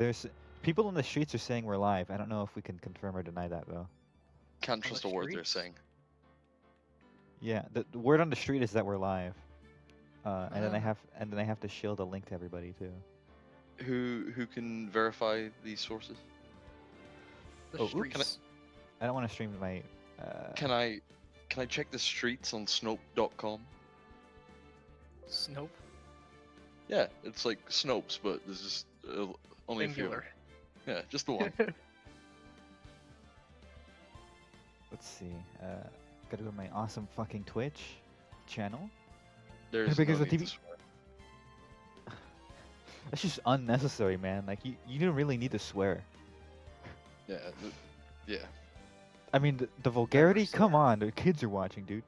There's people in the streets are saying we're live. I don't know if we can confirm or deny that though. Can't On trust the a word they're streets? saying. Yeah, the word on the street is that we're live. And then I Ah. have to shield a link to everybody too. Who can verify these sources? The Oh, oops. streets. I don't want to stream my. Can I check the streets on Snopes.com? Snope. Yeah, it's like Snopes, but there's just only Singular. a few. Yeah, just the one. Let's see. Gotta go to my awesome fucking Twitch channel. There's big no is the need to TV? swear. That's just unnecessary, man. Like you don't really need to swear. Yeah, yeah. I mean, the vulgarity. swear. Come on, the kids are watching, dude.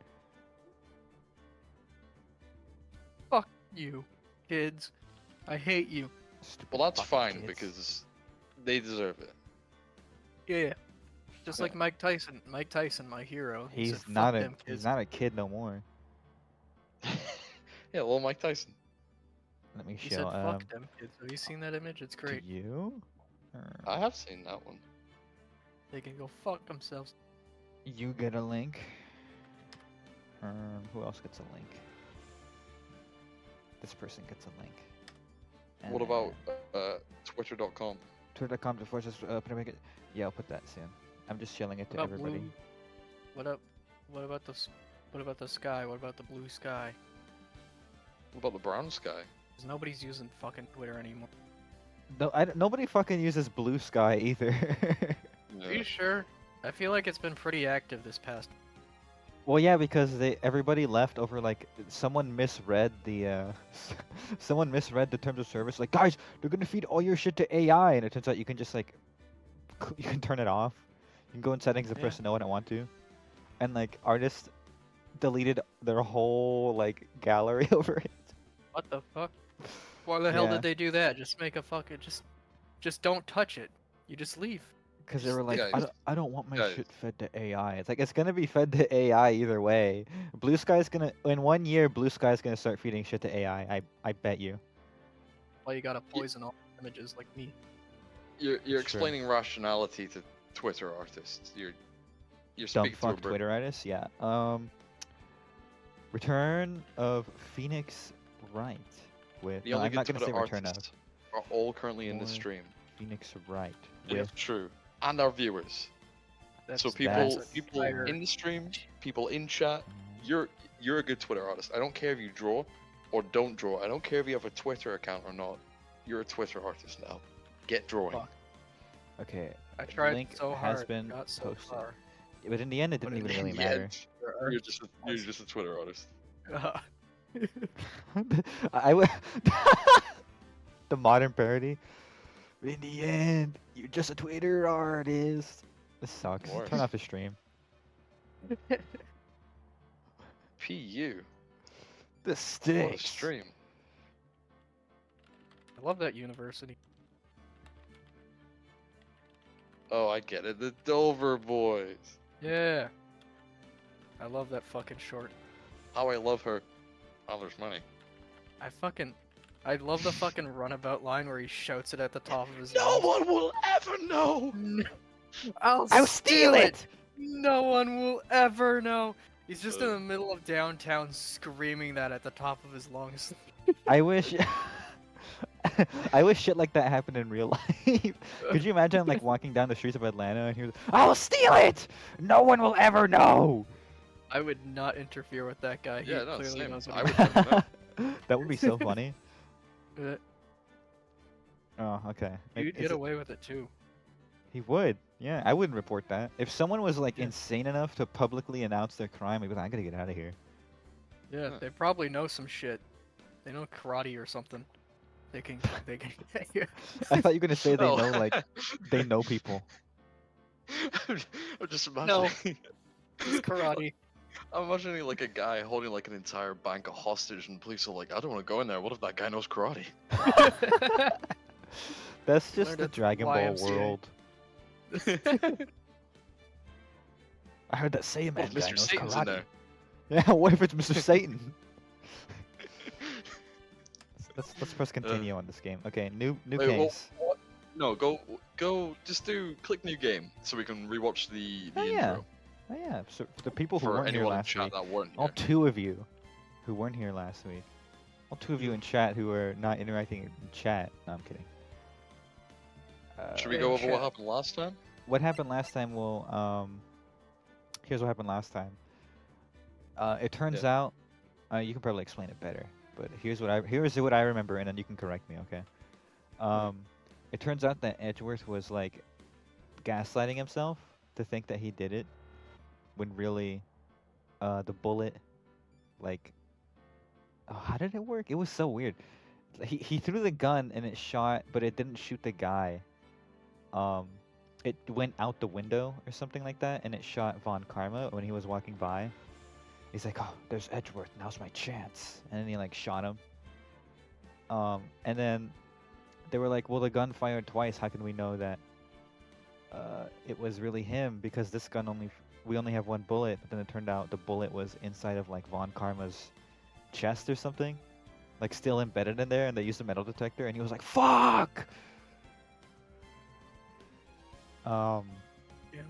Fuck you, kids. I hate you. Stupid Well, that's fucking fine kids. because they deserve it. Yeah. Just like Yeah. Mike Tyson. Mike Tyson, my hero. He he's said, not "Fuck a them kids." he's not a kid no more. Yeah, little Mike Tyson. Let me He show. said, "Fuck them kids." Have you seen that image? It's To great. you. I have seen that one. They can go fuck themselves. You get a link. Who else gets a link? This person gets a link. What about Twitter.com? Twitter.com to force us yeah, I'll put that soon. I'm just shilling it to What about everybody. blue? What up? What about the? What about the sky? What about the blue sky? What about the brown sky? 'Cause nobody's using fucking Twitter anymore. No, nobody fucking uses Blue Sky either. Are you sure? I feel like it's been pretty active this past. Well, yeah, because everybody left over like someone misread the someone misread the terms of service. Like, guys, they're gonna feed all your shit to AI, and it turns out you can just like you can turn it off. You can go in settings and press no, I don't want to, and like artists deleted their whole like gallery over it. What the fuck? Why the hell Yeah. did they do that? Just make a fucking just don't touch it. You just leave. Because they were like, Guys, I don't want my guys. shit fed to AI. It's like, it's gonna be fed to AI either way. Blue Sky's gonna, in 1 year, Blue Sky's gonna start feeding shit to AI. I bet you. Why you gotta poison all images like me? You're It's true. explaining rationality to Twitter artists. You're Dumb speaking to a fuck brick. Twitter artists, yeah. Return of Phoenix Wright with, The no, only I'm good not gonna say Twitter return of, artists are all currently in the More stream. Phoenix Wright Yeah, with, true. And our viewers. That's, So that's people entire- in the stream, people in chat, you're a good Twitter artist. I don't care if you draw or don't draw. I don't care if you have a Twitter account or not. You're a Twitter artist now. Get drawing. Fuck. okay, I tried link so has hard. been got so posted. far. But in the end, it didn't But even in really the matter. end, There are- you're just a Twitter artist. I would. The modern parody. In the end, you're just a Twitter artist. This sucks. Worse. Turn off the stream. PU. The What a sticks. stream. I love that university. Oh, I get it. The Dover boys. Yeah. I love that fucking short. How I love her. Oh, there's money. I love the fucking runabout line where he shouts it at the top of his No lungs. one will ever know. I'll steal it! No one will ever know. He's just in Uh. the middle of downtown screaming that at the top of his lungs. I wish. I wish shit like that happened in real life. Could you imagine like walking down the streets of Atlanta and he was, "I'll steal it! No one will ever know." I would not interfere with that guy. Yeah, he no, clearly same. knows what I he would never know. That would be so funny. wants. Oh, okay. You'd get away with it too. He would. Yeah, I wouldn't report that. If someone was like Yeah. insane enough to publicly announce their crime, I'd be like, I gotta get out of here. Yeah, Huh. they probably know some shit. They know karate or something. They can. I thought you were gonna say they Oh. know like they know people. I'm just No. imagining. It's karate. I'm imagining like a guy holding like an entire bank of hostage, and police are like, "I don't want to go in there. What if that guy knows karate?" That's just Learned the at the Dragon Ball YMCA. world. I heard that Saiyan What Man if guy Mr. knows Satan's in karate. there? Yeah, what if it's Mr. Satan? Let's press continue on this game. Okay, new Wait, case. No, just click new game so we can rewatch the Oh yeah. intro Oh yeah. So for the people who for weren't here anyone in last chat week, that weren't all here. 2 of you who weren't here last week, all 2 of you in chat who are not interacting in chat. No, I'm kidding. Should we in go over what chat. happened last time? What happened last time? Well, here's what happened last time. It turns out, you can probably explain it better, but here's what I remember, and then you can correct me, okay? It turns out that Edgeworth was like gaslighting himself to think that he did it, when really, the bullet, like, oh, how did it work? It was so weird. He threw the gun and it shot, but it didn't shoot the guy. Um, it went out the window or something like that, and it shot Von Karma when he was walking by. He's like, "Oh, there's Edgeworth. Now's my chance," and then he like shot him. And then they were like, "Well, the gun fired twice. How can we know that it was really him? Because this gun we only have 1 bullet." But then it turned out the bullet was inside of like Von Karma's chest or something, like still embedded in there, and they used a metal detector, and he was like, "Fuck!" Um, Yeah.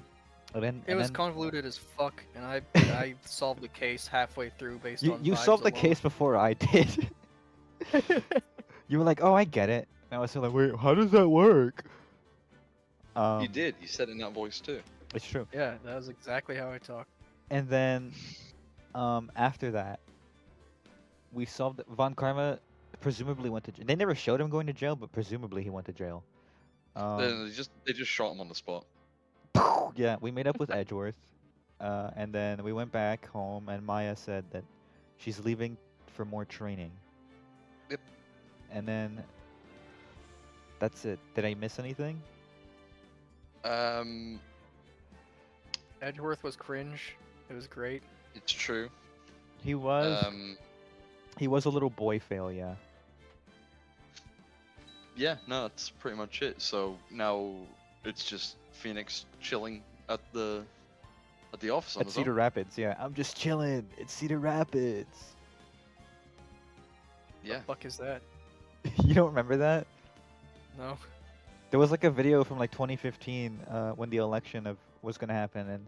and It was then convoluted as fuck, and I solved the case halfway through based on you vibes solved the alone. case before I did. You were like, "Oh, I get it." And I was still like, "Wait, how does that work?" You did. You said it in that voice too. It's true. Yeah, that was exactly how I talk. And then, after that, we solved Von Karma. Presumably went to. They never showed him going to jail, but presumably he went to jail. Then they just shot him on the spot. Yeah, we made up with Edgeworth, and then we went back home, and Maya said that she's leaving for more training. Yep. And then that's it. Did I miss anything? Edgeworth was cringe. It was great. It's true. He was. He was a little boy fail, yeah. Yeah, no, that's pretty much it. So now it's just Phoenix chilling at the office on At his own. Cedar Rapids, yeah. I'm just chilling. It's Cedar Rapids. Yeah. The fuck is that? You don't remember that? No. There was like a video from like 2015, when the election was gonna happen, and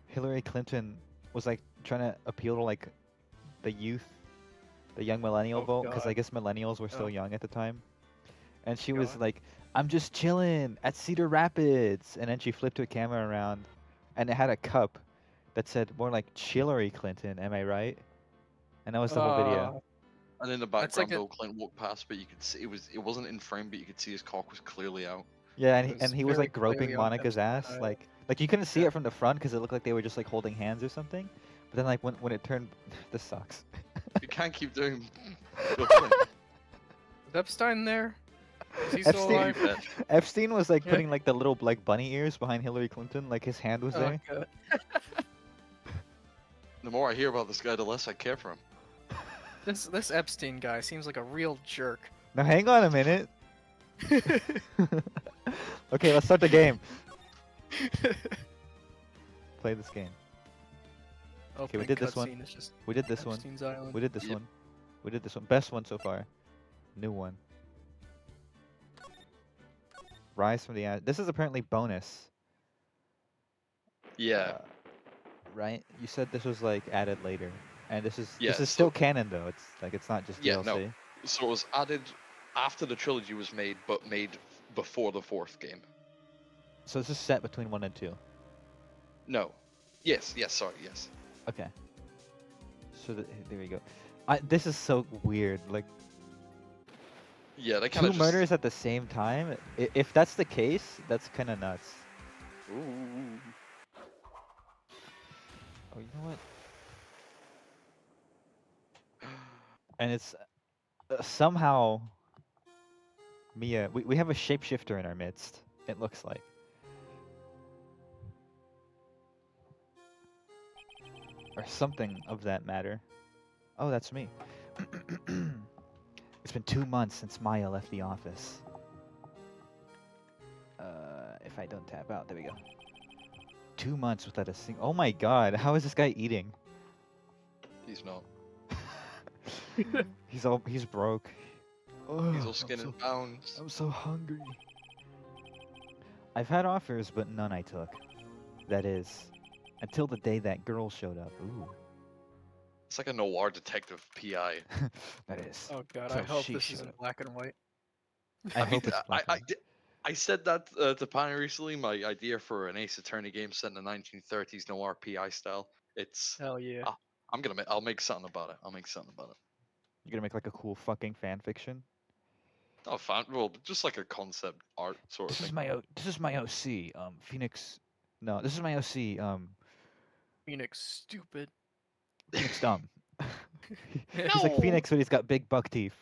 Hillary Clinton was like trying to appeal to like the youth, the young millennial Oh, vote, because I God. guess millennials were still Oh. young at the time. And she was God. like, "I'm just chilling at Cedar Rapids," and then she flipped her camera around, and it had a cup that said more like Chillery Clinton. Am I right? And that was the whole video. And in the That's like background, a- Bill Clinton walked past, but you could see it wasn't in frame, but you could see his cock was clearly out. Yeah, It was and he was very like groping clearly on Monica's Epstein's ass, Island. like you couldn't see Yeah. it from the front because it looked like they were just like holding hands or something. But then like when it turned, this sucks. You can't keep doing. Bill Clinton. Is Epstein there? Is he still Epstein, alive? Epstein was like Yeah. putting like the little like bunny ears behind Hillary Clinton, like his hand was Oh, there. God. The more I hear about this guy, the less I care for him. This Epstein guy seems like a real jerk. Now hang on a minute. Okay, let's start the game. Play this game. Opening did this one. cutscene is just We did this one. Epstein's Island. We did this Yep. one. We did this one. Best one so far. New one. Rise from the Ashes. This is apparently bonus. Yeah. Right? You said this was like added later, and this is Yeah, still so- canon though. It's not just Yeah, DLC. no. So it was added after the trilogy was made, but made before the 4th game. So this is set between 1 and 2. No. Yes. Sorry. Yes. Okay. So there we go. This is so weird. Like Yeah, they kind two of murders at the same time. If that's the case, that's kind of nuts. Ooh. Oh, you know what? And it's somehow Mia. We have a shapeshifter in our midst. It looks like. Or something of that matter. Oh, that's me. It's been 2 months since Maya left the office. If I don't tap out, there we go. 2 months without a single. Oh my God! How is this guy eating? He's not. He's broke. He's all skin and bones. I'm so hungry. I've had offers, but none I took. That is, until the day that girl showed up. Ooh. It's like a noir detective PI. That is. Oh god, I Till hope she this showed isn't up. black and white. I I mean, hope it's I, black and I, white. di- I said that to Panny recently. My idea for an Ace Attorney game set in the 1930s noir PI style. It's. Hell yeah. ah, I'll make something about it. I'll make something about it. You're gonna make like a cool fucking fan fiction. Oh, fine. Well, just like a concept art sort of This is thing. my this is my OC. Phoenix. No, this is my OC. Phoenix stupid. Phoenix dumb. He's like No. Phoenix, but he's got big buck teeth.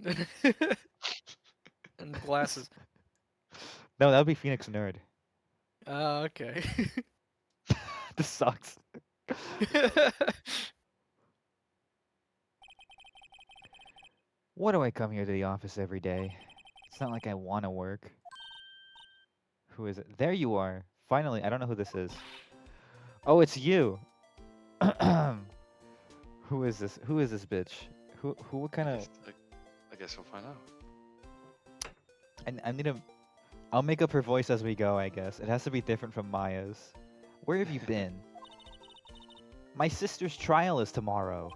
And glasses. No, that would be Phoenix nerd. Okay. This sucks. Why do I come here to the office every day? It's not like I want to work. Who is it? There you are. Finally, I don't know who this is. Oh, it's you. Who is this? Who is this bitch? Who what kind of I guess we'll find out. I need to I'll make up her voice as we go, I guess. It has to be different from Maya's. Where have you been? My sister's trial is tomorrow.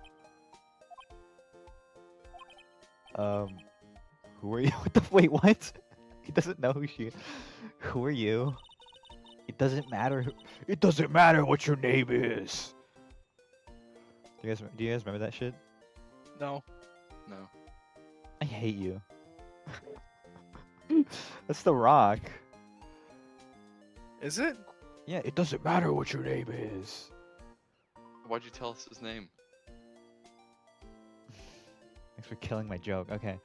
Who are you? What the wait, what? He doesn't know who she. Who are you? It doesn't matter. It doesn't matter what your name is. Do you guys remember that shit? No. No. I hate you. That's The Rock. Is it? Yeah, it doesn't matter what your name is. Why'd you tell us his name? Thanks for killing my joke. Okay.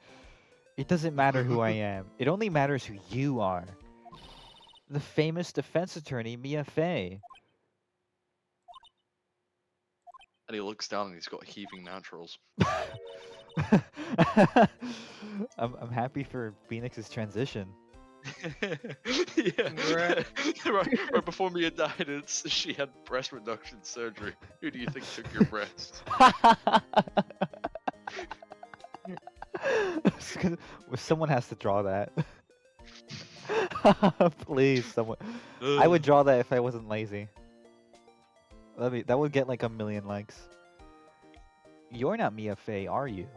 It doesn't matter who I am. It only matters who you are. The famous defense attorney, Mia Fey. And he looks down and he's got heaving naturals. I'm happy for Phoenix's transition. Yeah. Congrats. right before Mia died, she had breast reduction surgery. Who do you think took your breasts? Someone has to draw that. Please, someone. I would draw that if I wasn't lazy. That would get like 1,000,000 likes. You're not Mia Fey, are you?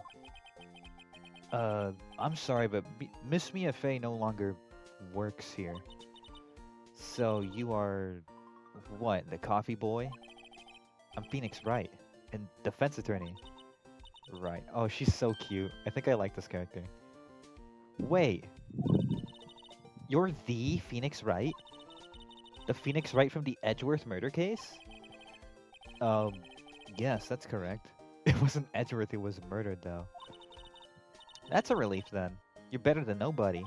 I'm sorry, but Miss Mia Fey no longer works here. So you are what? The coffee boy? I'm Phoenix Wright, and defense attorney. Right. Oh, she's so cute. I think I like this character. Wait. You're the Phoenix Wright? The Phoenix Wright from the Edgeworth murder case? Yes, that's correct. It wasn't Edgeworth who was murdered, though. That's a relief, then. You're better than nobody.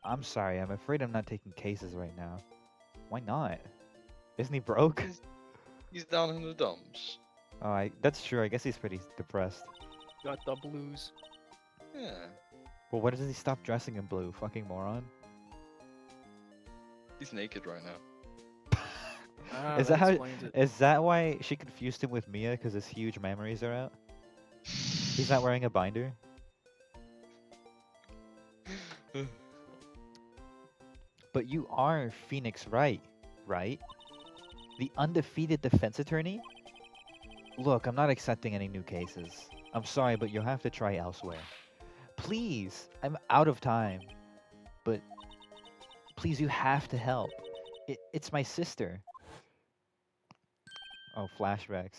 I'm sorry, I'm afraid I'm not taking cases right now. Why not? Isn't he broke? He's down in the dumps. Oh, that's true. I guess he's pretty depressed. Got the blues. Yeah. Well, why doesn't he stop dressing in blue? Fucking moron. He's naked right now. Is that how? explains it. Is that why she confused him with Mia? Because his huge memories are out. He's not wearing a binder. But you are Phoenix Wright, right? The undefeated defense attorney? Look, I'm not accepting any new cases. I'm sorry, but you'll have to try elsewhere. Please, I'm out of time. But please, you have to help. It's my sister. Oh, flashbacks.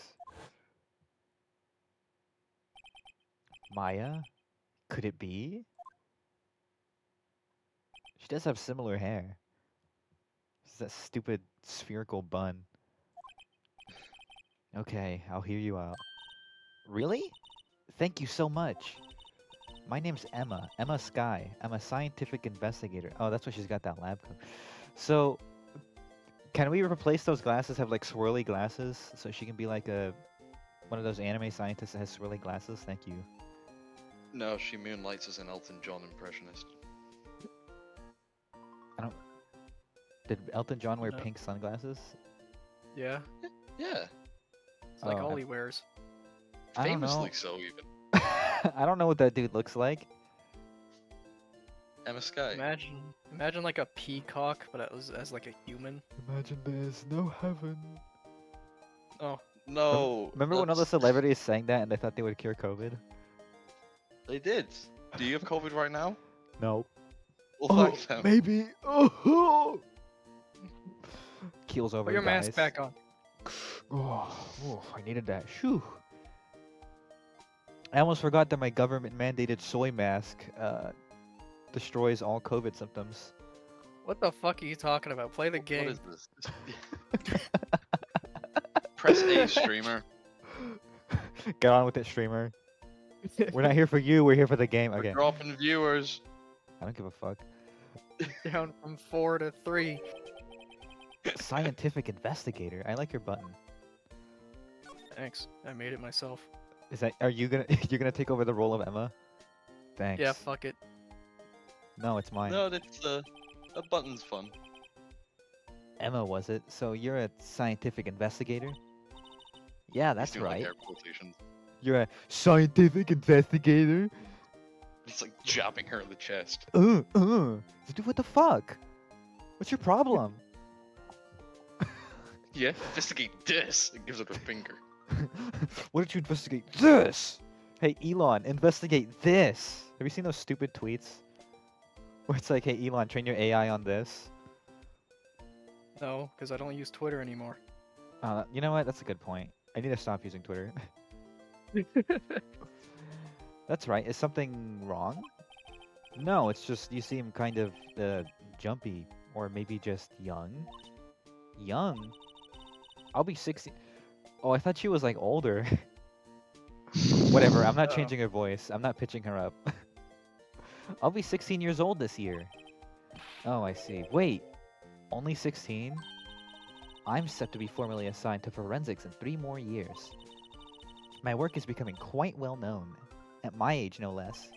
Maya? Could it be? She does have similar hair. It's that stupid spherical bun. Okay, I'll hear you out. Really? Thank you so much. My name's Emma. Emma Sky. I'm a scientific investigator. Oh, that's why she's got that lab coat. So, can we replace those glasses? Have like swirly glasses, so she can be like one of those anime scientists that has swirly glasses. Thank you. No, she moonlights as an Elton John impressionist. Did Elton John wear No. pink sunglasses? Yeah. Yeah, It's like Oh, all he wears. I don't know. famously so even. I don't know what that dude looks like. Emma Sky. Imagine like a peacock, but it was as like a human. Imagine there's no heaven. Oh, No, Remember when all the that's- celebrities sang that and they thought they would cure COVID? they did. Do you have COVID right now? No. Well, thanks, Em. maybe. Oh. Keels over. put your dies. mask back on. Oh, I needed that. Shoo. I almost forgot that my government mandated soy mask destroys all COVID symptoms. What the fuck are you talking about? Play the What game. is this? Press A, streamer. Get on with it, streamer. We're not here for you. We're here for the game. We're Okay. dropping viewers. I don't give a fuck. Down from 4 to 3. Scientific investigator. I like your button. Thanks. I made it myself. Is that? Are you gonna? You're gonna take over the role of Emma? Thanks. Yeah, fuck it. No, it's mine. No, that's a button's fun. Emma was it? So you're a scientific investigator? Yeah, that's He's doing, like, right. air quotations. You're a scientific investigator? He's like jabbing her in the chest. Dude, what the fuck? What's your problem? Yeah, investigate this. And gives it a finger. Why don't you investigate this? Hey, Elon, investigate this. Have you seen those stupid tweets? Where it's like, hey, Elon, train your AI on this. No, because I don't use Twitter anymore. You know what? That's a good point. I need to stop using Twitter. That's right. Is something wrong? No, it's just you seem kind of jumpy, or maybe just young. Young? I'll be 16. Oh, I thought she was like older. Whatever. I'm not Uh-oh. changing her voice. I'm not pitching her up. I'll be 16 years old this year. Oh, I see. Wait, only 16? I'm set to be formally assigned to forensics in 3 more years. My work is becoming quite well known, at my age no less.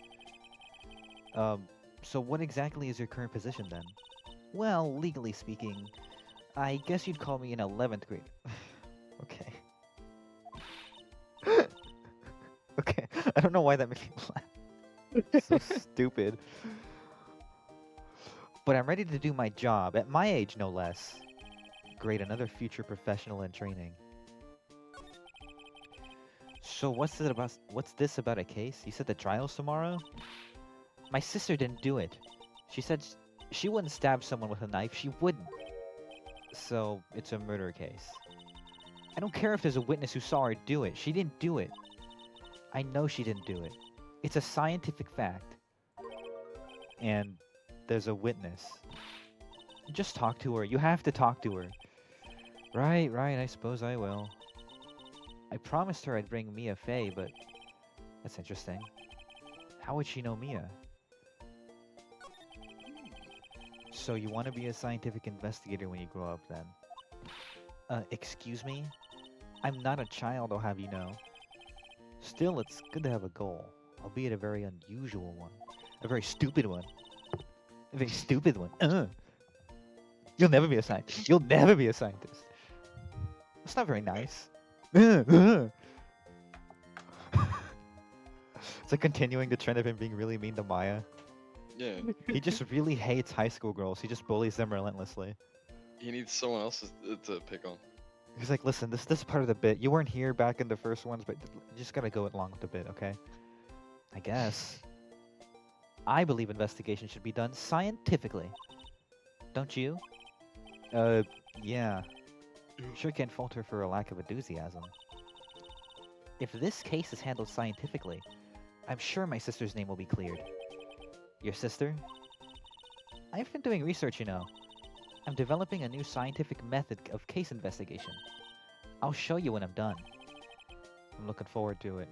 So what exactly is your current position then? Well, legally speaking, I guess you'd call me an 11th grade. Okay. Okay, I don't know why that made me laugh. So stupid. But I'm ready to do my job, at my age no less. Great, another future professional in training. So what's this about a case? You said the trial's tomorrow? My sister didn't do it. She said she wouldn't stab someone with a knife, she wouldn't. So it's a murder case. I don't care if there's a witness who saw her do it. She didn't do it. I know she didn't do it. It's a scientific fact. And there's a witness. Just talk to her. You have to talk to her. Right, I suppose I will. I promised her I'd bring Mia Fey, but that's interesting. How would she know Mia? So you want to be a scientific investigator when you grow up then? Excuse me? I'm not a child, I'll have you know. Still, it's good to have a goal, albeit a very unusual one. A very stupid one. A very stupid one. You'll never be a scientist. You'll never be a scientist. That's not very nice. It's like continuing the trend of him being really mean to Maya. Yeah, He just really hates high school girls. He just bullies them relentlessly. he needs someone else to pick on. He's like, listen, this is part of the bit. You weren't here back in the first ones, but you just gotta go along with the bit, okay? I guess. I believe investigation should be done scientifically. Don't you? Yeah. Sure can't fault her for a lack of enthusiasm. If this case is handled scientifically, I'm sure my sister's name will be cleared. Your sister? I've been doing research, you know. I'm developing a new scientific method of case investigation. I'll show you when I'm done. I'm looking forward to it.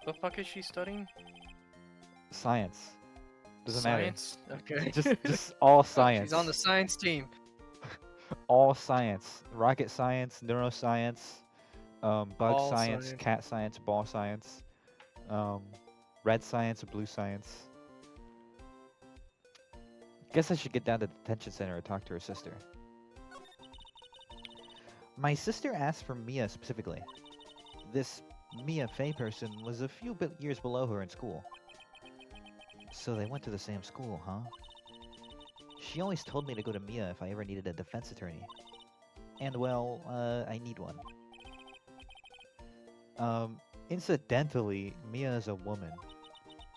The fuck is she studying? Science. Doesn't Science? Okay. matter. Just all science. She's on the science team. All science. Rocket science, neuroscience, bug All science, science. cat science, ball science, red science, blue science. Guess I should get down to the detention center and talk to her sister. My sister asked for Mia specifically. This Mia Fey person was a few years below her in school. So they went to the same school, huh? She always told me to go to Mia if I ever needed a defense attorney. And well, I need one. Incidentally, Mia is a woman.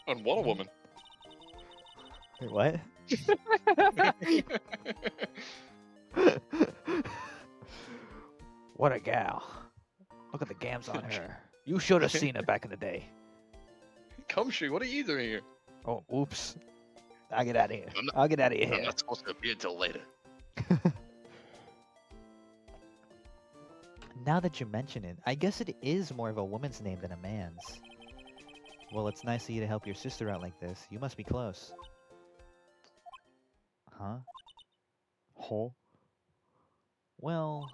And what a woman. Wait, what? What a gal. Look at the gams on her. You should have seen her back in the day. Cumshoe, what are you doing here? Oh, oops. I'll get out of here. I'm not- I'll get out of your I'm hair. not supposed to appear until later. Now that you mention it, I guess it is more of a woman's name than a man's. Well, it's nice of you to help your sister out like this. You must be close. Huh? Huh? Well,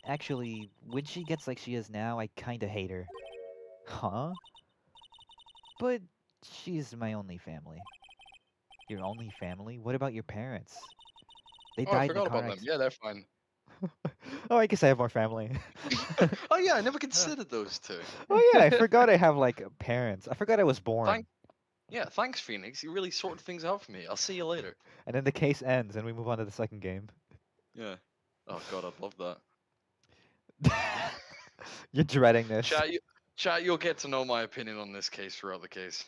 actually, when she gets like she is now, I kinda hate her. Huh? But she's my only family. Your only family? What about your parents? They Oh, I died in a forgot car about them. accident. Yeah, they're fine. Oh, I guess I have more family. Oh yeah, I never considered those two. Oh yeah, I forgot I have like parents. I forgot I was born. Thank, yeah, thanks, Phoenix. You really sorted things out for me. I'll see you later. And then the case ends and we move on to the second game. Yeah. Oh god, I'd love that. You're dreading this. Chat, you'll get to know my opinion on this case throughout the case.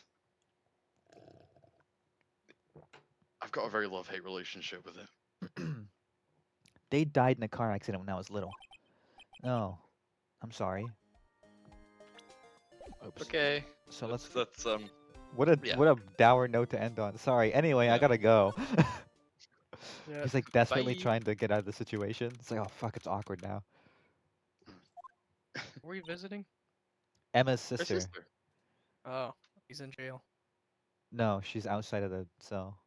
I've got a very love-hate relationship with it. They died in a car accident when I was little. Oh, I'm sorry. Oops. Okay. So That's what a yeah. what a dour note to end on. Sorry. Anyway, I Yeah. gotta go. Yeah. He's like desperately Bye. trying to get out of the situation. It's like, oh fuck, it's awkward now. Were we visiting? Emma's Her sister. sister. Oh, he's in jail. No, she's outside of the cell.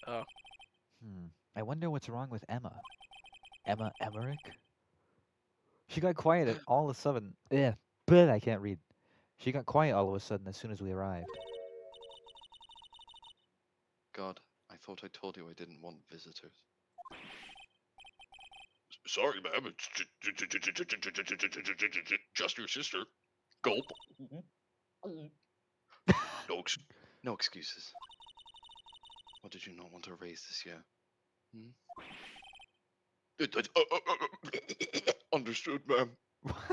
Oh. I wonder what's wrong with Emma. Emma Emmerich? She got quiet at all of a sudden. Yeah, but I can't read. She got quiet all of a sudden as soon as we arrived. God, I thought I told you I didn't want visitors. Sorry, ma'am. It's just your sister. Gulp. No excuses. What did you not want to raise this year? Understood, ma'am.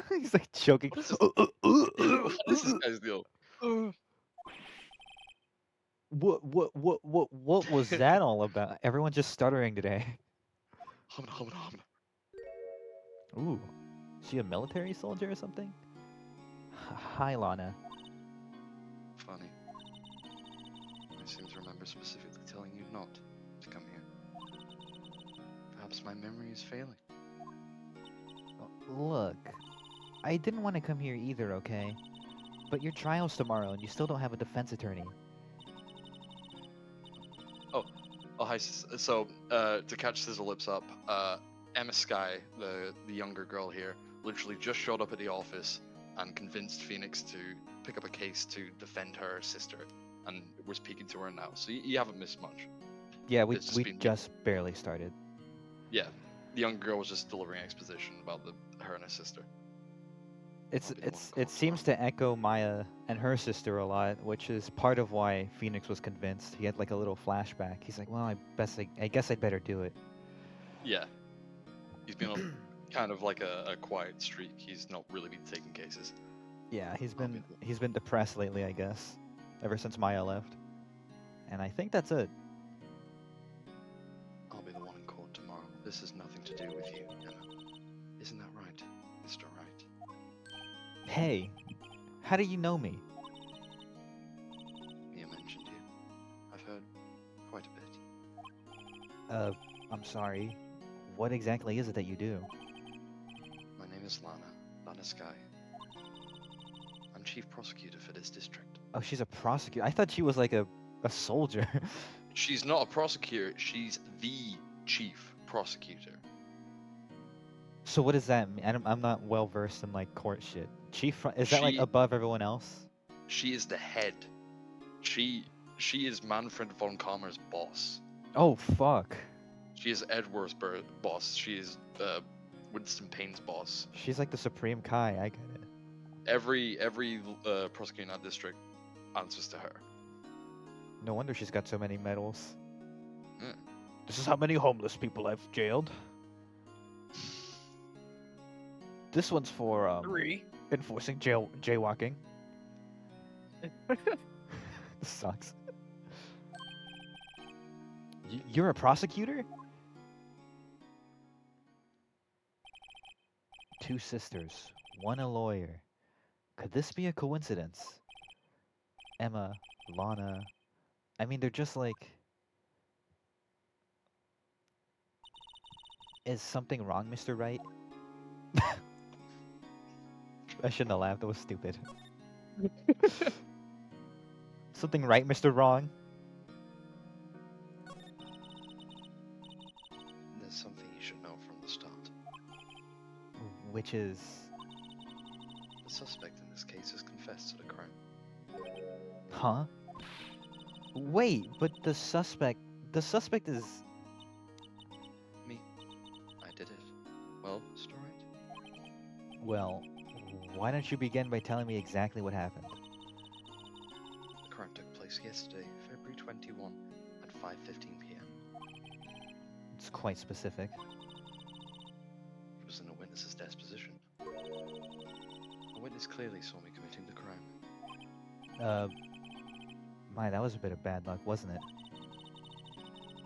He's like choking. What is this? What is this guy's deal? What was that all about? Everyone's just stuttering today. Hum. Ooh, she a military soldier or something? Hi, Lana. Funny. I seem to remember specifically telling you not to come here. Perhaps my memory is failing. Look, I didn't want to come here either, okay? But your trial's tomorrow and you still don't have a defense attorney. Oh, hi. So, to catch Sizzle Lips up, Emma Sky, the younger girl here, literally just showed up at the office and convinced Phoenix to pick up a case to defend her sister, and we're speaking to her now. So you haven't missed much. Yeah, we It's just been- just barely started. Yeah, the young girl was just delivering exposition about her and her sister. It seems to echo Maya and her sister a lot, which is part of why Phoenix was convinced. He had like a little flashback. He's like, well, I guess I'd better do it. Yeah, he's been on kind of like a quiet streak. He's not really been taking cases. Yeah, he's been depressed lately, I guess, ever since Maya left. And I think that's it. I'll be the one in court tomorrow. This has nothing to do with you, Emma. Isn't that right, Mr. Wright? Hey, how do you know me? Mia mentioned you. I've heard quite a bit. I'm sorry. What exactly is it that you do? My name is Lana Sky. I'm chief prosecutor for this district. Oh, she's a prosecutor. I thought she was like a soldier. She's not a prosecutor, she's the chief prosecutor. So what does that mean? I'm not well versed in like court shit. Is that like She- above everyone else? She is the head. She is Manfred von Kammer's boss. Oh fuck. She is Edward's boss. She is Winston Payne's boss. She's like the Supreme Kai. I get it. Every prosecutor in that district answers to her. No wonder she's got so many medals. Hmm. This is how many homeless people I've jailed. This one's for 3. enforcing jaywalking. This sucks. You're a prosecutor? 2 sisters, 1 a lawyer. Could this be a coincidence? Emma, Lana. I mean, they're just like. Is something wrong, Mr. Wright? I shouldn't have laughed. That was stupid. Something right, Mr. Wrong? There's something you should know from the start. Which is. The suspect in this case has confessed to the crime. Huh? Wait, but the suspect. The suspect is. Me. I did it. Well, Mr. Wright? Well, why don't you begin by telling me exactly what happened? The crime took place yesterday, February 21 at 5:15 p.m. It's quite specific. It was in a witness's disposition. A witness clearly saw me committing the crime. That was a bit of bad luck, wasn't it?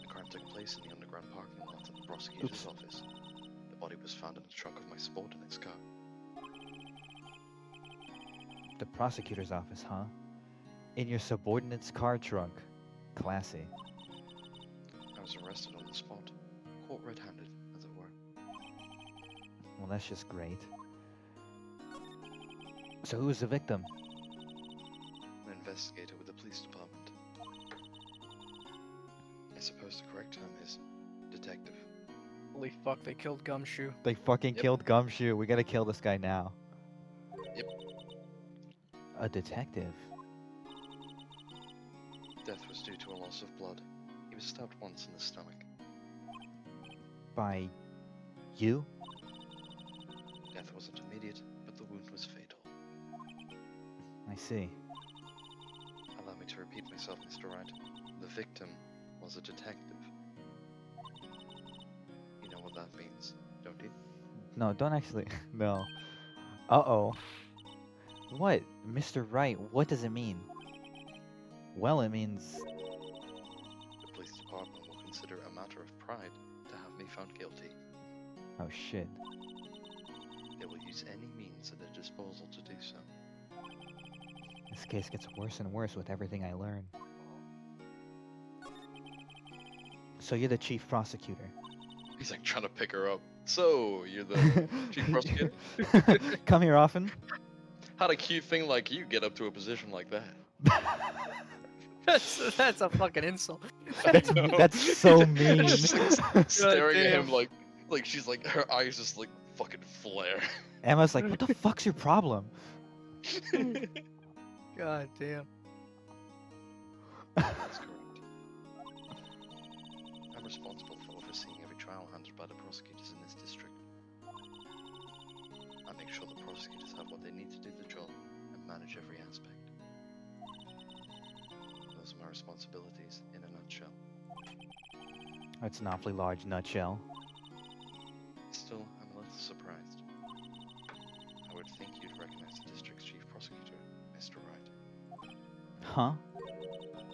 The crime took place in the underground parking lot at the prosecutor's office. The body was found in the trunk of my subordinate's car. The prosecutor's office, huh? In your subordinate's car trunk. Classy. I was arrested on the spot, caught red-handed, as it were. Well, that's just great. So who was the victim? An investigator with the police department. I suppose the correct term is detective. Holy fuck, they killed Gumshoe. They fucking Yep. killed Gumshoe. We gotta kill this guy now. Yep. A detective? Death was due to a loss of blood. He was stabbed once in the stomach. By you? Death wasn't immediate, but the wound was fatal. I see. Allow me to repeat myself, Mr. Wright. The victim was a detective. You know what that means, don't you? No, don't actually. No. Uh-oh. What? Mr. Wright, what does it mean? Well, it means... The police department will consider it a matter of pride to have me found guilty. Oh, shit. They will use any means at their disposal to do so. This case gets worse and worse with everything I learn. So you're the chief prosecutor. He's like trying to pick her up. So, you're the chief prosecutor? Come here often? How'd a cute thing like you get up to a position like that? That's a fucking insult. That's, know. that's so mean. Just like, staring at him damn. like she's like, her eyes just like fucking flare. Emma's like, what the fuck's your problem? God damn. That's correct. I'm responsible for overseeing every trial handled by the prosecutors in this district. I make sure the prosecutors have what they need to do the job and manage every aspect. Those are my responsibilities in a nutshell. That's an awfully large nutshell. Still, I'm a little surprised. I would think you'd recognize the district's chief prosecutor, Mr. Wright. Huh?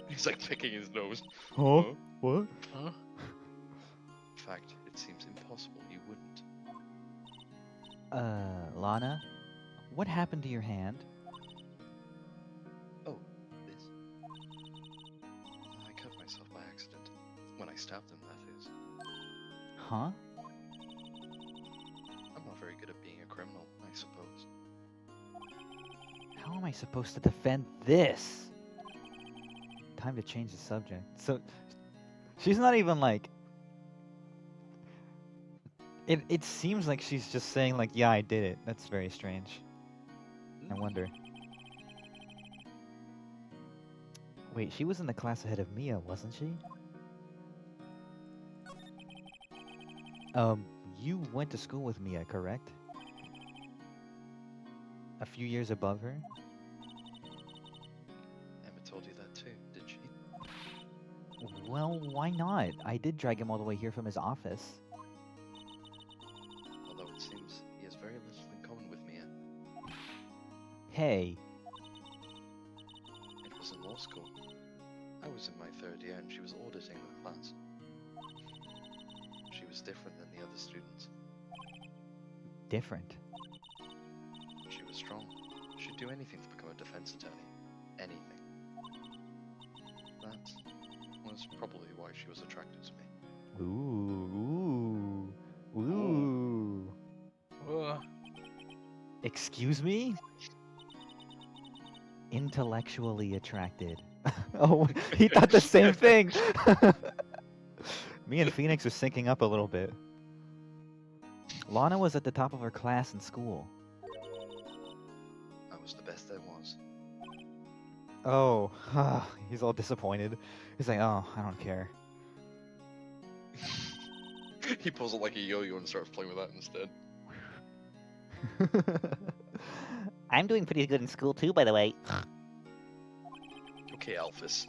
He's like picking his nose. Huh? Huh? What? Huh? In fact, it seems impossible you wouldn't. Lana? What happened to your hand? Oh, this? I cut myself by accident. When I stabbed him, that is. Huh? I'm not very good at being a criminal, I suppose. How am I supposed to defend this? Time to change the subject. So, she's not even like... It seems like she's just saying like, yeah, I did it. That's very strange. I wonder. Wait, she was in the class ahead of Mia, wasn't she? You went to school with Mia, correct? A few years above her? Emma told you that too, did she? Well, why not? I did drag him all the way here from his office. Although it seems he has very little in common with Mia. Hey, It was in law school. I was in my 3rd year and she was auditing the class. She was different than the other students. different. She was strong. She'd do anything to become a defense attorney. Anything. That was probably why she was attracted to me. Ooh, ooh, ooh. Ugh. Excuse me? Intellectually attracted. Oh, he thought the same thing. Me and Phoenix are syncing up a little bit. Lana was at the top of her class in school. I was the best there was. Oh, he's all disappointed. He's like, oh, I don't care. He pulls it like a yo-yo and starts playing with that instead. I'm doing pretty good in school too, by the way. Okay, Alphys.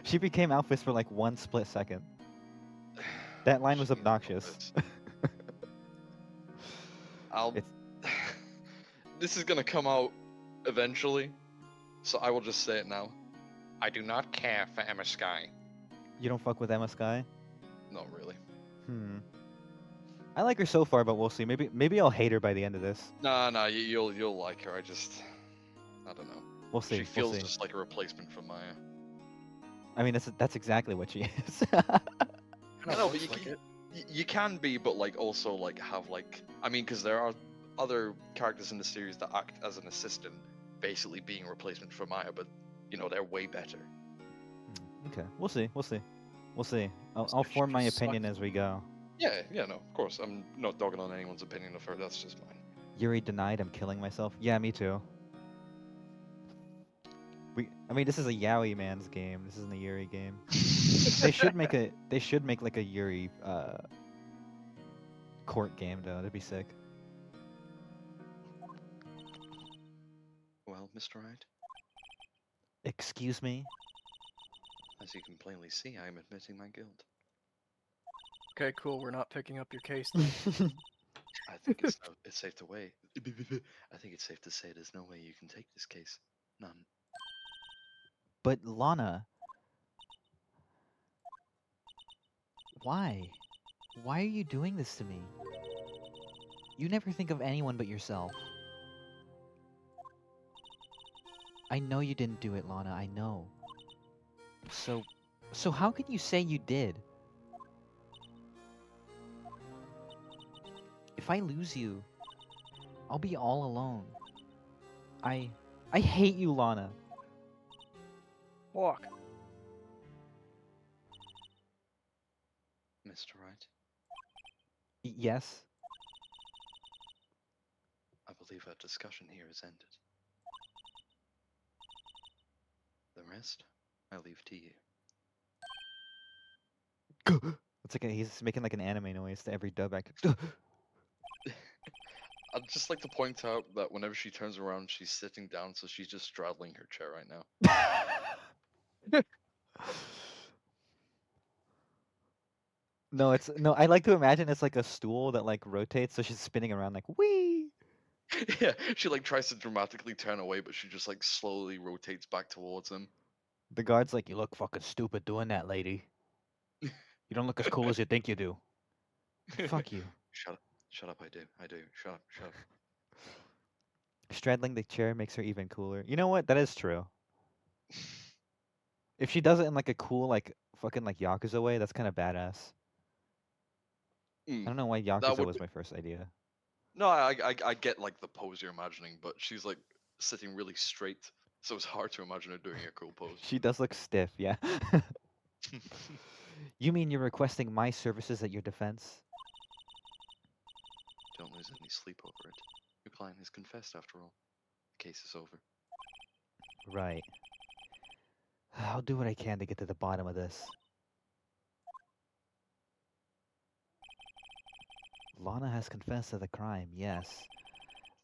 She became Alphys for like 1 split second. That line was She's obnoxious. I'll. It's- This is gonna come out eventually, so I will just say it now. I do not care for Emma Sky. You don't fuck with Emma Sky? Not really. I like her so far, but we'll see. Maybe I'll hate her by the end of this. Nah, you'll like her. I don't know. We'll see. She feels we'll see. just like a replacement for Maya. I mean, that's exactly what she is. I know, but you can be, but like also like have like because there are other characters in the series that act as an assistant, basically being a replacement for Maya, but they're way better. Okay, we'll see. We'll see. I'll She form my just opinion sucks. as we go. Yeah, no, of course. I'm not dogging on anyone's opinion of her. That's just mine. Yuri denied I'm killing myself. Yeah, me too. I mean, this is a Yaoi man's game. This isn't a Yuri game. They should make like a Yuri court game though. That'd be sick. Well, Mr. Wright, Excuse me? as you can plainly see, I am admitting my guilt. Okay, cool. We're not picking up your case then. I think it's safe to wait. I think it's safe to say there's no way you can take this case. None. But Lana, why? Why are you doing this to me? You never think of anyone but yourself. I know you didn't do it, Lana. I know. So how can you say you did? If I lose you, I'll be all alone. I hate you, Lana. Walk. Mr. Wright, Yes? I believe our discussion here is ended. The rest, I leave to you. It's like he's making like an anime noise to every dub act. I'd just like to point out that whenever she turns around, she's sitting down, so she's just straddling her chair right now. No, I like to imagine it's like a stool that like rotates, so she's spinning around like wee. Yeah, she like tries to dramatically turn away, but she just like slowly rotates back towards him. The guard's like, you look fucking stupid doing that, lady. You don't look as cool as you think you do. Fuck you. Shut up, I do. Shut up. Straddling the chair makes her even cooler. You know what? That is true. If she does it in like a cool, like fucking like Yakuza way, that's kind of badass. I don't know why That Yakuza would was be... my first idea. No, I get like the pose you're imagining, but she's like sitting really straight, so it's hard to imagine her doing a cool pose. She does look stiff, yeah. You mean you're requesting my services at your defense? Don't lose any sleep over it. Your client has confessed after all. The case is over. Right. I'll do what I can to get to the bottom of this. Lana has confessed to the crime, yes.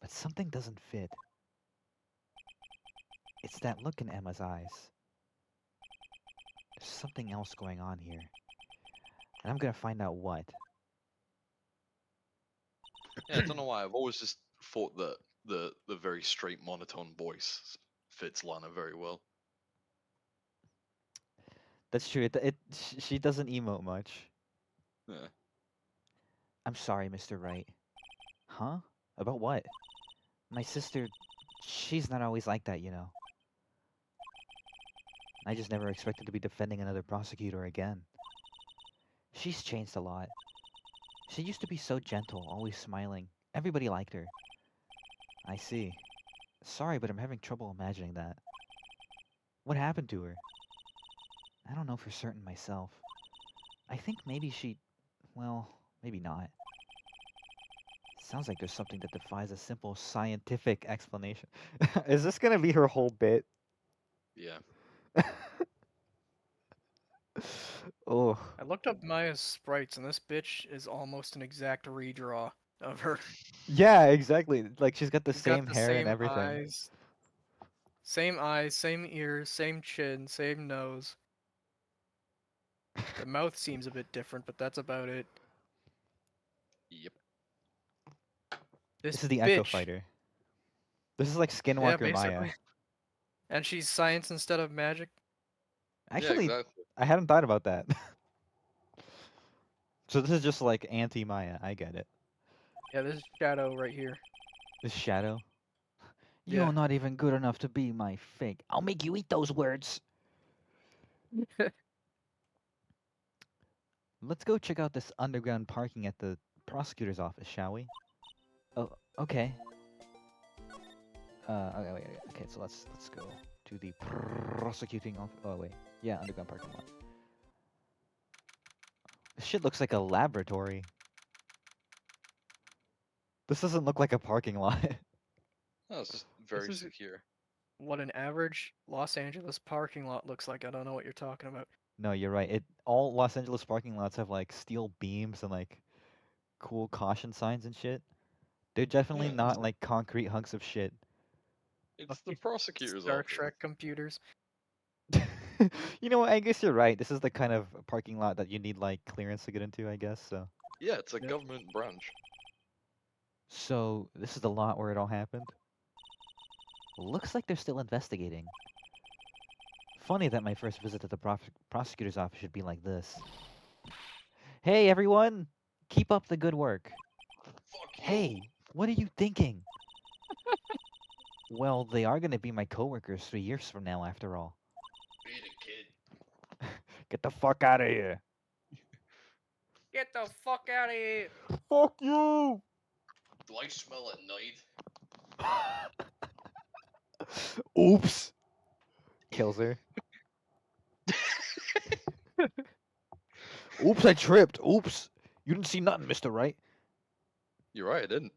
But something doesn't fit. It's that look in Emma's eyes. something else going on here. And I'm gonna find out what. Yeah, I don't know why. I've always just thought that the very straight monotone voice fits Lana very well. That's true. She doesn't emote much. Yeah. I'm sorry, Mr. Wright. Huh? About what? My sister, she's not always like that, you know. I just never expected to be defending another prosecutor again. She's changed a lot. She used to be so gentle, always smiling. Everybody liked her. I see. Sorry, but I'm having trouble imagining that. What happened to her? I don't know for certain myself. I think maybe she... well, maybe not. Sounds like there's something that defies a simple scientific explanation. Is this gonna be her whole bit? Yeah. Oh. I looked up Maya's sprites, and this bitch is almost an exact redraw of her. Yeah, exactly. Like she's got the She's got same the hair and same everything. eyes, same ears, same chin, same nose. The mouth seems a bit different, but that's about it. Yep. This This is the Echo bitch, Fighter. This is like yeah, Skinwalker Maya. basically. And she's science instead of magic. Yeah, Actually, exactly. I hadn't thought about that. So this is just like anti-Maya. I get it. Yeah, this is Shadow right here. This Shadow. Yeah. You're not even good enough to be my fake. I'll make you eat those words. Let's go check out this underground parking at the prosecutor's office, shall we? Oh, okay. Okay, wait, okay, so let's go to the prosecuting office. Oh wait, yeah, underground parking lot. This shit looks like a laboratory. This doesn't look like a parking lot. No, it's just very is- secure. What an average Los Angeles parking lot looks like. I don't know what you're talking about. No, you're right. All Los Angeles parking lots have like steel beams and like cool caution signs and shit. They're definitely Yeah, not like concrete hunks of shit. it's the Fucking prosecutor's Star office. Trek computers. You know what? I guess you're right. This is the kind of parking lot that you need like clearance to get into, I guess. Yeah, it's a Yep. government branch. So this is the lot where it all happened. Looks like they're still investigating. Funny that my first visit to the prosecutor's office should be like this. Hey everyone, keep up the good work. Fuck you. Hey, what are you thinking? Well, they are going to be my coworkers 3 years from now, after all. Beat it, kid. Get the fuck out of here. Get the fuck out of here! Fuck you. Do I smell at night? Oops. Kills her. Oops, I tripped. Oops. You didn't see nothing, Mr. Right? You're right, I didn't.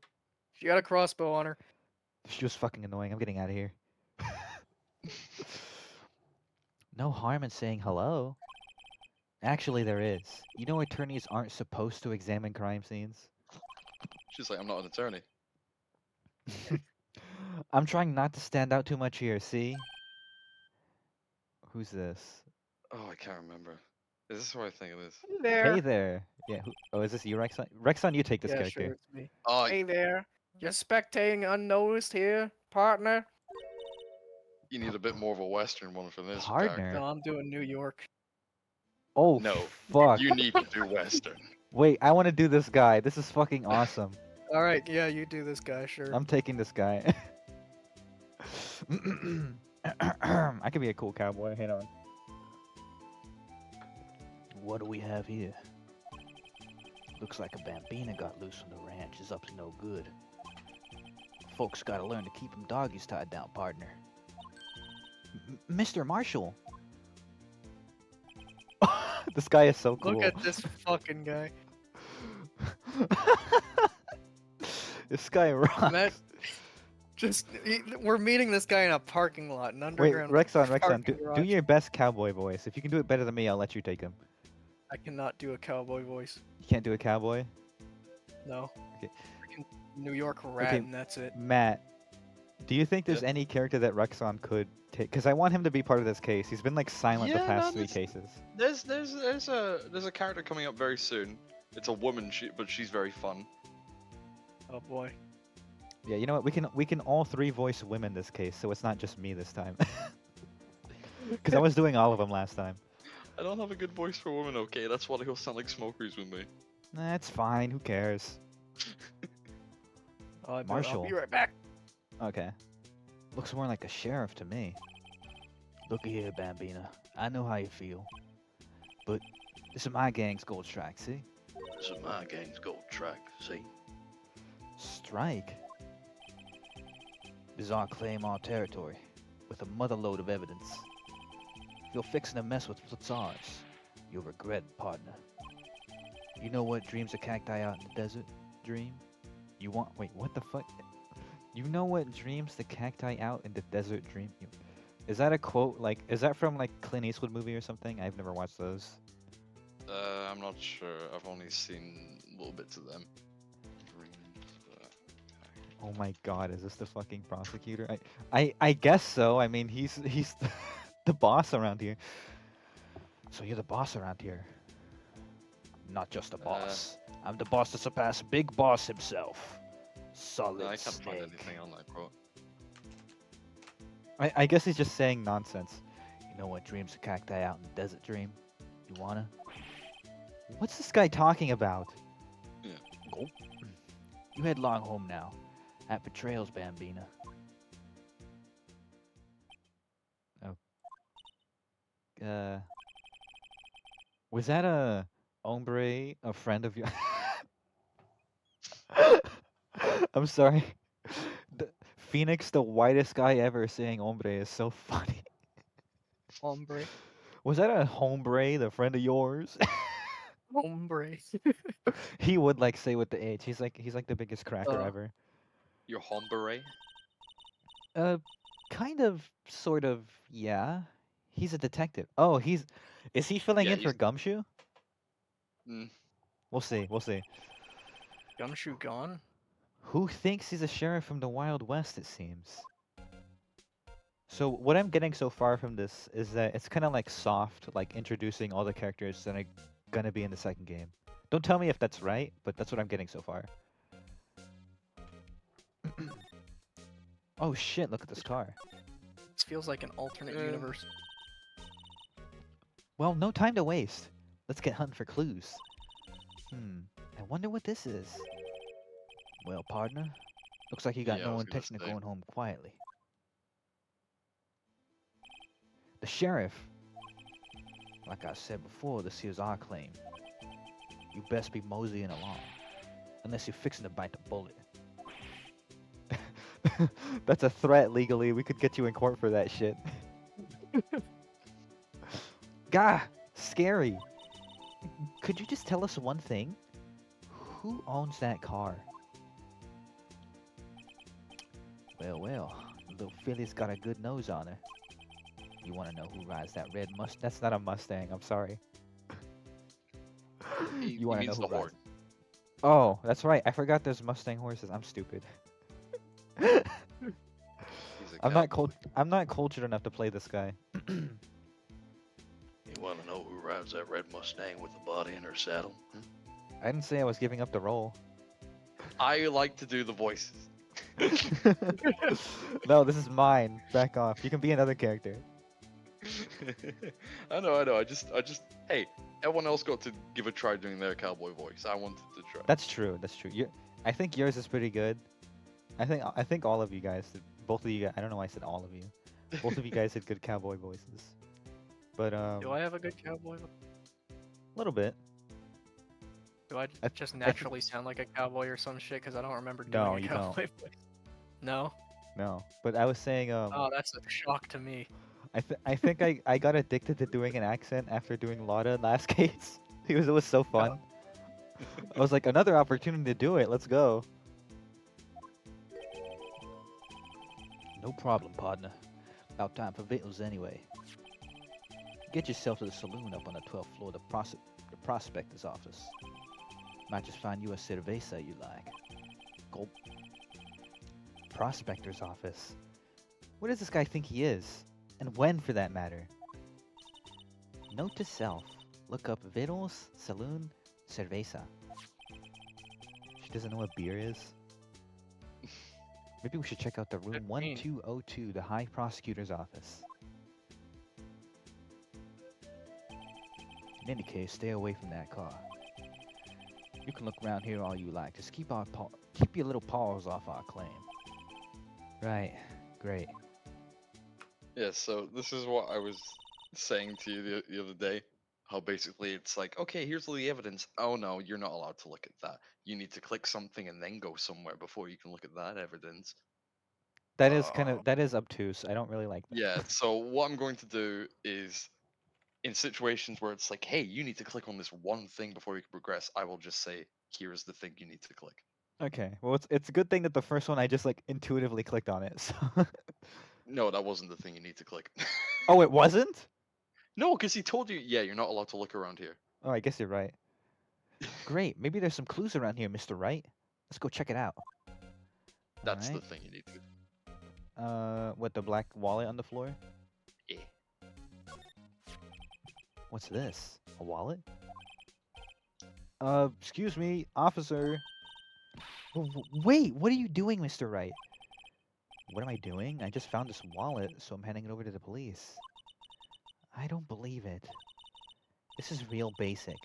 She got a crossbow on her. She was fucking annoying. I'm getting out of here. No harm in saying hello. Actually, there is. You know attorneys aren't supposed to examine crime scenes? She's like, I'm not an attorney. I'm trying not to stand out too much here, see? Who's this? Oh, I can't remember. Is this who I think it is? Hey there. Yeah, oh, is this you, Rexon? Rexon, you take this Yeah, character. sure, it's me. Oh, Hey there. You're spectating unnoticed here, partner? you need a bit more of a Western one for this Partner? character. No, I'm doing New York. Oh, No, fuck. you need to do Western. Wait, I want to do this guy. This is fucking awesome. Alright, yeah, you do this guy, sure. I'm taking this guy. I could be a cool cowboy. Hang on. What do we have here? Looks like a bambina got loose from the ranch. Is up to no good. Folks gotta learn to keep them doggies tied down, partner. Mr. Marshall! This guy is so cool. Look at this fucking guy. This guy rocks. Matt, we're meeting this guy in a parking lot, an Wait, underground Rexon, parking do garage. your best cowboy voice. If you can do it better than me, I'll let you take him. I cannot do a cowboy voice. You can't do a cowboy? No. Okay. Freaking New York rat, Okay, and that's it. Matt, Do you think there's Yeah. any character that Rexon could take? Because I want him to be part of this case. He's been like silent the Yeah, no, past three cases. there's a character coming up very soon. It's a woman, but she's very fun. Oh boy. Yeah, you know what? We can all three voice women this case, so it's not just me this time. Because I was doing all of them last time. I don't have a good voice for women, okay? That's why they all sound like smokers with me. That's fine. Who cares? Oh, I'll Marshall. be right back. Okay. Looks more like a sheriff to me. Look here, Bambina. I know how you feel. But this is my gang's gold strike, see? This is my gang's gold track, see? Strike? This is our claim, our territory. With a motherload of evidence. If you're fixing to mess with what's ours, you'll regret, partner. You know what dreams a cacti out in the desert? Dream? You want... Wait, what the fuck? You know what dreams the cacti out in the desert dream? Is that a quote? Like, is that from like Clint Eastwood movie or something? I've never watched those. I'm not sure. I've only seen little bits of them. Oh my god, is this the fucking prosecutor? I guess so. I mean, he's the boss around here. So you're the boss around here. Not just a boss. I'm the boss to surpass Big Boss himself. Solid No, I can't find snake. anything on that quote. I guess he's just saying nonsense. You know what dreams a cacti out in the desert dream? You wanna? What's this guy talking about? Yeah. Go. You head long home now. At betrayals, Bambina. Oh. Was that a hombre, a friend of yours? I'm sorry. The, Phoenix, the whitest guy ever, saying hombre is so funny. Hombre. Was that a hombre, the friend of yours? Hombre. He would like say with the H. He's like the biggest cracker ever. Your hombre? Uh, kind of, sort of, yeah. He's a detective. Oh, is he filling Yeah, in for Gumshoe? Mm. We'll see. We'll see. Gumshoe gone? Who thinks he's a sheriff from the Wild West? It seems. So what I'm getting so far from this is that it's kind of like soft, like introducing all the characters that are gonna be in the second game. Don't tell me if that's right, but that's what I'm getting so far. Oh shit, look at this car. This feels like an alternate universe. Well, no time to waste. Let's get hunting for clues. I wonder what this is. Well, partner, looks like you got Yeah, I no was gonna intention of say. going home quietly. The sheriff. Like I said before, this here's our claim. You best be moseying along. Unless you're fixing to bite the bullet. That's a threat legally. We could get you in court for that shit. Gah! Scary. Could you just tell us one thing? Who owns that car? Well, little filly's got a good nose on her. You want to know who rides that red Mustang? That's not a Mustang, I'm sorry. You want to know means who the rides? horde. Oh, that's right. I forgot there's Mustang horses. I'm stupid. He's a I'm not cowboy. I'm not cultured enough to play this guy. You want to know who rides that red Mustang with the body in her saddle? I didn't say I was giving up the role. I like to do the voices. No, this is mine. Back off. You can be another character. I know. I just. Hey, everyone else got to give a try doing their cowboy voice. I wanted to try. That's true. I think yours is pretty good. I think all of you guys, both of you guys. I don't know why I said all of you. Both of you guys had good cowboy voices. But Do I have a good cowboy? a little bit. Do I I- just naturally sound like a cowboy or some shit? Because I don't remember doing No, a you don't. cowboy voice. No? No, but I was saying Oh, that's a shock to me. I think I got addicted to doing an accent after doing Lotta last case. It was so fun. I was like, another opportunity to do it. Let's go. No problem, partner. About time for victuals anyway. Get yourself to the saloon up on the 12th floor, the prospector's office. Might just find you a cerveza you like. Gulp. prospector's office. What does this guy think he is? And when, for that matter? Note to self. Look up Vittles, Saloon, Cerveza. She doesn't know what beer is? Maybe we should check out the room 15. 1202, the High Prosecutor's office. In any case, stay away from that car. You can look around here all you like. Just keep your little paws off our claim. Right. Great. Yeah, so this is what I was saying to you the other day. How basically it's like, okay, here's all the evidence. Oh no, you're not allowed to look at that. You need to click something and then go somewhere before you can look at that evidence. That is obtuse. I don't really like that. Yeah, so what I'm going to do is, in situations where it's like, hey, you need to click on this one thing before you can progress, I will just say, here's the thing you need to click. Okay. Well, it's a good thing that the first one I just like intuitively clicked on it. So. No, that wasn't the thing you need to click. Oh, it wasn't? No, because he told you, yeah, you're not allowed to look around here. Oh, I guess you're right. Great. Maybe there's some clues around here, Mr. Wright. Let's go check it out. That's the Alright. thing you need to do. What, the black wallet on the floor? Yeah. What's this? A wallet? Excuse me, officer. Wait, what are you doing, Mr. Wright? What am I doing? I just found this wallet, so I'm handing it over to the police. I don't believe it. This is real basic.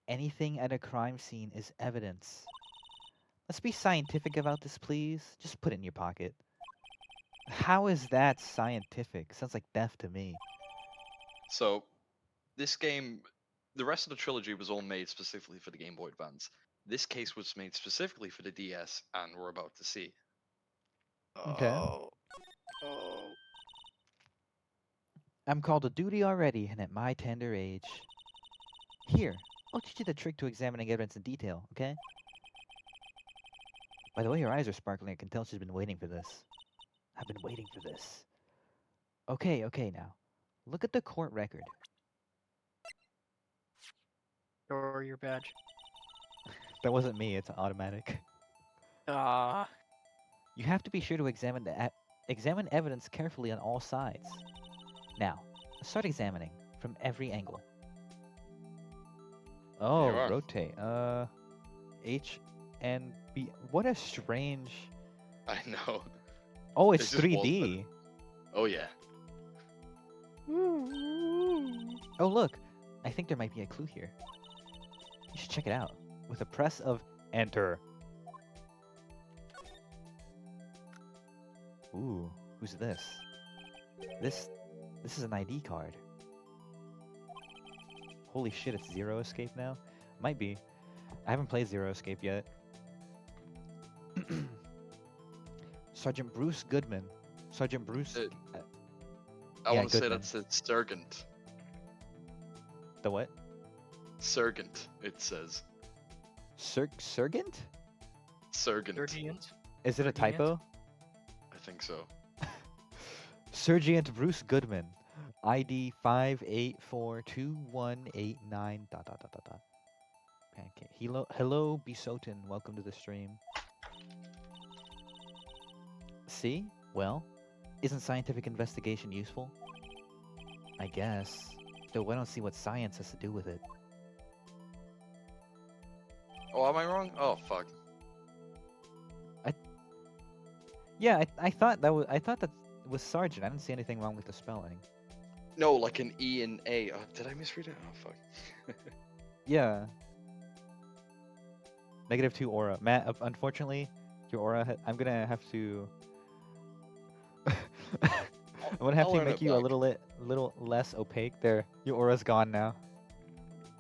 Anything at a crime scene is evidence. Let's be scientific about this, please. Just put it in your pocket. How is that scientific? Sounds like theft to me. So, this game, the rest of the trilogy was all made specifically for the Game Boy Advance. This case was made specifically for the DS, and we're about to see. Okay. Oh. I'm called to duty already, and at my tender age. Here, I'll teach you the trick to examining evidence in detail, okay? By the way, her eyes are sparkling. I can tell she's been waiting for this. I've been waiting for this. Okay, now. Look at the court record. Or your badge. That wasn't me, it's automatic. Ah. You have to be sure to examine evidence carefully on all sides. Now, start examining from every angle. Oh, you are. rotate. H and B. What a strange. I know. Oh, it's just was 3D. Oh yeah. Oh, look. I think there might be a clue here. You should check it out. With a press of enter. Ooh, who's this? This is an ID card. Holy shit, it's Zero Escape now? Might be. I haven't played Zero Escape yet. Sergeant Bruce Goodman. Sergeant Bruce... I yeah, want to say Goodman. that's a Sergeant. The what? Sergeant, it says. Sergeant? Sergeant. Sergeant. Is it a Sergeant? typo? I think so. Sergeant Bruce Goodman. ID 5842189... ... Pancake. Hello, Bisotin. Welcome to the stream. See? Well, isn't scientific investigation useful? I guess. Though I don't see what science has to do with it. Oh, am I wrong? Oh, fuck. Yeah, I thought that was Sergeant. I didn't see anything wrong with the spelling. No, like an E and A. Oh, did I misread it? Oh, fuck. Yeah. -2 aura. Matt, unfortunately, your aura. I'm gonna have to. I'm gonna have I'll to earn make it you a back. little less opaque. There, your aura's gone now.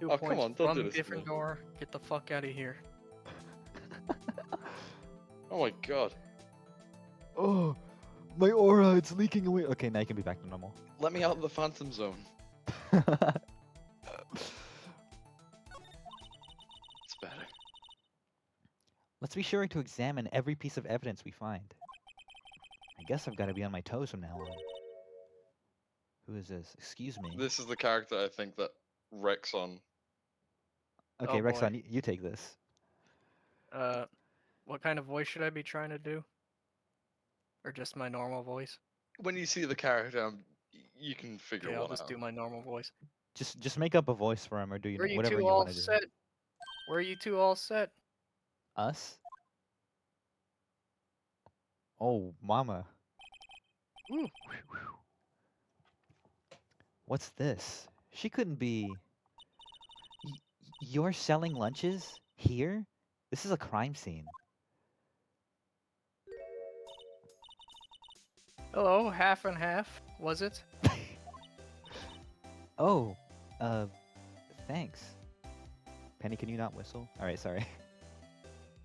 2 Oh, come points on, don't from do this to me. Gryffindor. Get the fuck out of here. Oh my god. Oh, my aura, it's leaking away. Okay, now you can be back to normal. Let me out of the Phantom Zone. It's better. Let's be sure to examine every piece of evidence we find. I guess I've got to be on my toes from now on. Who is this? Excuse me. This is the character I think that Rexon. Okay, Oh, boy. Rexon, you take this. What kind of voice should I be trying to do? Or just my normal voice? When you see the character, you can figure Okay, I'll one just out. do my normal voice. Just make up a voice for him, or do Where you whatever two you all want to do. set? Where are you two all set? Us? Oh, mama. Ooh. What's this? She couldn't be. You're selling lunches here? This is a crime scene. Hello, half and half, was it? Oh, thanks. Penny, can you not whistle? All right, sorry.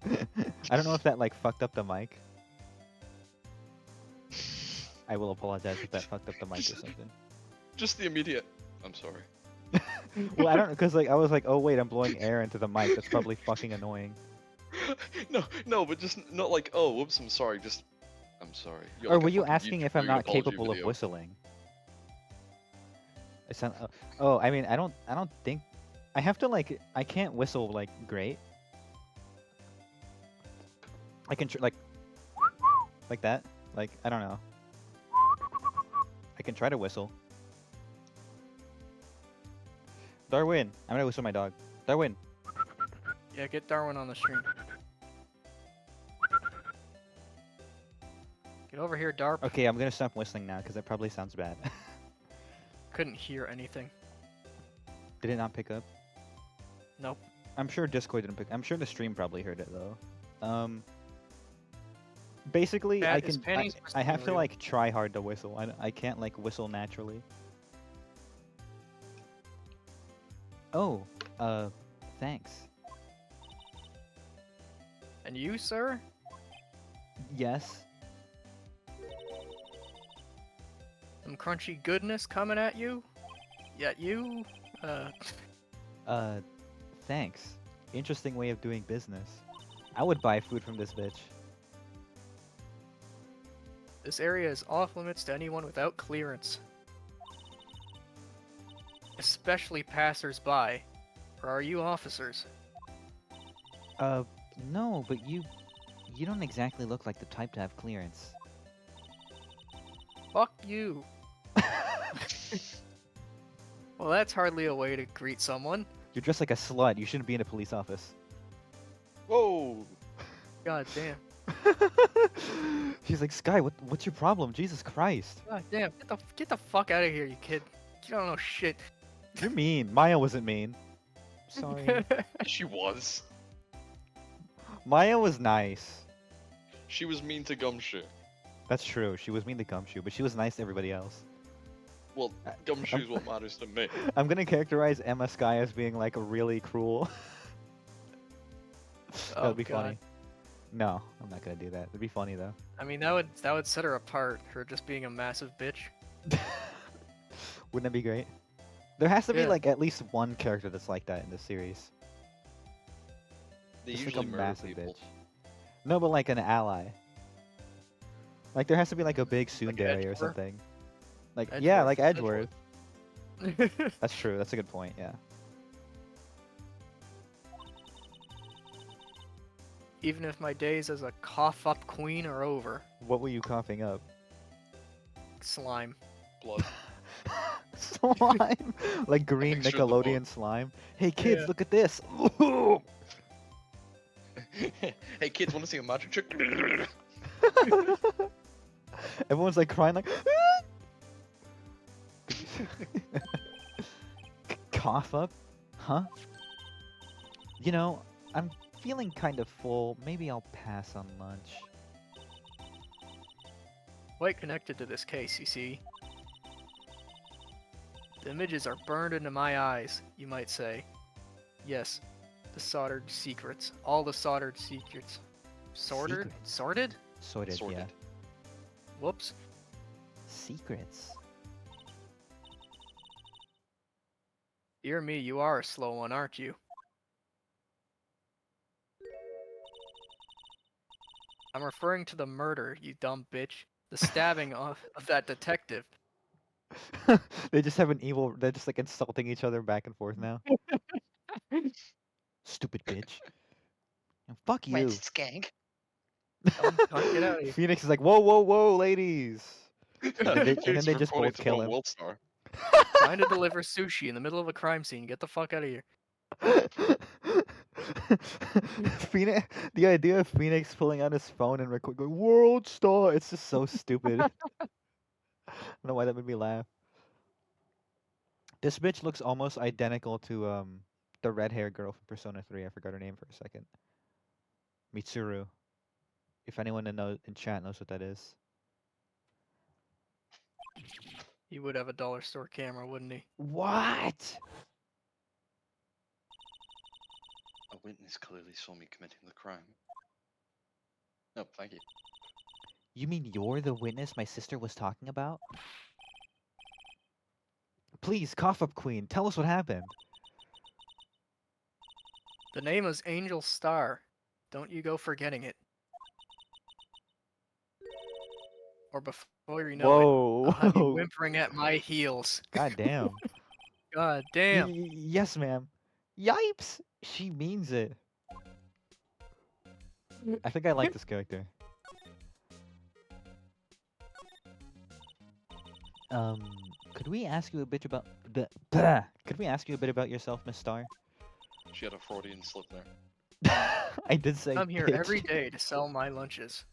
I don't know if that like fucked up the mic. I will apologize if that fucked up the mic or something. Just the immediate. I'm sorry. Well, I don't know, cause like I was like, oh wait, I'm blowing air into the mic. That's probably fucking annoying. No, but just not like, oh, whoops, I'm sorry. Just, I'm sorry. You're Or like a were you fucking asking if I'm YouTuber not apology capable of video. whistling? I sound. Oh, I mean, I don't think. I have to like. I can't whistle like great. I can like that. Like I don't know. I can try to whistle. Darwin, I'm gonna whistle my dog. Darwin. Yeah, get Darwin on the stream. Get over here, Darp. Okay, I'm gonna stop whistling now because that probably sounds bad. Couldn't hear anything. Did it not pick up? Nope. I'm sure Discord didn't pick. I'm sure the stream probably heard it though. Basically, Pat, I is can. Penny supposed I to be have to real? like try hard to whistle. I can't like whistle naturally. Oh, thanks. And you, sir? Yes. Some crunchy goodness coming at you? Yet you? Thanks. Interesting way of doing business. I would buy food from this bitch. This area is off limits to anyone without clearance. Especially passers-by. Or are you officers? No, but you don't exactly look like the type to have clearance. Fuck you. Well, that's hardly a way to greet someone. You're dressed like a slut. You shouldn't be in a police office. Whoa! God damn. She's like, Sky, what's your problem? Jesus Christ. God damn. Get the fuck out of here, you kid. You don't know shit. You're mean. Maya wasn't mean. Sorry. She was. Maya was nice. She was mean to Gumshoe. That's true. She was mean to Gumshoe, but she was nice to everybody else. Well, Gumshoe's what matters to me. I'm gonna characterize Emma Sky as being like really cruel. That Oh, would be God. funny. No, I'm not gonna do that. It'd be funny though. I mean, that would set her apart, her just being a massive bitch. Wouldn't that be great? There has to be Yeah. like at least one character that's like that in this series. They Just usually like a murder massive people. bitch. No, but like an ally. Like there has to be like a big Like tsundere or Edgeworth? something. Like yeah, like Edgeworth. Edgeworth. That's true. That's a good point. Yeah. Even if my days as a cough-up queen are over. What were you coughing up? Slime. Blood. Slime, like green picture of the book. Nickelodeon slime. Hey kids, Yeah. look at this. Hey kids, want to see a magic trick? Everyone's like crying, like. Cough up, huh? You know, I'm feeling kind of full. Maybe I'll pass on lunch. Quite connected to this case, you see. The images are burned into my eyes, you might say. Yes, the soldered secrets. All the soldered secrets. Sorted? Secrets. Sorted? Sorted, yeah. Sorted. Whoops. Secrets. Dear me, you are a slow one, aren't you? I'm referring to the murder, you dumb bitch. The stabbing of that detective. They just have an evil. They're just like insulting each other back and forth now. Stupid bitch. And fuck you. skank. Get out of here. Phoenix is like, whoa, whoa, whoa, ladies. And then Phoenix they just reporting both to kill Mount him. World Star. Trying to deliver sushi in the middle of a crime scene. Get the fuck out of here. Phoenix, the idea of Phoenix pulling out his phone and record going World Star, it's just so stupid. I don't know why that made me laugh. This bitch looks almost identical to the red hair girl from Persona 3. I forgot her name for a second. Mitsuru. If anyone in chat knows what that is. He would have a dollar store camera, wouldn't he? What? A witness clearly saw me committing the crime. Oh, thank you. You mean you're the witness my sister was talking about? Please, cough up queen, tell us what happened. The name is Angel Star. Don't you go forgetting it. Or before you know it, Whoa, I'll have you whoa. whimpering at my heels. God damn. God damn. Yes, ma'am. Yipes! She means it. I think I like this character. Could we ask you a bit about Could we ask you a bit about yourself, Miss Star? She had a Freudian slip there. I did say I'm here bitch. every day to sell my lunches.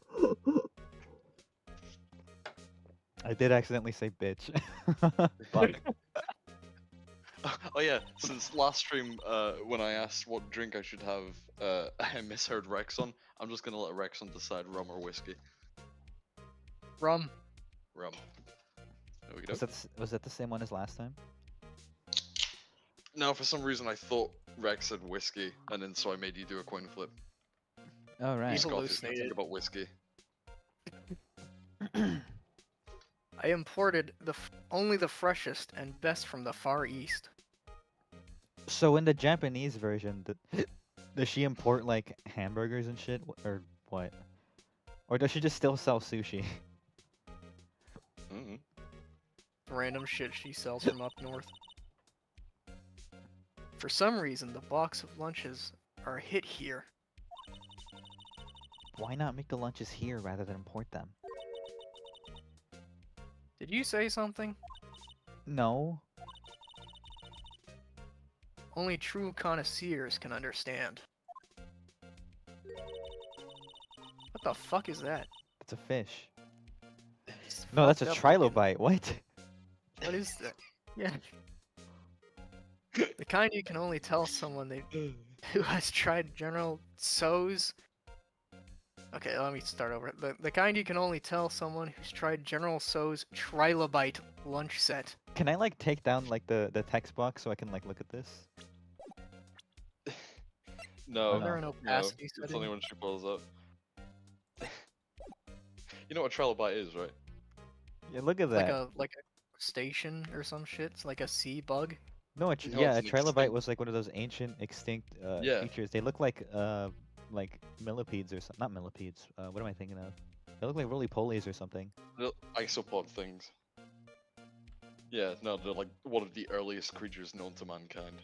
I did accidentally say bitch. Fuck. Oh yeah, since last stream, when I asked what drink I should have, I misheard Rexon. I'm just gonna let Rexon decide rum or whiskey. Rum. Rum. There we go. Was that the same one as last time? No, for some reason I thought Rex said whiskey, and then so I made you do a coin flip. All right. He's Scott, if you hallucinated. think about whiskey. I imported only the freshest and best from the Far East. So in the Japanese version, does she import like hamburgers and shit, or what? Or does she just still sell sushi? Mm-hmm. Random shit she sells from up north. For some reason, the box of lunches are a hit here. Why not make the lunches here rather than import them? Did you say something? No. Only true connoisseurs can understand. What the fuck is that? It's a fish. It's No, that's a fucked up looking. trilobite. What? What is that? Yeah. The kind you can only tell someone who has tried General Tso's. Okay, let me start over. The kind you can only tell someone who's tried General Tso's trilobite lunch set. Can I like take down like the text box so I can like look at this? No, Is there an no, opacity it's setting? only when she pulls up. You know what a trilobite is, right? Yeah, look at Like that. a station or some shit. It's like a sea bug. No, No, yeah, a it's an trilobite extinct- was like one of those ancient extinct Yeah. creatures. They look like millipedes or something. Not millipedes. What am I thinking of? They look like roly-polies or something. Little isopod things. Yeah, no, they're like one of the earliest creatures known to mankind.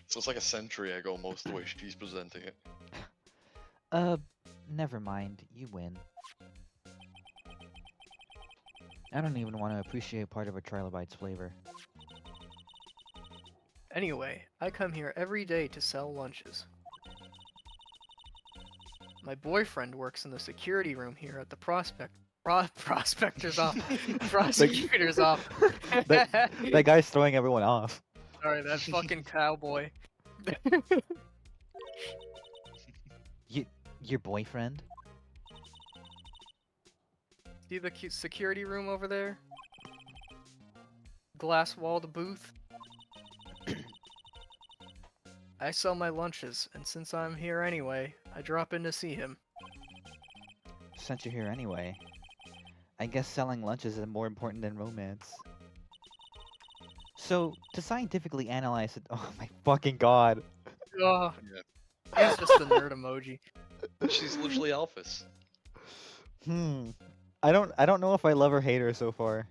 So it's like a century ago, most the way she's presenting it. Never mind. You win. I don't even want to appreciate part of a trilobite's flavor. Anyway, I come here every day to sell lunches. My boyfriend works in the security room here at the prospector's office. Prosecutor's office. That guy's throwing everyone off. Sorry, that fucking cowboy. Your boyfriend? See the security room over there? Glass-walled booth. I sell my lunches, and since I'm here anyway, I drop in to see him. Since you're here anyway, I guess selling lunches is more important than romance. So, to scientifically analyze it, oh my fucking god. Oh, Yeah. he's just the nerd emoji. She's literally Alphys. I don't know if I love or hate her so far.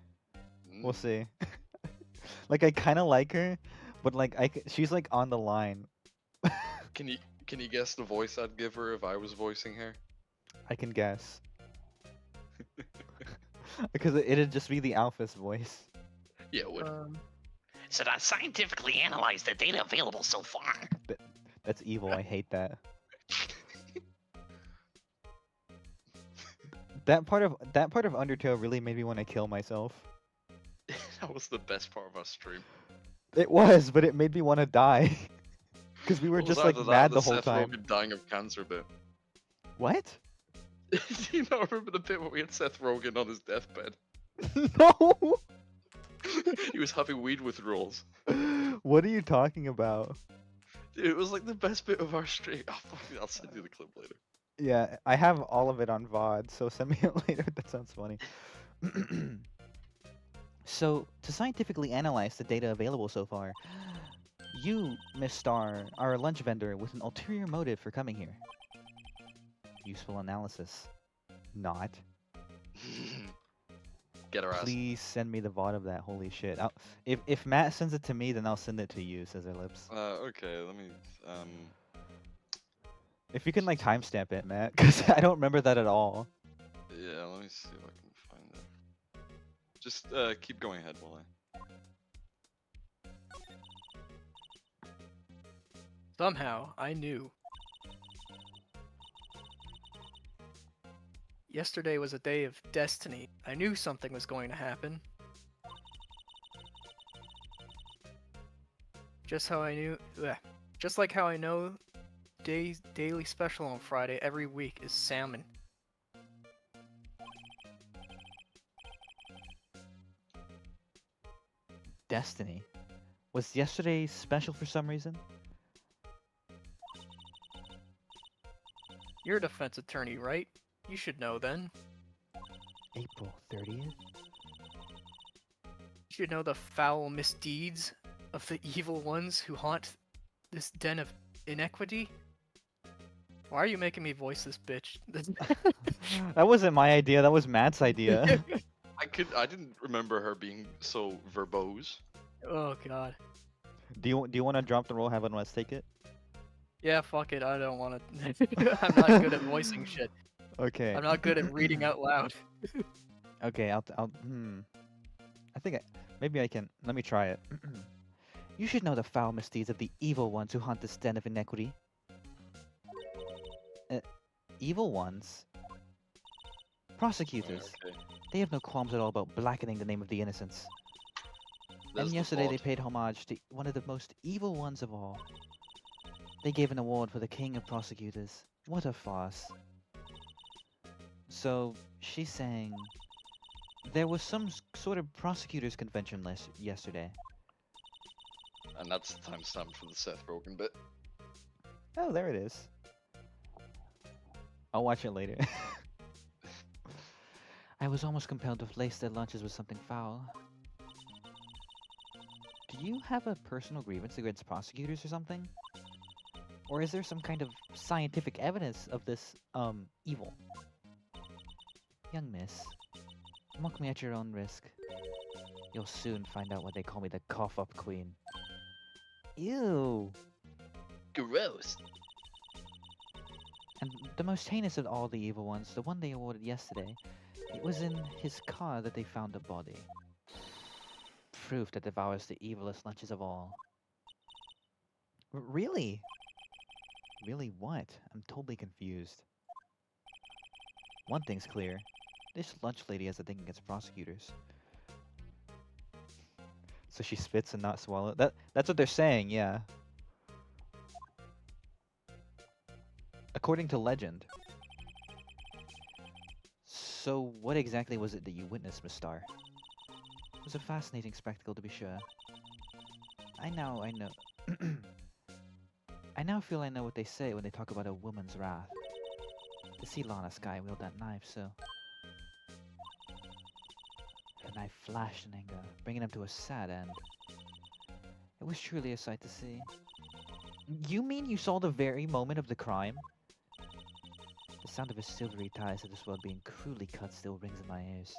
We'll see. Like I kind of like her, but like she's like on the line. Can Can you guess the voice I'd give her if I was voicing her? I can guess. Because it'd just be the Alphys voice. Yeah, it would. So to scientifically analyze the data available so far. That's evil. I hate that. That part of Undertale really made me want to kill myself. That was the best part of our stream. It was, but it made me want to die. Because we were What was just like after that, mad the whole Seth time. Rogen dying of cancer bit. What? Do you not remember the bit where we had Seth Rogen on his deathbed? No. He was having weed withdrawals. What are you talking about? Dude, it was like the best bit of our stream. Oh, fuck it, I'll send you the clip later. Yeah, I have all of it on VOD, so send me it later. That sounds funny. So, to scientifically analyze the data available so far, you, Miss Star, are a lunch vendor with an ulterior motive for coming here. Useful analysis. Not. Get her ass. Please send me the VOD of that. Holy shit. If Matt sends it to me, then I'll send it to you, says her lips. Okay, let me, If you can, like, timestamp it, Matt, because I don't remember that at all. yeah, let me see if I can find it. Just, keep going ahead while Somehow, I knew. Yesterday was a day of destiny. I knew something was going to happen. Just like how I know daily special on Friday every week is salmon. Destiny. Was yesterday special for some reason? You're a defense attorney, right? You should know then. April 30th? You should know the foul misdeeds of the evil ones who haunt this den of inequity. Why are you making me voice this bitch? That wasn't my idea, that was Matt's idea. I didn't remember her being so verbose. Oh god. Do you want to drop the roll, have one of us take it? Yeah, fuck it, I don't want to. I'm not good at voicing shit. Okay. I'm not good at reading out loud. Okay, I think maybe I can. Let me try it. You should know the foul misdeeds of the evil ones who haunt this den of inequity. Evil ones? Prosecutors. Okay. They have no qualms at all about blackening the name of the innocents. There's And the yesterday they plot. paid homage to one of the most evil ones of all. They gave an award for the king of prosecutors. What a farce. So, she's saying there was some sort of prosecutors convention yesterday. And that's the timestamp for the Seth Rogen bit. Oh, there it is. I'll watch it later. I was almost compelled to lace their lunches with something foul. Do you have a personal grievance against prosecutors or something? Or is there some kind of scientific evidence of this, evil? Young miss, mock me at your own risk. You'll soon find out why they call me the cough-up queen. Ew! Gross. And the most heinous of all the evil ones, the one they awarded yesterday, it was in his car that they found a body. Proof that devours the evilest lunches of all. Really? Really what? I'm totally confused. One thing's clear. This lunch lady has a thing against prosecutors. So she spits and not swallow. That's what they're saying, yeah. According to legend. So what exactly was it that you witnessed, Miss Star? It was a fascinating spectacle, to be sure. I know. I now feel I know what they say when they talk about a woman's wrath. To see Lana Sky wield that knife, so... The knife flashed in anger, bringing him to a sad end. It was truly a sight to see. You mean you saw the very moment of the crime? The sound of his silvery ties to this world being cruelly cut still rings in my ears.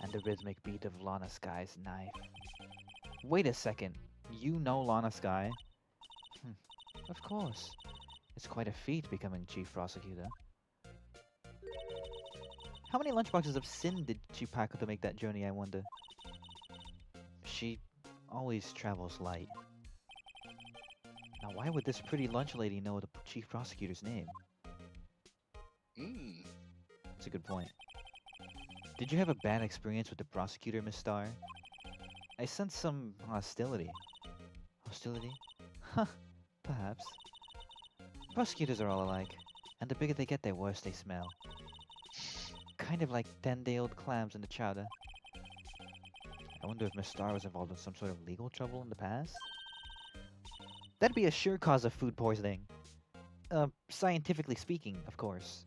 And the rhythmic beat of Lana Sky's knife. Wait a second. You know Lana Sky? Of course. It's quite a feat becoming chief prosecutor. How many lunchboxes of sin did she pack to make that journey, I wonder? She always travels light. Now, why would this pretty lunch lady know the chief prosecutor's name? Hmm. That's a good point. Did you have a bad experience with the prosecutor, Miss Star? I sense some hostility. Hostility? Huh, perhaps. Prosecutors are all alike, and the bigger they get, the worse they smell. Kind of like 10-day-old clams in the chowder. I wonder if Miss Star was involved in some sort of legal trouble in the past? That'd be a sure cause of food poisoning. Scientifically speaking, of course.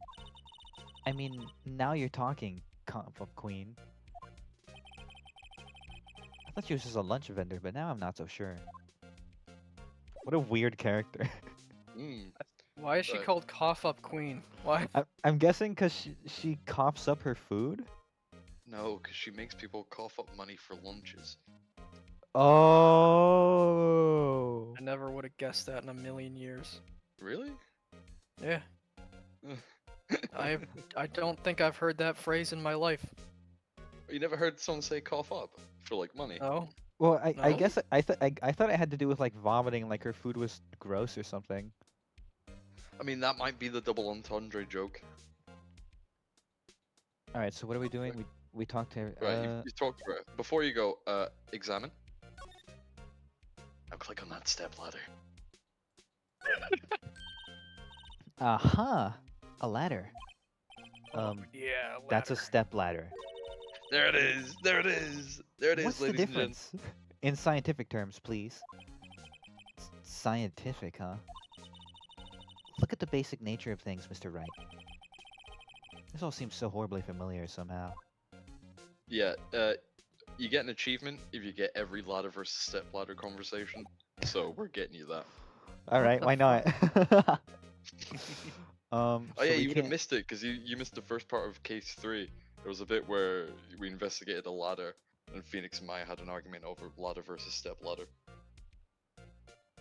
I mean, now you're talking, Comp Queen. I thought she was just a lunch vendor, but now I'm not so sure. What a weird character. Hmm. Why is she Right. called Cough Up Queen? Why? I'm guessing because she coughs up her food? No, because she makes people cough up money for lunches. Oh. I never would have guessed that in a million years. Really? Yeah, I don't think I've heard that phrase in my life. You never heard someone say cough up for like money? No. Well, I No? guess I thought it had to do with like vomiting, like her food was gross or something. I mean, that might be the double entendre joke. All right, so what are we doing? We talked to Right, you talked about it. Before you go, examine. Now click on that step ladder. aha, a ladder. Yeah. That's a step ladder. There it is. There it is. There it is, What's the ladies and gentlemen. difference? In scientific terms, please. Scientific, huh? Look at the basic nature of things, Mr. Wright. This all seems so horribly familiar somehow. Yeah, you get an achievement if you get every ladder versus step ladder conversation. So we're getting you that. All right, the why not? Oh so yeah, we you would have can't. missed it because you missed the first part of case 3. There was a bit where we investigated a ladder, and Phoenix and Maya had an argument over ladder versus step ladder.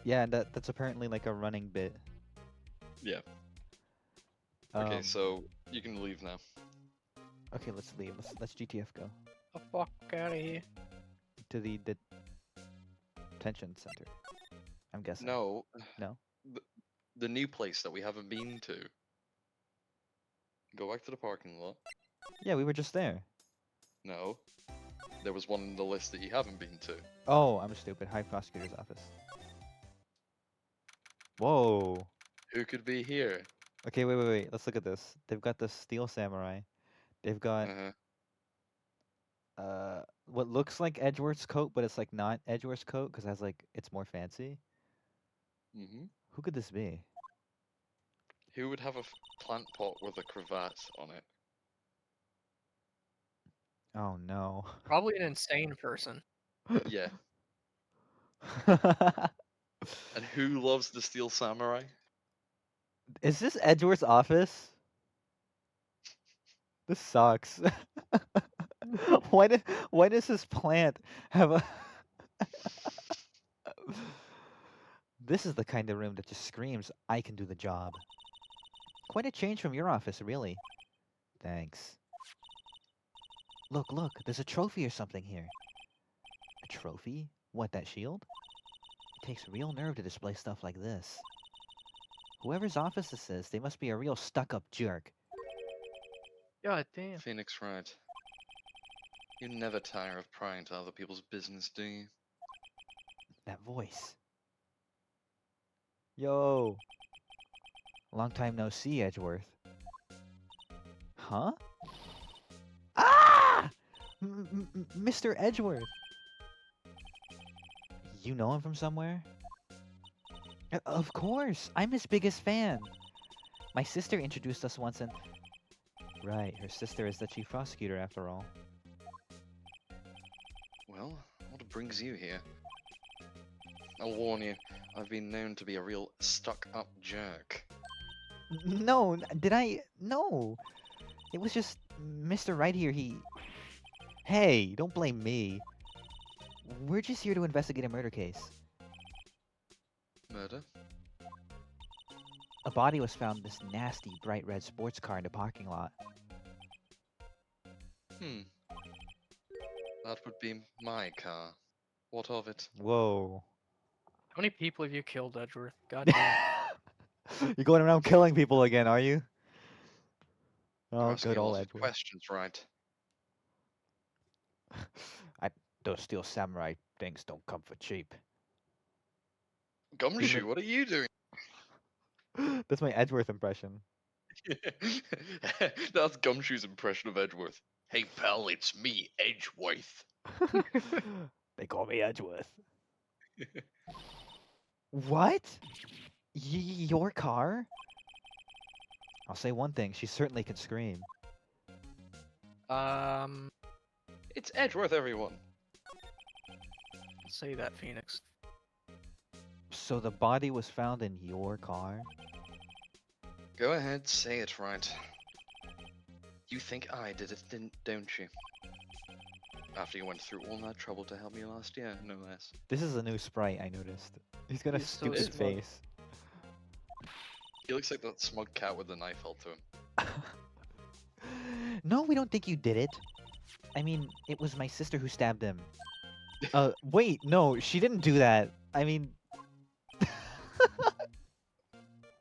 Yeah, that's apparently like a running bit. Yeah. Okay, Um, so you can leave now. Okay, let's leave. Let's GTF go The fuck out of here. to the detention center. I'm guessing. No, No. the new place that we haven't been to. Go back to the parking lot. Yeah, we were just there. No, there was one on the list that you haven't been to. Oh, I'm stupid. High prosecutor's office. Whoa. Who could be here? Okay, wait. Let's look at this. They've got the steel samurai. They've got what looks like Edgeworth's coat, but it's like not Edgeworth's coat because it has like it's more fancy. Who could this be? Who would have a plant pot with a cravat on it? Oh no. Probably an insane person. Yeah. And who loves the Steel Samurai? Is this Edgeworth's office? This sucks. Why does this plant have a This is the kind of room that just screams, I can do the job. Quite a change from your office, really. Thanks. Look, there's a trophy or something here. A trophy? What, that shield? It takes real nerve to display stuff like this. Whoever's office this is, they must be a real stuck-up jerk. God damn. Phoenix Wright. You never tire of prying into other people's business, do you? That voice. Yo. Long time no see, Edgeworth. Huh? Ah! Mr. Edgeworth. You know him from somewhere? Of course. I'm his biggest fan. My sister introduced us once and... Right, her sister is the chief prosecutor after all. Well, what brings you here? I'll warn you, I've been known to be a real stuck-up jerk. No, did I? No. It was just Mr. Right here, he... Hey, don't blame me. We're just here to investigate a murder case. Murder? A body was found in this nasty bright red sports car in the parking lot. That would be my car. What of it? Whoa. How many people have you killed, Edgeworth? God damn. You're going around killing people again, are you? You're Oh, asking good a old lot of Edward. questions, right? Those steel samurai things don't come for cheap. Gumshoe, what are you doing? That's my Edgeworth impression. That's Gumshoe's impression of Edgeworth. Hey pal, it's me, Edgeworth. They call me Edgeworth. What? Your car? I'll say one thing, she certainly can scream. It's Edgeworth, everyone. Say that, Phoenix. So the body was found in your car? Go ahead, say it right. You think I did it, don't you? After you went through all that trouble to help me last year, no less. This is a new sprite, I noticed. He's got a He's so stupid smug. face. He looks like that smug cat with the knife held to him. No, we don't think you did it. I mean, it was my sister who stabbed him. Wait, no, she didn't do that. I mean...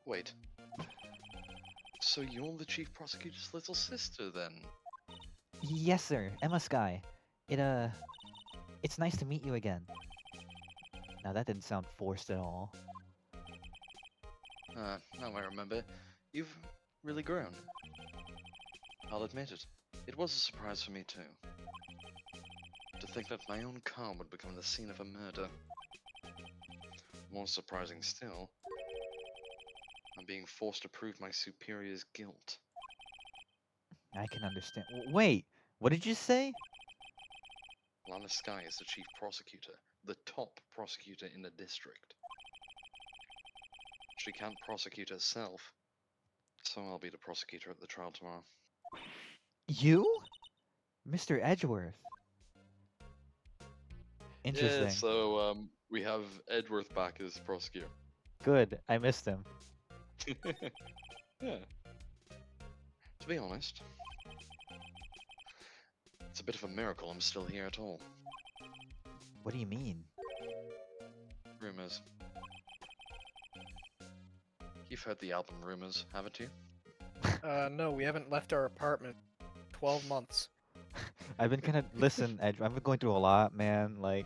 Wait. So you're the chief prosecutor's little sister, then? Yes, sir. Emma Sky. It's nice to meet you again. Now that didn't sound forced at all. Now I remember. You've really grown. I'll admit it. It was a surprise for me too. To think that my own car would become the scene of a murder. More surprising still, I'm being forced to prove my superior's guilt. I can understand. Wait, what did you say? Lana Sky is the chief prosecutor, the top prosecutor in the district. She can't prosecute herself, so I'll be the prosecutor at the trial tomorrow. You? Mr. Edgeworth. Interesting. Yeah, so we have Edgeworth back as prosecutor. Good, I missed him. Yeah. To be honest, it's a bit of a miracle I'm still here at all. What do you mean? Rumors. You've heard the album Rumors, haven't you? No, we haven't left our apartment. 12 months. I've been kind of... Listen, I've been going through a lot, man. Like,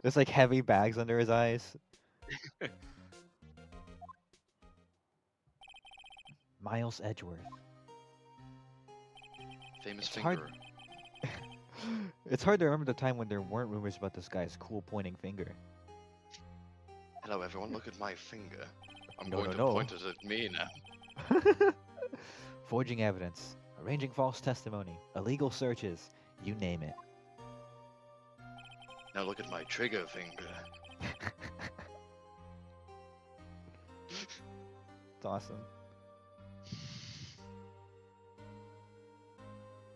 there's like heavy bags under his eyes. Miles Edgeworth. Famous It's finger. hard- It's hard to remember the time when there weren't rumors about this guy's cool pointing finger. Hello everyone, look at my finger. I'm No, going no, to no. point it at me now. Forging evidence, arranging false testimony, illegal searches, you name it. Now look at my trigger finger. It's awesome.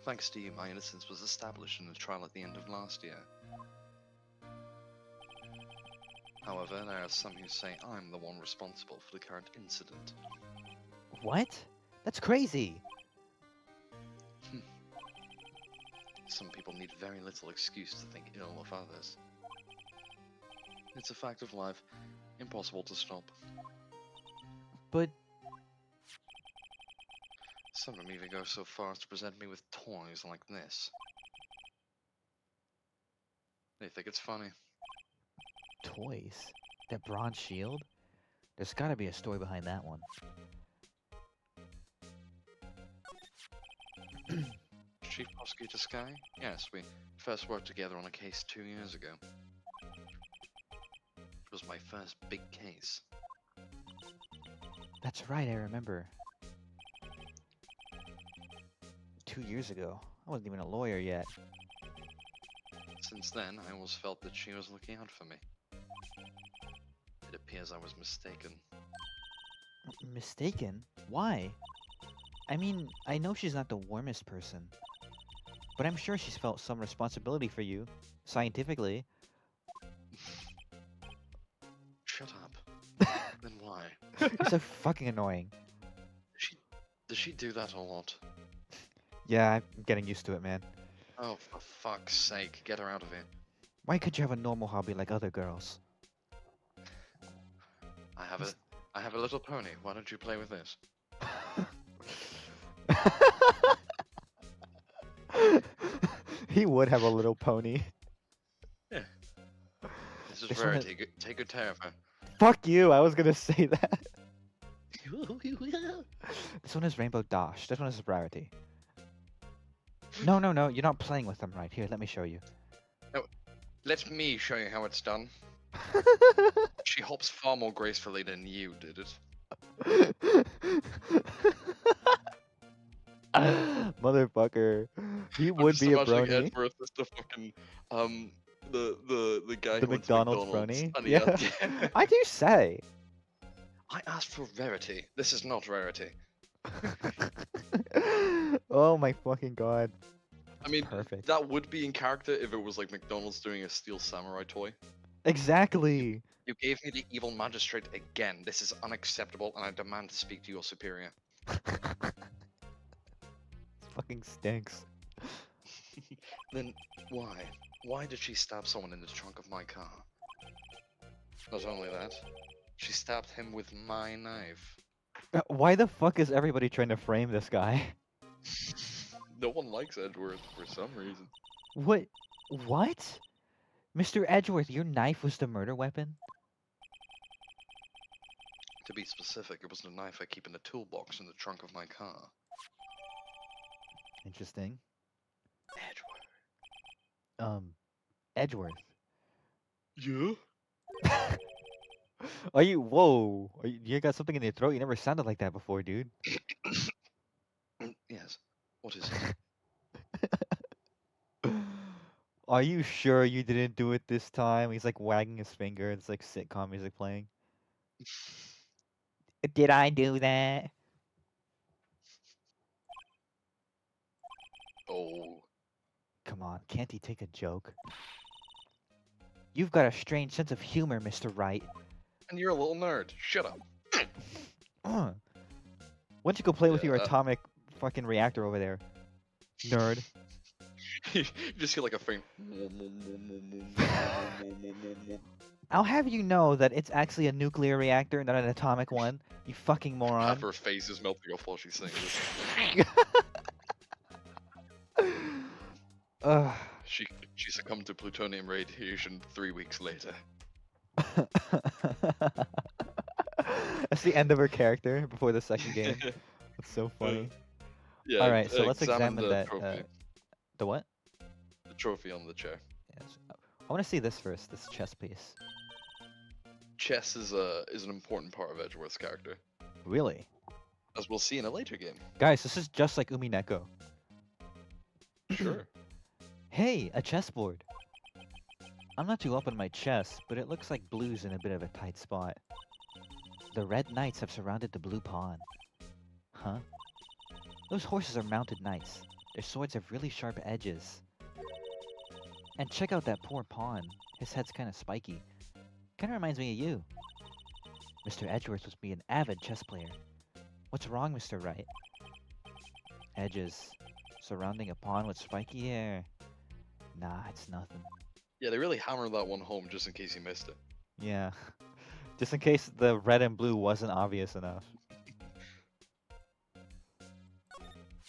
Thanks to you, my innocence was established in the trial at the end of last year. However, there are some who say I'm the one responsible for the current incident. What? That's crazy. Some people need very little excuse to think ill of others. It's a fact of life, impossible to stop. But Some of them even go so far as to present me with toys like this. They think it's funny. toys? That bronze shield? There's gotta be a story behind that one. Chief Prosecutor Sky? Yes, we first worked together on a case 2 years ago. It was my first big case. That's right, I remember. 2 years ago. I wasn't even a lawyer yet. Since then, I always felt that she was looking out for me. It appears I was mistaken. Mistaken? Why? I mean, I know she's not the warmest person. But I'm sure she's felt some responsibility for you, scientifically. Shut up. Then why? You're so fucking annoying. Does she do that a lot? Yeah, I'm getting used to it, man. Oh, for fuck's sake, get her out of here. Why could you have a normal hobby like other girls? I have a little pony. Why don't you play with this? He would have a little pony. Yeah. This is This one is- Rarity. Take good care of her. Fuck you, I was gonna say that. This one is Rainbow Dash. This one is Rarity. No, no, no, you're not playing with them right. Here, let me show you. Let me show you how it's done. She hops far more gracefully than you did it. Motherfucker. He I'm would just be a imagining brony. Edgeworth as the fucking the guy The who went McDonald's to McDonald's. brony? And Yeah. yeah. I do say. I asked for Rarity. This is not Rarity. Oh my fucking god. I mean, Perfect. that would be in character if it was like McDonald's doing a Steel Samurai toy. Exactly. You gave me the evil magistrate again. This is unacceptable, and I demand to speak to your superior. Fucking stinks. Then why? Why did she stab someone in the trunk of my car? Not only that, she stabbed him with my knife. Why the fuck is everybody trying to frame this guy? No one likes Edgeworth for some reason. What? What? Mr. Edgeworth, your knife was the murder weapon? To be specific, it was the knife I keep in the toolbox in the trunk of my car. Interesting. Edgeworth. Edgeworth. Yeah? Are you? Whoa! You got something in your throat? You never sounded like that before, dude. Yes. What is Are you sure you didn't do it this time? He's like wagging his finger. It's like sitcom music playing. it? Did I do that? Oh. Come on, can't he take a joke? You've got a strange sense of humor, Mr. Wright. And you're a little nerd. Shut up. Why don't you go play with Yeah, your atomic fucking reactor over there, nerd? You just hear like a faint. I'll have you know that it's actually a nuclear reactor, not an atomic one. You fucking moron. Half her face is melting off while she's saying this. Ugh. She succumbed to plutonium radiation 3 weeks later. That's the end of her character before the second game. That's so funny. Yeah. All right, so let's examine the that. Trophy. The what? The trophy on the chair. Yes. I want to see this first. This chess piece. Chess is an important part of Edgeworth's character, Really? as we'll see in a later game. Guys, this is just like Umineko. Sure. Hey, a chessboard. I'm not too up on my chess, but it looks like blue's in a bit of a tight spot. The red knights have surrounded the blue pawn. Huh? Those horses are mounted knights. Their swords have really sharp edges. And check out that poor pawn. His head's kind of spiky. Kind of reminds me of you. Mr. Edgeworth must be an avid chess player. What's wrong, Mr. Wright? Edges. Surrounding a pawn with spiky hair. Nah, it's nothing. Yeah, they really hammered that one home just in case you missed it. Yeah. Just in case the red and blue wasn't obvious enough.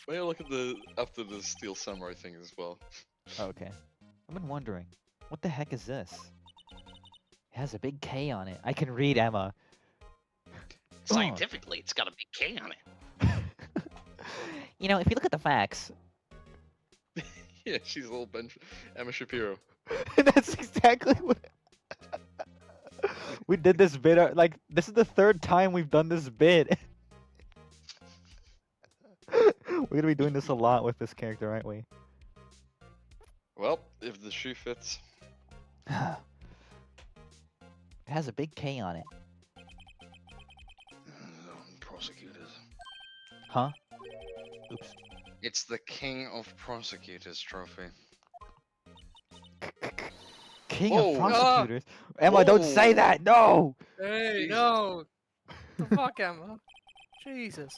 Maybe look at the after the Steel Samurai thing as well. Okay. I've been wondering, what the heck is this? It has a big K on it. I can read, Emma. Scientifically, it's got a big K on it. You know, if you look at the facts, Yeah, she's a little bench. Emma Shapiro. that's exactly what. We did this bit. Like, this is the third time we've done this bit. We're gonna be doing this a lot with this character, aren't we? Well, if the shoe fits. It has a big K on it. Prosecutors. Huh? Oops. It's the King of Prosecutors trophy. King Whoa, of prosecutors. Emma, don't say whoa. that. No. Hey, no! The fuck, Emma? Jesus.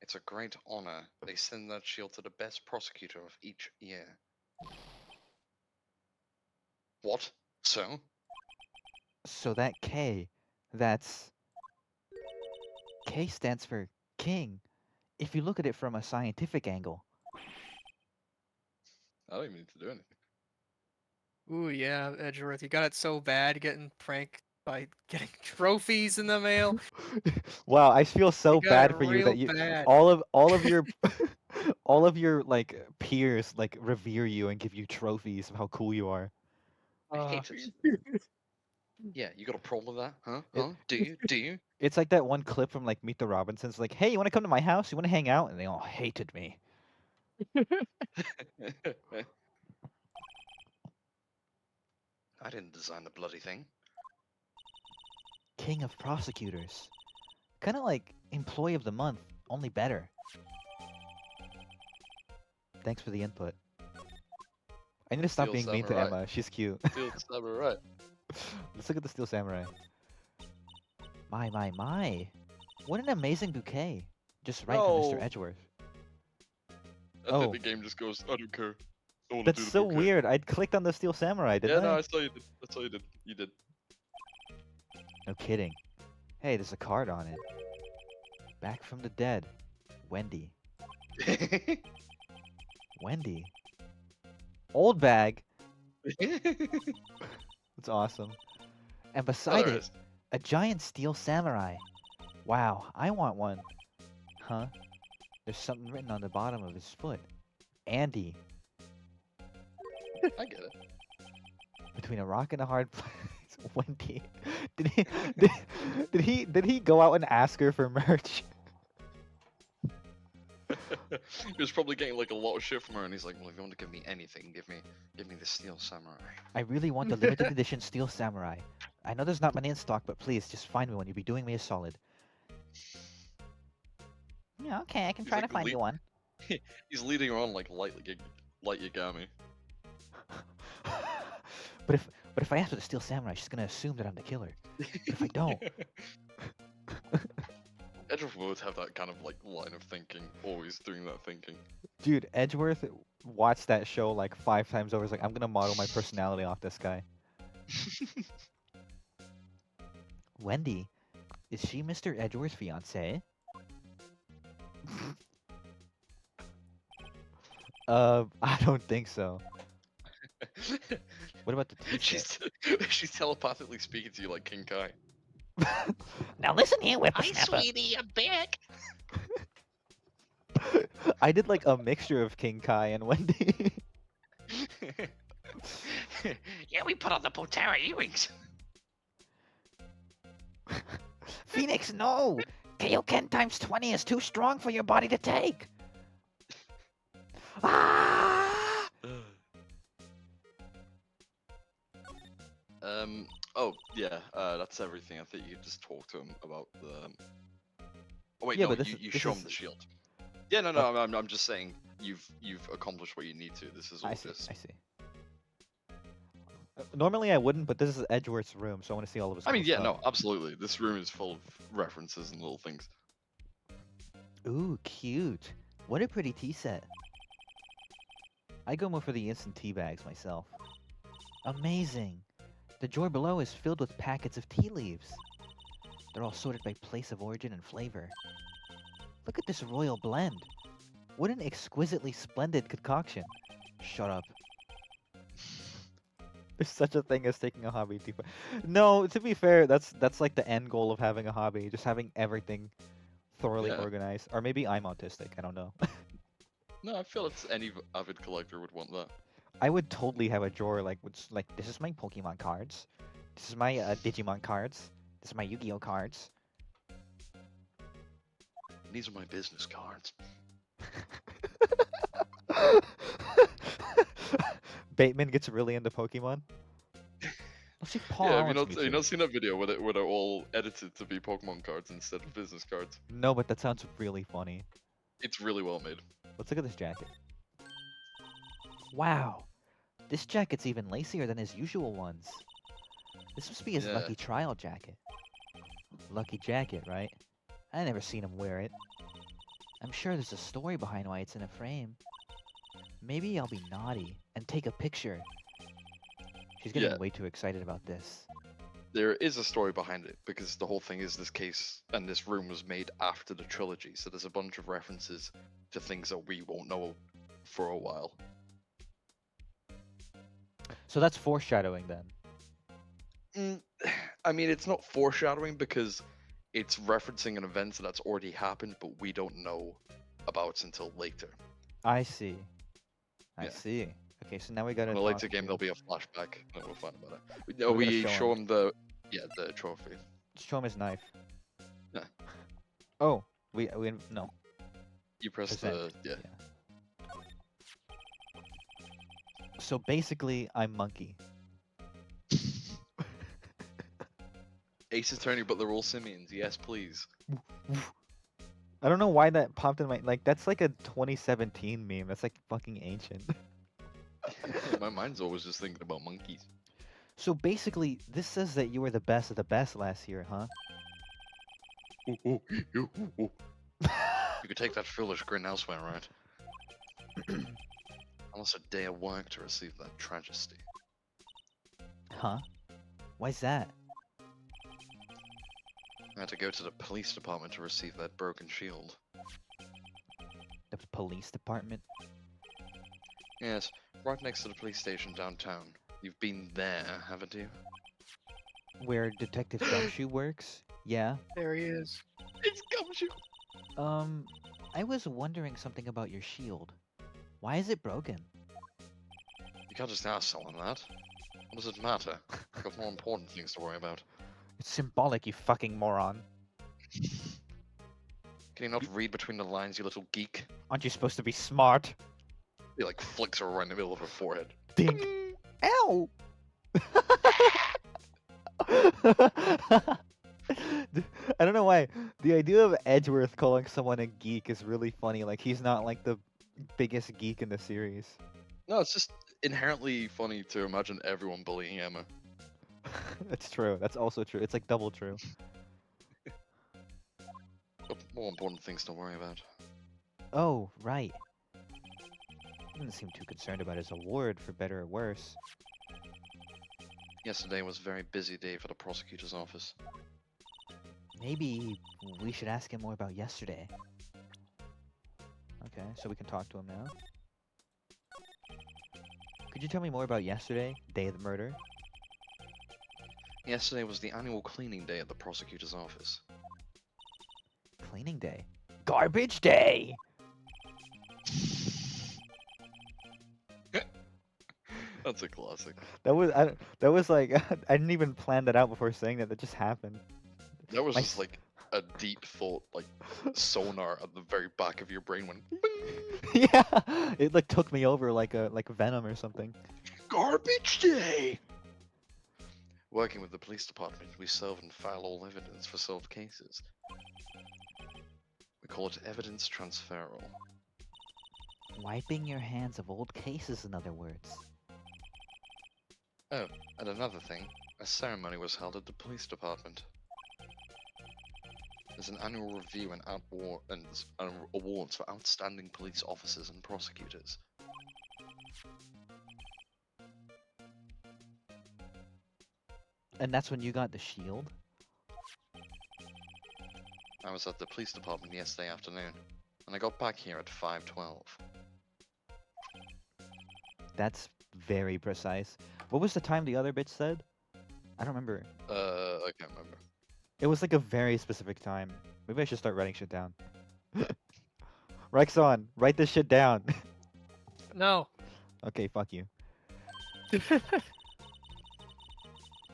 It's a great honor. They send that shield to the best prosecutor of each year. What? So? So that that's K stands for king. If you look at it from a scientific angle. I don't even need to do anything. Ooh, yeah, Edgeworth, you got it so bad getting pranked by getting trophies in the mail. Wow, I feel so You got it bad for you real that you bad. all of your all of your like peers like revere you and give you trophies of how cool you are. I Uh, hate it. Yeah, you got a problem with that? Huh? It, Huh? Do you? Do you? it's like that one clip from like Meet the Robinsons, like, hey, you want to come to my house? You want to hang out? And they all hated me. I didn't design the bloody thing. King of prosecutors. Kind of like employee of the month, only better. Thanks for the input. I need to stop Steel being mean to samurai. Emma. She's cute. Steel samurai. Let's look at the Steel Samurai. My. What an amazing bouquet. Just right for Mr. No. Edgeworth. I think the game just goes, I don't care. I want to That's do the so bouquet. weird. I clicked on the Steel Samurai, didn't Yeah, no, I? I saw you did. That's all you did. You did. No kidding. Hey, there's a card on it. Back from the dead. Wendy. Wendy. Old bag. That's awesome. And beside there it, is. a giant steel samurai. Wow, I want one. Huh? There's something written on the bottom of his foot. Andy. I get it. Between a rock and a hard place. Wendy. Did he did he go out and ask her for merch? He was probably getting like a lot of shit from her, and he's like, "Well, if you want to give me anything, give me the steel samurai." I really want the limited edition steel samurai. I know there's not many in stock, but please just find me one. You'd be doing me a solid. Yeah, okay, I can He's try like to find you one. He's leading her on like light Yagami. but if I ask for the steel samurai, she's gonna assume that I'm the killer. But if I don't, Edgeworth would have that kind of like line of thinking, always doing that thinking. dude, Edgeworth watched that show like 5 times over. He's like, I'm gonna model my personality off this guy. Wendy, is she Mr. Edgeworth's fiance? I don't think so. What about the t-shirt? she's telepathically speaking to you like King Kai. Now listen here, Hi, whippersnapper. sweetie, I'm back. I did like a mixture of King Kai and Wendy. Yeah, we put on the Potara earrings. Phoenix, no! Kaioken times 20 is too strong for your body to take. Ah! Oh yeah. That's everything. I think you just talk to him about the. Oh wait, Yeah, no. but You this show is- him the shield. Yeah, no. I'm just saying you've accomplished what you need to. This is all I see. just. I see. Normally I wouldn't, but this is Edgeworth's room, so I want to see all of his. I mean, cool yeah, stuff. no, absolutely. This room is full of references and little things. Ooh, cute. What a pretty tea set. I go more for the instant tea bags myself. Amazing. The drawer below is filled with packets of tea leaves. They're all sorted by place of origin and flavor. Look at this royal blend. What an exquisitely splendid concoction. Shut up. There's such a thing as taking a hobby too far. No, to be fair, that's like the end goal of having a hobby, just having everything thoroughly Yeah. organized. Or maybe I'm autistic, I don't know. No, I feel it's any avid collector would want that. I would totally have a drawer like this is my Pokemon cards. This is my Digimon cards. This is my Yu-Gi-Oh cards. These are my business cards. Bateman gets really into Pokemon. Let's see Paul Yeah, Allen's have you Mewtwo. not seen that video where they're all edited to be Pokemon cards instead of business cards? No, but that sounds really funny. It's really well made. Let's look at this jacket. Wow. This jacket's even lacier than his usual ones. This must be his Yeah. lucky trial jacket. Lucky jacket, right? I never seen him wear it. I'm sure there's a story behind why it's in a frame. Maybe I'll be naughty and take a picture. She's getting Yeah. way too excited about this. There is a story behind it because the whole thing is this case and this room was made after the trilogy, so there's a bunch of references to things that we won't know for a while. So that's foreshadowing then. I mean, it's not foreshadowing because it's referencing an event that's already happened, but we don't know about until later. I see. I Yeah. see. Okay, so now we gotta In a talk later game, to- there'll be a flashback. And we'll find about it. We're We gonna show show him the trophy. Show him his knife. Yeah. Oh, we no. You press Present. the So basically, I'm monkey. Ace Attorney, but they're all simians. Yes, please. I don't know why that popped in my like. That's like a 2017 meme. That's like fucking ancient. My mind's always just thinking about monkeys. So basically, this says that you were the best of the best last year, huh? You could take that foolish grin elsewhere, right? Almost a day of work to receive that tragedy. Huh? Why's that? I had to go to the police department to receive that broken shield. The police department? Yes, right next to the police station downtown. You've been there, haven't you? Where Detective Gumshoe works? Yeah. There he is. It's Gumshoe! I was wondering something about your shield. Why is it broken? You can't just ask someone that. What does it matter? I've got more important things to worry about. It's symbolic, you fucking moron. Can you not read between the lines, you little geek? Aren't you supposed to be smart? He like flicks her right in the middle of her forehead. Dink. Ow! I don't know why. The idea of Edgeworth calling someone a geek is really funny. Like, he's not like the biggest geek in the series. No, it's just inherently funny to imagine everyone bullying Emma. That's true. That's also true. It's like double true. Got more important things to worry about. Oh, right. He doesn't seem too concerned about his award, for better or worse. Yesterday was a very busy day for the prosecutor's office. Maybe we should ask him more about yesterday. Okay, so we can talk to him now. Could you tell me more about yesterday, day of the murder? Yesterday was the annual cleaning day at the prosecutor's office. Cleaning day. Garbage day! That's a classic. That was like I didn't even plan that out before saying that. That just happened. That was My just like a deep thought, like sonar at the very back of your brain went. Yeah, it like took me over like Venom or something. Garbage day! Working with the police department, we solve and file all evidence for solved cases. We call it evidence transferal. Wiping your hands of old cases, in other words. Oh, and another thing, a ceremony was held at the police department. There's an annual review and awards for outstanding police officers and prosecutors. And that's when you got the shield? I was at the police department yesterday afternoon, and I got back here at 5:12. That's very precise. What was the time the other bitch said? I don't remember. I can't remember. It was like a very specific time. Maybe I should start writing shit down. Rexon, write this shit down. No. Okay, fuck you.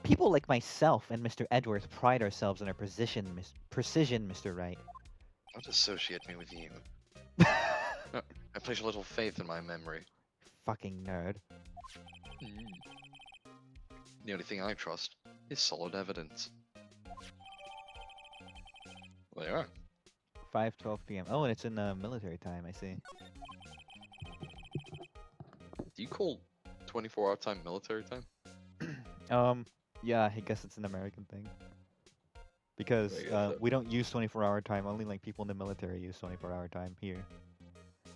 People like myself and Mr. Edgeworth pride ourselves on our precision, Mr. Wright. Don't associate me with you. No, I place a little faith in my memory. Fucking nerd. The only thing I trust is solid evidence. Well, there you are. 5:12 p.m. Oh, and it's in military time, I see. Do you call 24-hour time military time? Yeah, I guess it's an American thing. Because Right, yeah, we don't use 24-hour time. Only like people in the military use 24-hour time here.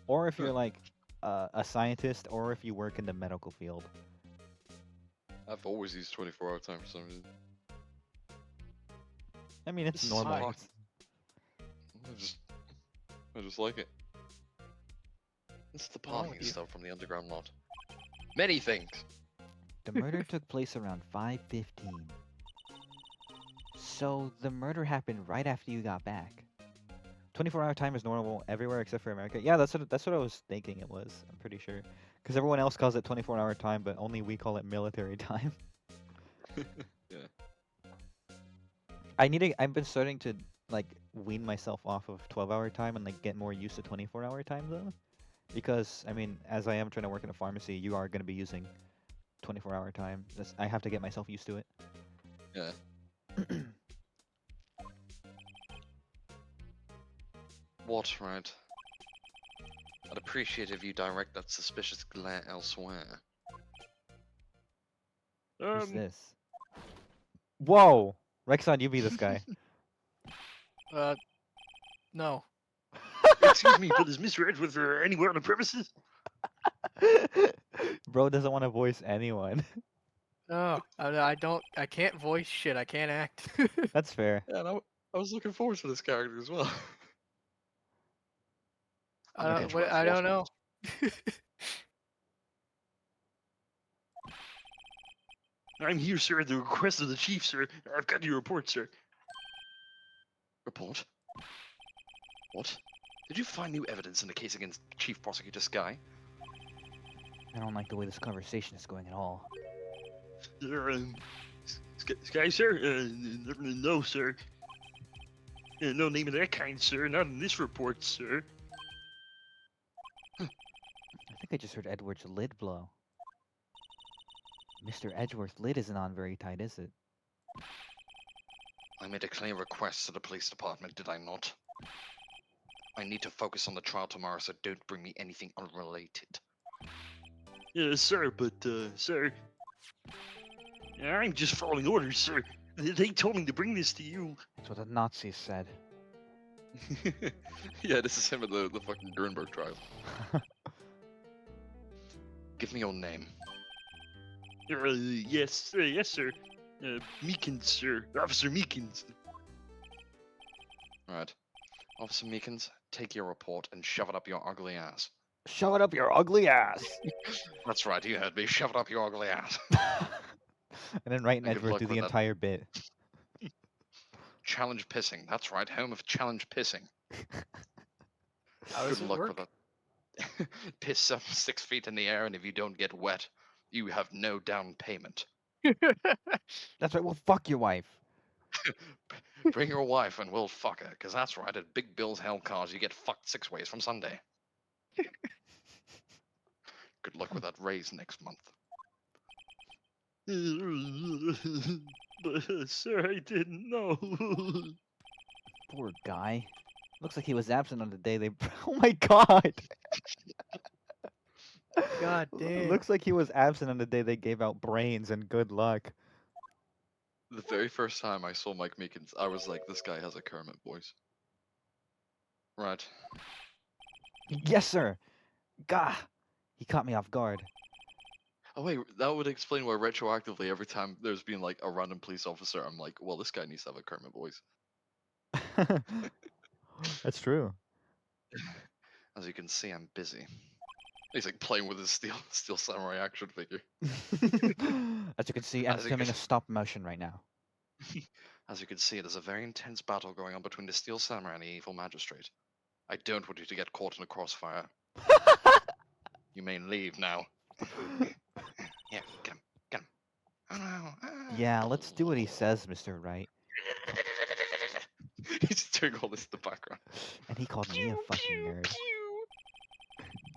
Or if you're Huh. like a scientist, or if you work in the medical field. I've always used 24-hour time for some reason. I mean, it's This is normal. Why? It's- I just like it. This is the What's wrong partying with you? stuff from the underground lot. Many things. The murder took place around 5:15. So the murder happened right after you got back. 24-hour time is normal everywhere except for America. Yeah, that's what I was thinking it was. I'm pretty sure. Because everyone else calls it 24-hour time, but only we call it military time. Yeah. I've been starting to like wean myself off of 12-hour time and like get more used to 24-hour time though. Because I mean, as I am trying to work in a pharmacy, you are going to be using 24-hour time. I have to get myself used to it. Yeah. What, right? I'd appreciate if you direct that suspicious glare elsewhere. Who's this? Whoa! Rexon, you be this guy. No. Excuse me, but is Mr. Edwards anywhere on the premises? Bro doesn't want to voice anyone. No. I can't voice shit. I can't act. That's fair. Yeah, and I was looking forward to this character as well. I Okay. don't, I don't know. I'm here, sir, at the request of the chief, sir. I've got your report, sir. Report? What? Did you find new evidence in the case against Chief Prosecutor Sky? I don't like the way this conversation is going at all. Sir, Sky, sir? No, sir. No name of that kind, sir. Not in this report, sir. I think I just heard Edward's lid blow. Mr. Edgeworth's lid isn't on very tight, is it? I made a clear request to the police department, did I not? I need to focus on the trial tomorrow, so don't bring me anything unrelated. Yes, sir, but, sir... I'm just following orders, sir. They told me to bring this to you. That's what the Nazis said. Yeah, this is him at the fucking Nuremberg trial. Give me your name. Yes, sir. Meekins, sir. Officer Meekins. Right. Officer Meekins, take your report and shove it up your ugly ass. Shove it up your ugly ass! That's right, you heard me. Shove it up your ugly ass. And then Wright and And good Edward luck do the with that. entire bit. Challenge pissing. That's right, home of challenge pissing. How does Good it luck work? with that. Piss up 6 feet in the air, and if you don't get wet, you have no down payment. That's right, well, fuck your wife. Bring your wife and we'll fuck her, because that's right, at Big Bill's Hell Cars, you get fucked 6 ways from Sunday. Good luck with that raise next month. But, sir, I didn't know. Poor guy. Looks like he was absent on the day they. Oh my god! God damn. Looks like he was absent on the day they gave out brains and good luck. The very first time I saw Mike Meekins, I was like, this guy has a Kermit voice. Right. Yes, sir! Gah! He caught me off guard. Oh wait, that would explain why retroactively every time there's been like a random police officer, I'm like, well, this guy needs to have a Kermit voice. That's true. As you can see, I'm busy. He's like playing with his steel samurai action figure. As you can see, I'm As you filming can- a stop motion right now. As you can see, there's a very intense battle going on between the steel samurai and the evil magistrate. I don't want you to get caught in a crossfire. You may leave now. Yeah, get him, get him. Oh no. Yeah, let's do what he says, Mr. Wright. He's doing all this in the background. And he called me a fucking pew.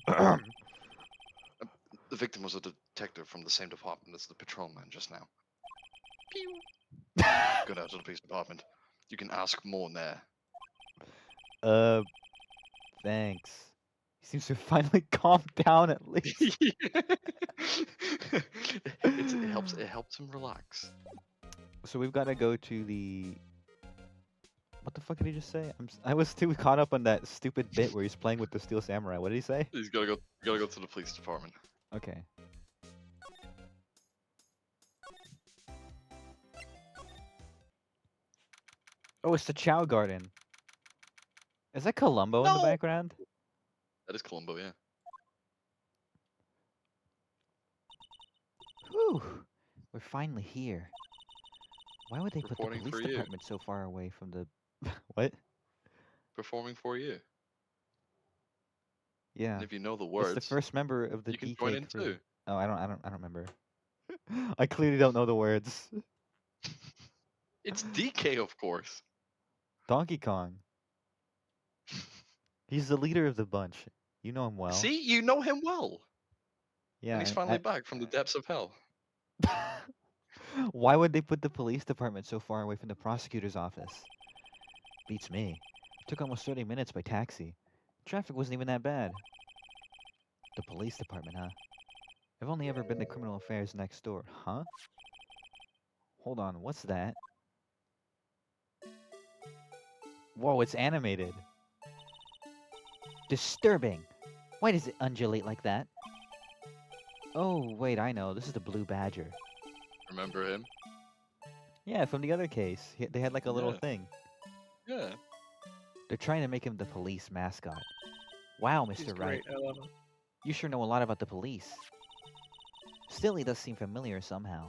nerd. The victim was a detective from the same department as the patrolman just now. Pew. Go down to the police department. You can ask more in there. Thanks. He seems to finally calm down at least. It helps. It helps him relax. So we've got to go to the. What the fuck did he just say? I was too caught up on that stupid bit where he's playing with the Steel Samurai. What did he say? He's gotta go. Gotta go to the police department. Okay. Oh, it's the Chow Garden. Is that Columbo in the No! background? That is Columbo, yeah. Whew. We're finally here. Why would they put the Reporting police for you. department so far away from the... What? Performing for you. Yeah. And if you know the It's words, the first member of the you can join DK in crew. too. Oh, I don't remember. I clearly don't know the words. It's DK, of course. Donkey Kong. He's the leader of the bunch. You know him well. See, you know him well. Yeah. And he's finally back from the depths of hell. Why would they put the police department so far away from the prosecutor's office? Beats me. Took almost 30 minutes by taxi. Traffic wasn't even that bad. The police department, huh? I've only ever been to criminal affairs next door. Huh? Hold on, what's that? Whoa, it's animated. Disturbing. Why does it undulate like that? Oh, wait, I know. This is the Blue Badger. Remember him? Yeah, from the other case. They had like a little Yeah. thing. Yeah. They're trying to make him the police mascot. Wow, He's Mr. Wright. great. I love him. You sure know a lot about the police. Still, he does seem familiar somehow.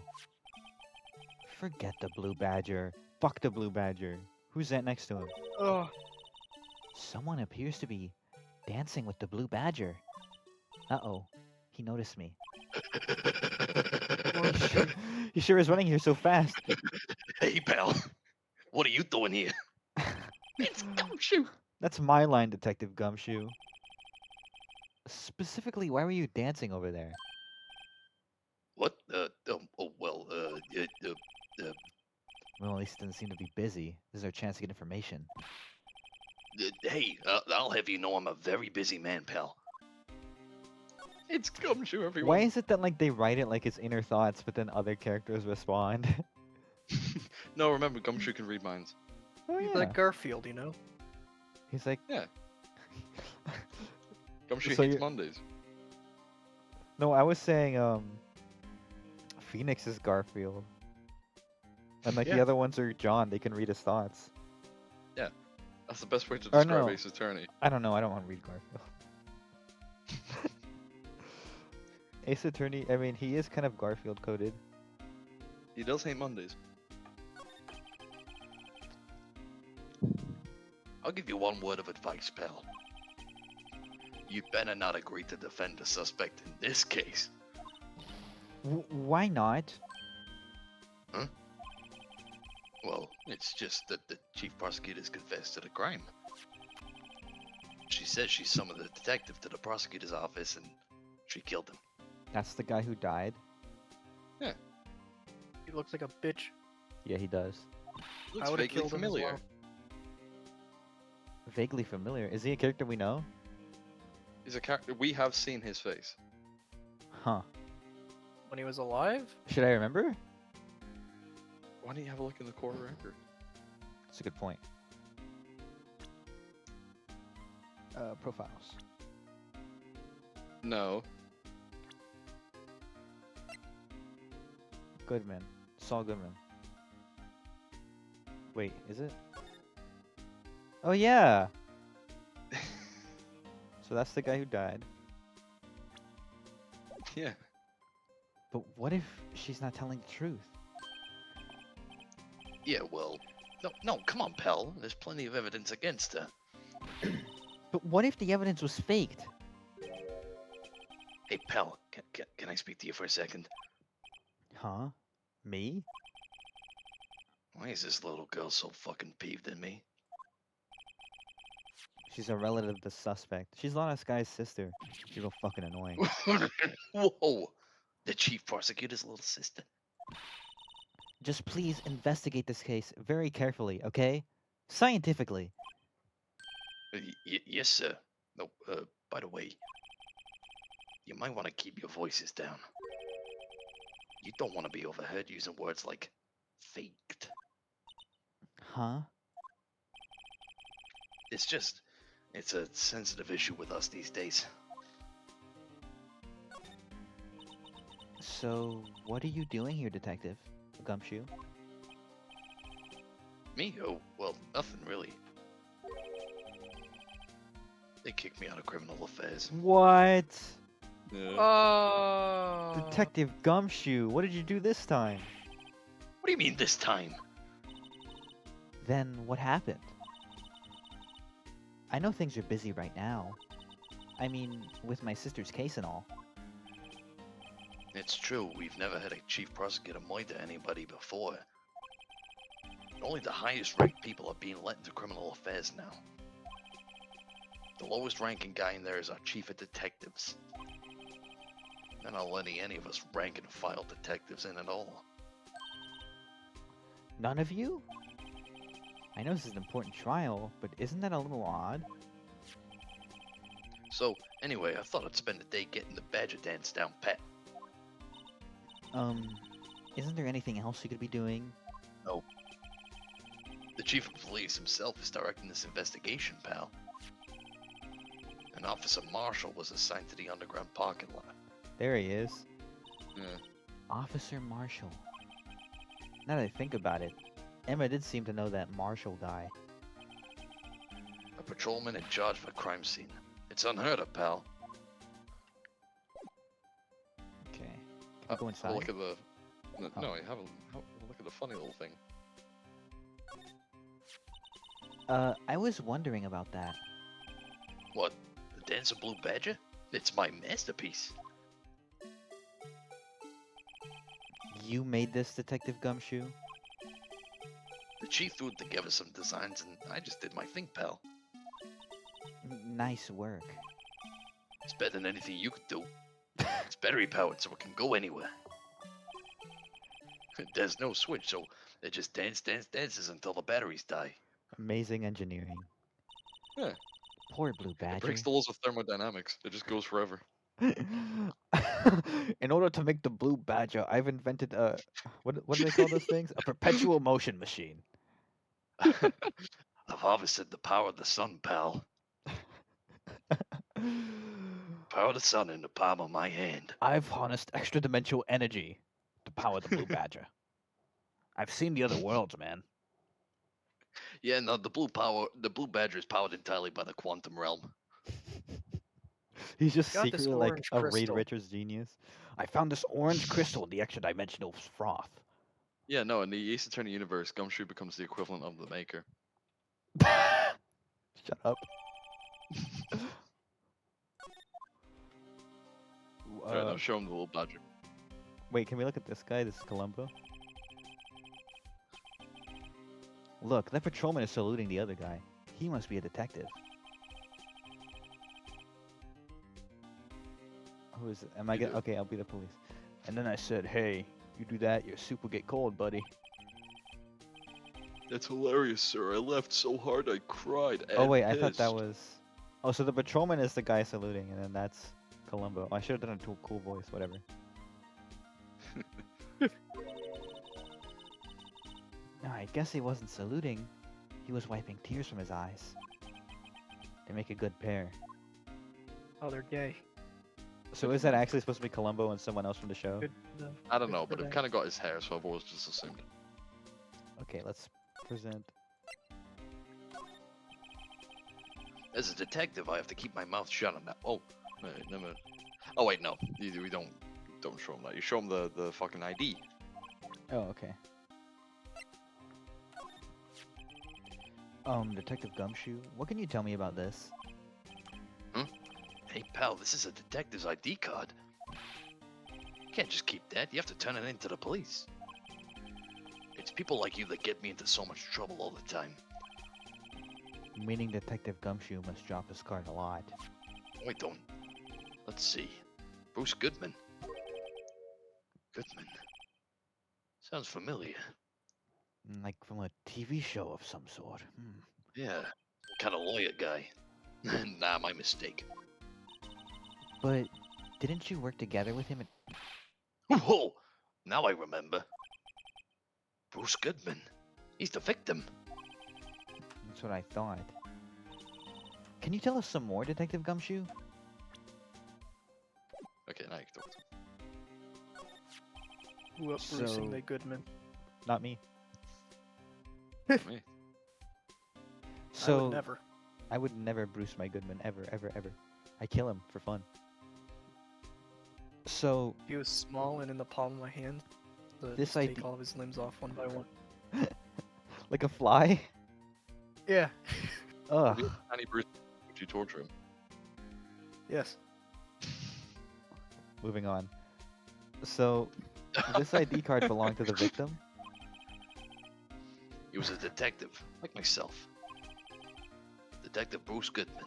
Forget the Blue Badger. Fuck the Blue Badger. Who's that next to him? Oh, Someone appears to be dancing with the Blue Badger. Uh-oh. He noticed me. Oh, he sure is running here so fast. Hey, pal. What are you doing here? It's Gumshoe. That's my line, Detective Gumshoe. Specifically, why were you dancing over there? What? Well, Well, at least it doesn't seem to be busy. This is our chance to get information. hey, I'll have you know I'm a very busy man, pal. It's Gumshoe, everyone. Why is it that like they write it like it's inner thoughts, but then other characters respond? No, remember, Gumshoe can read minds. Oh he's yeah. like Garfield, you know? He's like, Gumshoe So hates you're- Mondays. no, I was saying Phoenix is Garfield. And like the Yeah. other ones are John, they can read his thoughts. That's the best way to Or describe no. Ace Attorney. I don't know, I don't want to read Garfield. Ace Attorney, I mean, he is kind of Garfield coded. He does hate Mondays. I'll give you one word of advice, pal. You better not agree to defend the suspect in this case. Why not? Well, it's just that the chief prosecutor's confessed to the crime. She says she summoned the detective to the prosecutor's office and she killed him. That's the guy who died? He looks like a bitch. Yeah, he does. Looks would've vaguely killed him as familiar. well. Vaguely familiar. Is he a character we know? He's a character. We have seen his face. Huh. When he was alive? Should I remember? Why don't you have a look in the court record? That's a good point. Profiles. No. Goodman. Saul Goodman. Wait, is it? Oh yeah! So that's the guy who died. Yeah. But what if she's not telling the truth? Yeah, well. No, come on, pal. There's plenty of evidence against her. But what if the evidence was faked? Hey, pal, can I speak to you for a second? Huh? Me? Why is this little girl so fucking peeved at me? She's a relative of the suspect. She's Lana Sky's sister. She's real fucking annoying. Whoa! The chief prosecutor's little sister. Just please investigate this case very carefully, okay? Scientifically. Yes, sir. No, By the way, you might want to keep your voices down. You don't want to be overheard using words like faked. Huh? It's a sensitive issue with us these days. So, what are you doing here, Detective Gumshoe? Me? Oh, well, nothing really. They kicked me out of criminal affairs. What? Yeah. Oh. Detective Gumshoe, what did you do this time? What do you mean this time? Then what happened? I know things are busy right now. I mean, with my sister's case and all. It's true, we've never had a chief prosecutor murder anybody before. Only the highest ranked people are being let into criminal affairs now. The lowest ranking guy in there is our chief of detectives. They're not letting any of us rank and file detectives in at all. None of you? I know this is an important trial, but isn't that a little odd? So, anyway, I thought I'd spend the day getting the badger dance down pat. Isn't there anything else you could be doing? The chief of police himself is directing this investigation, pal. An officer marshal was assigned to the underground parking lot. There he is. Yeah. Officer Marshall. Now that I think about it, Emma did seem to know that Marshall guy. A patrolman in charge of a crime scene. It's unheard of, pal. Okay. Can we go Have a inside? look at the. No, Oh. no, have a look at the funny little thing. I was wondering about that. What? The Dance of Blue Badger? It's my masterpiece. You made this, Detective Gumshoe? The chief threw together some designs and I just did my thing, pal. Nice work. It's better than anything you could do. It's battery powered so it can go anywhere. There's no switch, so it just dances until the batteries die. Amazing engineering. Yeah. Poor Blue It Badger. breaks the laws of thermodynamics. It just goes forever. In order to make the Blue Badger, I've invented a what do they call those things? A perpetual motion machine. I've harvested the power of the sun, pal. Power of the sun in the palm of my hand. I've harnessed extra dimensional energy to power the Blue Badger. I've seen the other worlds, man. Yeah, no, the blue badger is powered entirely by the quantum realm. He's just Got this secretly like orange a Reed crystal. Richards genius. I found this orange crystal in the extra dimensional froth. Yeah, no, in the Ace Attorney universe, Gumshoe becomes the equivalent of the Maker. Shut up. Alright, now show him the little badger. Wait, can we look at this guy? This is Columbo. Look, that patrolman is saluting the other guy. He must be a detective. Who is it? Am I You gonna? do. Okay, I'll be the police. And then I said, "Hey, you do that, your soup will get cold, buddy." That's hilarious, sir. I laughed so hard I cried. Oh wait, I thought that was. Oh, so the patrolman is the guy saluting, and then that's Columbo. I should have done a cool voice, whatever. No, I guess he wasn't saluting. He was wiping tears from his eyes. They make a good pair. Oh, they're gay. So is that actually supposed to be Columbo and someone else from the show? Good. No. I don't Good know, for but it them. kind of got his hair, so I've always just assumed. Okay, let's present. As a detective, I have to keep my mouth shut on that. Oh, Wait, never. Oh wait, no. We don't show him that. You show him the fucking ID. Oh, okay. Detective Gumshoe, what can you tell me about this? hey pal, this is a detective's ID card. You can't just keep that. You have to turn it in to the police. It's people like you that get me into so much trouble all the time. Meaning Detective Gumshoe must drop his card a lot. Wait, don't. Let's see. Bruce Goodman. Goodman. Sounds familiar. Like from a TV show of some sort. Yeah. Some kind of lawyer guy. Nah, my mistake. But didn't you work together with him? Whoa! Now I remember. Bruce Goodman. He's the victim. That's what I thought. Can you tell us some more, Detective Gumshoe? Okay, now you can talk to him. Who up Bruce and So- the Goodman? Not me. Me. I So would never. I would never Bruce my Goodman ever, ever, ever. I kill him for fun. So He was small and in the palm of my hand. So This just take idea- all of his limbs off one by one. like a fly. Yeah. Ugh. Tiny Bruce, would you torture him? Yes. Moving on. So this ID card belonged to the victim. He was a detective, like myself. Detective Bruce Goodman.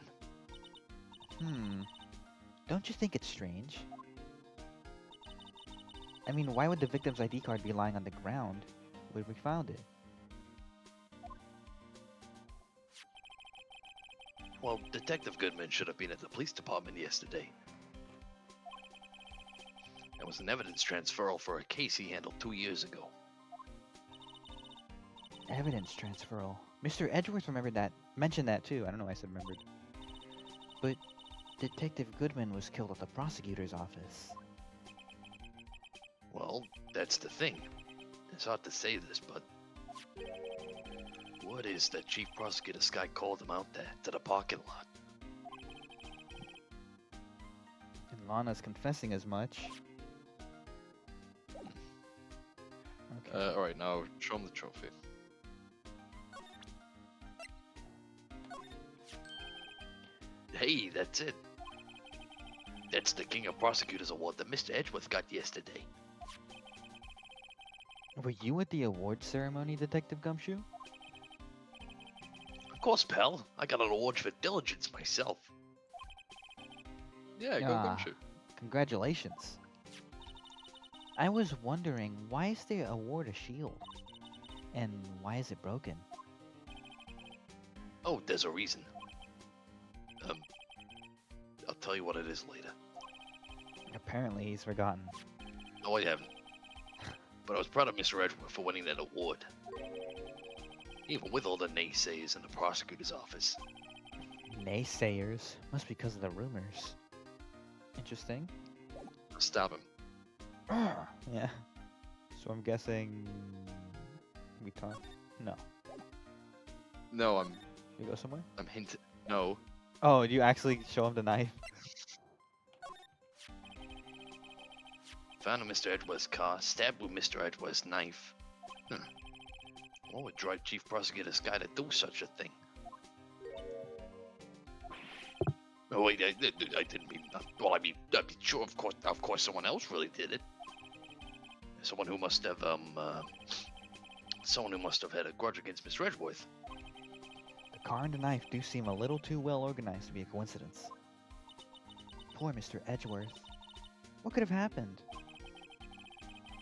Don't you think it's strange? I mean, why would the victim's ID card be lying on the ground when we found it? Well, Detective Goodman should have been at the police department yesterday. It was an evidence transferal for a case he handled 2 years ago. Evidence transferal. Mr. Edgeworth mentioned that too. I don't know why I said remembered. But Detective Goodman was killed at the prosecutor's office. Well, that's the thing. It's hard to say this, but word is that Chief Prosecutor Sky called him out there to the parking lot. And Lana's confessing as much. Okay. Alright, now show him the trophy. Hey, that's it. That's the King of Prosecutors award that Mr. Edgeworth got yesterday. Were you at the award ceremony, Detective Gumshoe? Of course, pal. I got an award for diligence myself. Yeah, go Ah. Gumshoe. Congratulations. I was wondering, why is the award a shield? And why is it broken? Oh, there's a reason. I'll tell you what it is later. Apparently he's forgotten. No, I haven't. But I was proud of Mr. Edgeworth for winning that award. Even with all the naysayers in the prosecutor's office. Naysayers? Must be because of the rumors. Interesting. Stab him. Yeah. So I'm guessing we talk. No. No, I'm You go somewhere? hinting. No. Oh, you actually show him the knife? Found in Mr. Edgeworth's car, stabbed with Mr. Edgeworth's knife. What would drive Chief Prosecutor Sky to do such a thing? Oh wait, I didn't mean. Well, I mean, sure, of course, someone else really did it. Someone who must have had a grudge against Mr. Edgeworth. The car and the knife do seem a little too well organized to be a coincidence. Poor Mr. Edgeworth. What could have happened?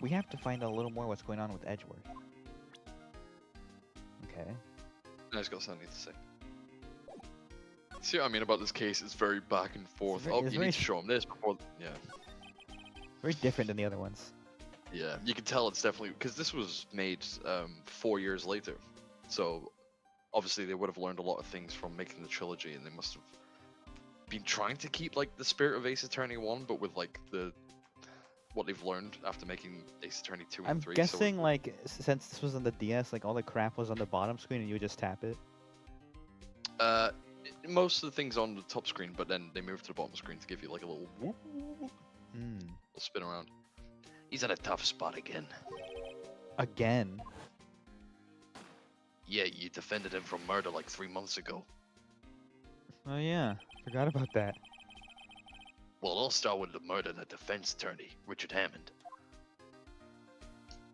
We have to find out a little more what's going on with Edgeworth. Okay. No, he's got something to say. See what I mean about this case? It's very back and forth. very- Oh, it's you very need to show him this before. Yeah. Very different than the other ones. Yeah, you can tell it's definitely because this was made 4 years later, so obviously they would have learned a lot of things from making the trilogy, and they must have been trying to keep like the spirit of Ace Attorney 1, but with like what they've learned after making Ace Attorney 2 and I'm 3. guessing, like, since this was on the DS, like, all the crap was on the bottom screen and you would just tap it. So, most of the things on the top screen, but then they moved to the bottom screen to give you like a little Hmm. spin around. He's in a tough spot again. Again. Yeah, you defended him from murder like 3 months ago. Oh yeah, forgot about that. Well, it all started with the murder of the defense attorney, Richard Hammond.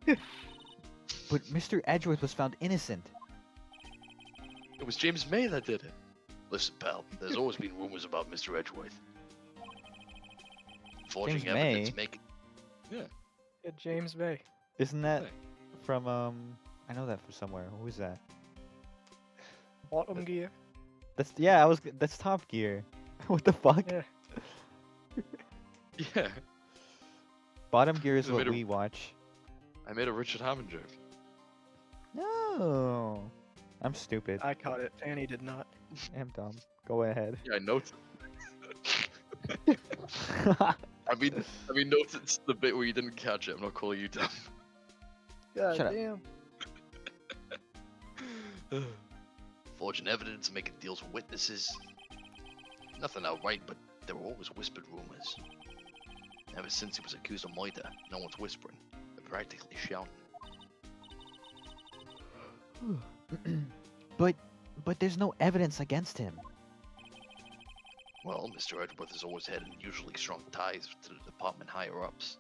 But Mr. Edgeworth was found innocent. It was James May that did it. Listen, pal, there's always been rumors about Mr. Edgeworth. Forging James evidence, May? making... Yeah, James Bay. Isn't that Hey. from, I know that from somewhere. Who is that? Bottom gear. That's Top Gear. What the fuck? Yeah. Yeah, Bottom Gear is I what made a- we watch. I made a Richard Hammond joke. No. I'm stupid. I caught it. Fanny did not. I'm dumb. Go ahead. Yeah, I noticed. I mean, noticed the bit where you didn't catch it. I'm not calling you dumb. God Shut up. damn. Forging evidence, making deals with witnesses. Nothing outright, but there were always whispered rumors. Ever since he was accused of murder, no one's whispering. They're practically shouting. but there's no evidence against him. Well, Mr. Edgeworth has always had unusually strong ties to the department higher-ups.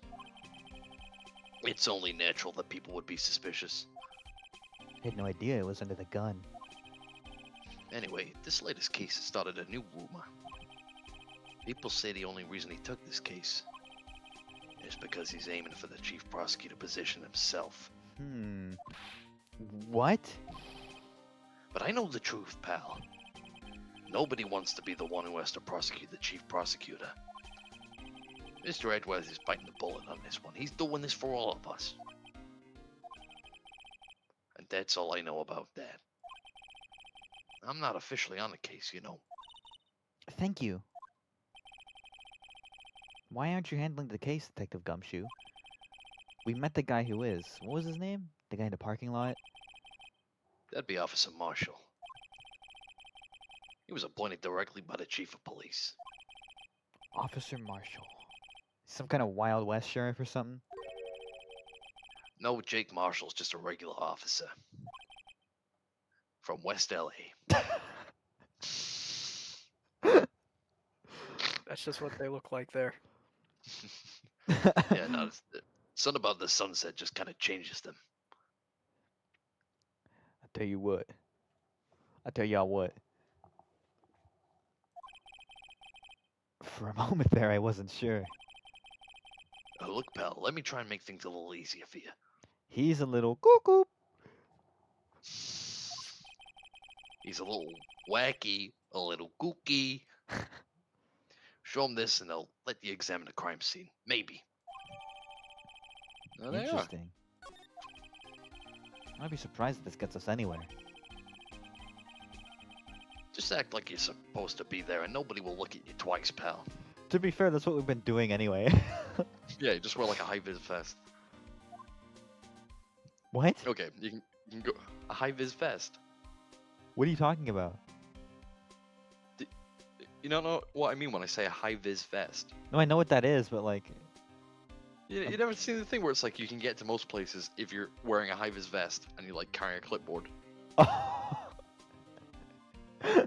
It's only natural that people would be suspicious. I had no idea it was under the gun. Anyway, this latest case has started a new rumor. People say the only reason he took this case is because he's aiming for the chief prosecutor position himself. What? But I know the truth, pal. Nobody wants to be the one who has to prosecute the chief prosecutor. Mr. Edgeworth is biting the bullet on this one. He's doing this for all of us. And that's all I know about that. I'm not officially on the case, you know. Thank you. Why aren't you handling the case, Detective Gumshoe? We met the guy who is. What was his name? The guy in the parking lot? That'd be Officer Marshall. He was appointed directly by the chief of police. Officer Marshall. Some kind of Wild West sheriff or something? No, Jake Marshall's just a regular officer. From West LA. That's just what they look like there. Yeah, no, something about the sunset just kind of changes them. I tell you what. I tell y'all what. For a moment there, I wasn't sure. Look, pal, let me try and make things a little easier for you. He's a little cuckoo. He's a little wacky, a little kooky. Show him this and they'll let you examine the crime scene. Maybe. Oh, they are. Interesting. I'd be surprised if this gets us anywhere. Just act like you're supposed to be there and nobody will look at you twice, pal. To be fair, that's what we've been doing anyway. Yeah, you just wear like a high-vis vest. What? Okay, you can go a high-vis vest. What are you talking about? You don't know what I mean when I say a high-vis vest. No, I know what that is, but like... You never seen the thing where it's like you can get to most places if you're wearing a high-vis vest and you like carrying a clipboard. You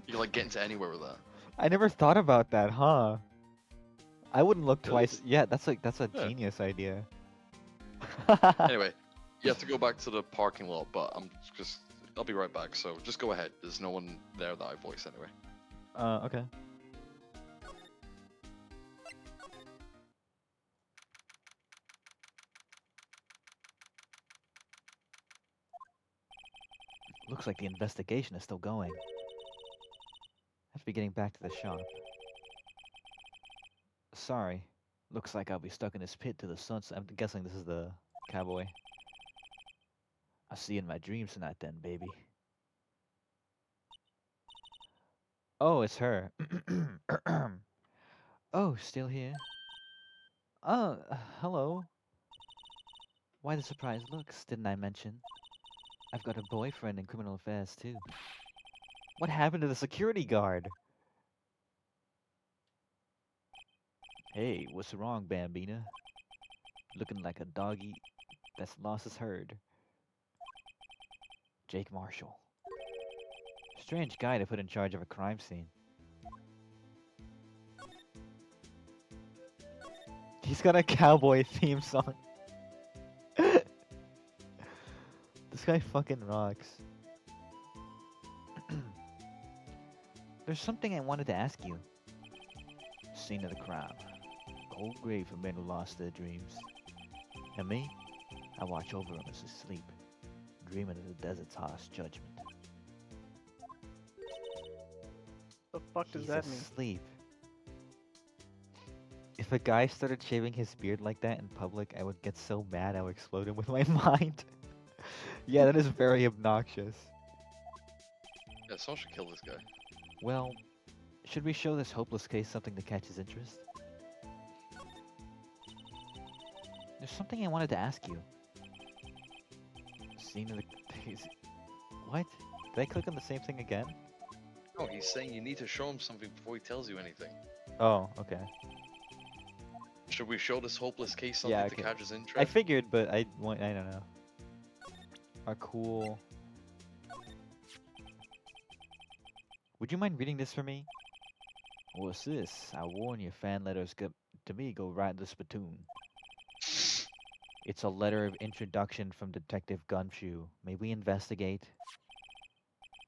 can like get into anywhere with that. I never thought about that, huh? I wouldn't look Yeah, twice. Yeah, that's a Yeah. genius idea. Anyway, you have to go back to the parking lot, but I'll be right back. So just go ahead. There's no one there that I voice anyway. Okay. Looks like the investigation is still going. Have to be getting back to the shop. Sorry. Looks like I'll be stuck in this pit to the sunset. I'm guessing this is the cowboy. I'll see you in my dreams tonight then, baby. Oh, it's her. Oh, still here? Oh, hello. Why the surprised looks, didn't I mention? I've got a boyfriend in criminal affairs, too. What happened to the security guard? Hey, what's wrong, Bambina? Looking like a doggy that's lost his herd. Jake Marshall. Strange guy to put in charge of a crime scene. He's got a cowboy theme song. This guy fucking rocks. There's something I wanted to ask you. Scene of the crime. Cold grave for men who lost their dreams. And me? I watch over him as he sleep, dreaming of the desert's harsh judgment. The fuck does He's that mean? asleep. If a guy started shaving his beard like that in public, I would get so mad I would explode him with my mind. Yeah, that is very obnoxious. Yeah, someone should kill this guy. Well, should we show this hopeless case something to catch his interest? There's something I wanted to ask you. Scene of the... What? Did I click on the same thing again? No, he's saying you need to show him something before he tells you anything. Oh, okay. Should we show this hopeless case something Yeah, to okay. catch his interest? I figured, but I don't know. Are cool. Would you mind reading this for me? What's this? I warn you, fan letters to me go right in the spittoon. It's a letter of introduction from Detective Gumshoe. May we investigate?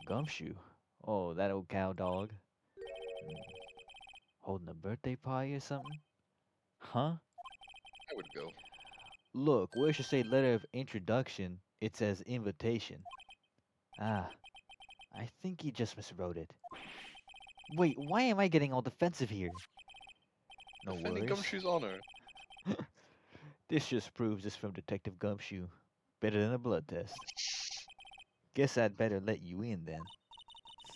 Gumshoe? Oh, that old cow dog. Holding a birthday party or something? Huh? I would go. Look, where it should say letter of introduction, it says invitation. Ah, I think he just miswrote it. Wait, why am I getting all defensive here? No Defending worries. Gumshoe's honor. This just proves it's from Detective Gumshoe. Better than a blood test. Guess I'd better let you in then.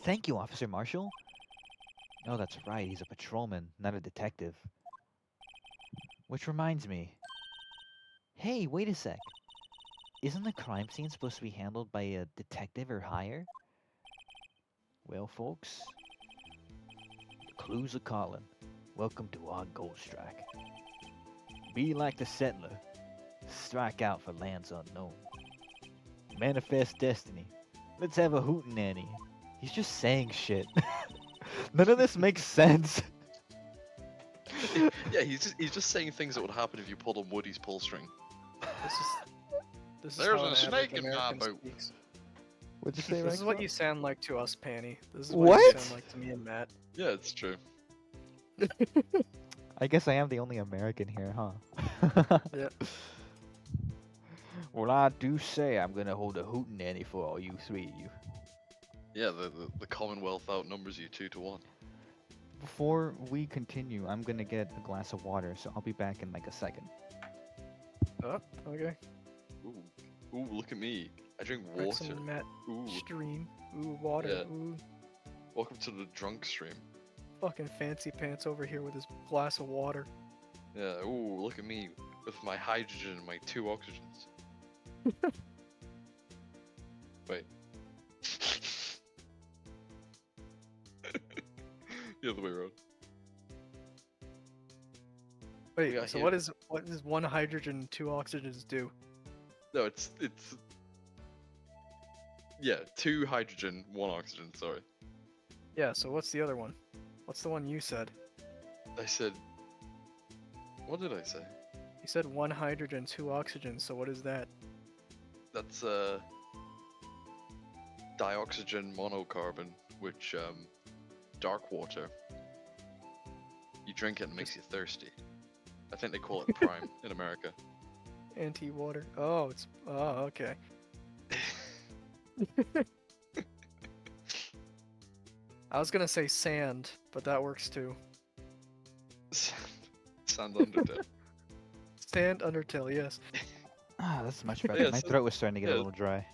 Thank you, Officer Marshall. Oh, that's right, he's a patrolman, not a detective. Which reminds me. Hey, wait a sec. Isn't the crime scene supposed to be handled by a detective or higher? Well, folks, the clues are calling. Welcome to our gold strike. Be like the settler. Strike out for lands unknown. Manifest destiny. Let's have a hootenanny. He's just saying shit. None of this makes sense. Yeah, he's just saying things that would happen if you pulled on Woody's pull string. This is There's how a an snake average in my American boot. speaks. What'd you say, This is what Rexon? you sound like to us, Panny. This is what you What? sound like to me and Matt. Yeah, it's true. I guess I am the only American here, huh? Yeah. Well, I do say I'm gonna hold a hootenanny for all you three of you. Yeah, the Commonwealth outnumbers you 2-1. Before we continue, I'm gonna get a glass of water, so I'll be back in like a second. Oh, okay. Ooh, look at me. I drink water. Rexon Matt Ooh, stream. Ooh, water. Yeah. Ooh, welcome to the drunk stream. fucking fancy pants over here with his glass of water. Yeah, ooh, look at me with my hydrogen and my 2 oxygens. Wait. The other way around. Wait, got so here. what does 1 hydrogen and 2 oxygens do? No, it's yeah, 2 hydrogen, 1 oxygen. Sorry, Yeah, so what's the other one? What's the one you said? I said. What did I say? You said 1 hydrogen, 2 oxygens, so what is that? That's dioxygen monocarbon, which dark water. You drink it and it makes you thirsty. I think they call it prime in America. Anti-water. Oh, it's... Oh, okay. I was gonna say sand, but that works too. Sand Undertale. Sand Undertale, yes. Ah, that's much better. Yeah, My so- throat was starting to get a yeah. little dry.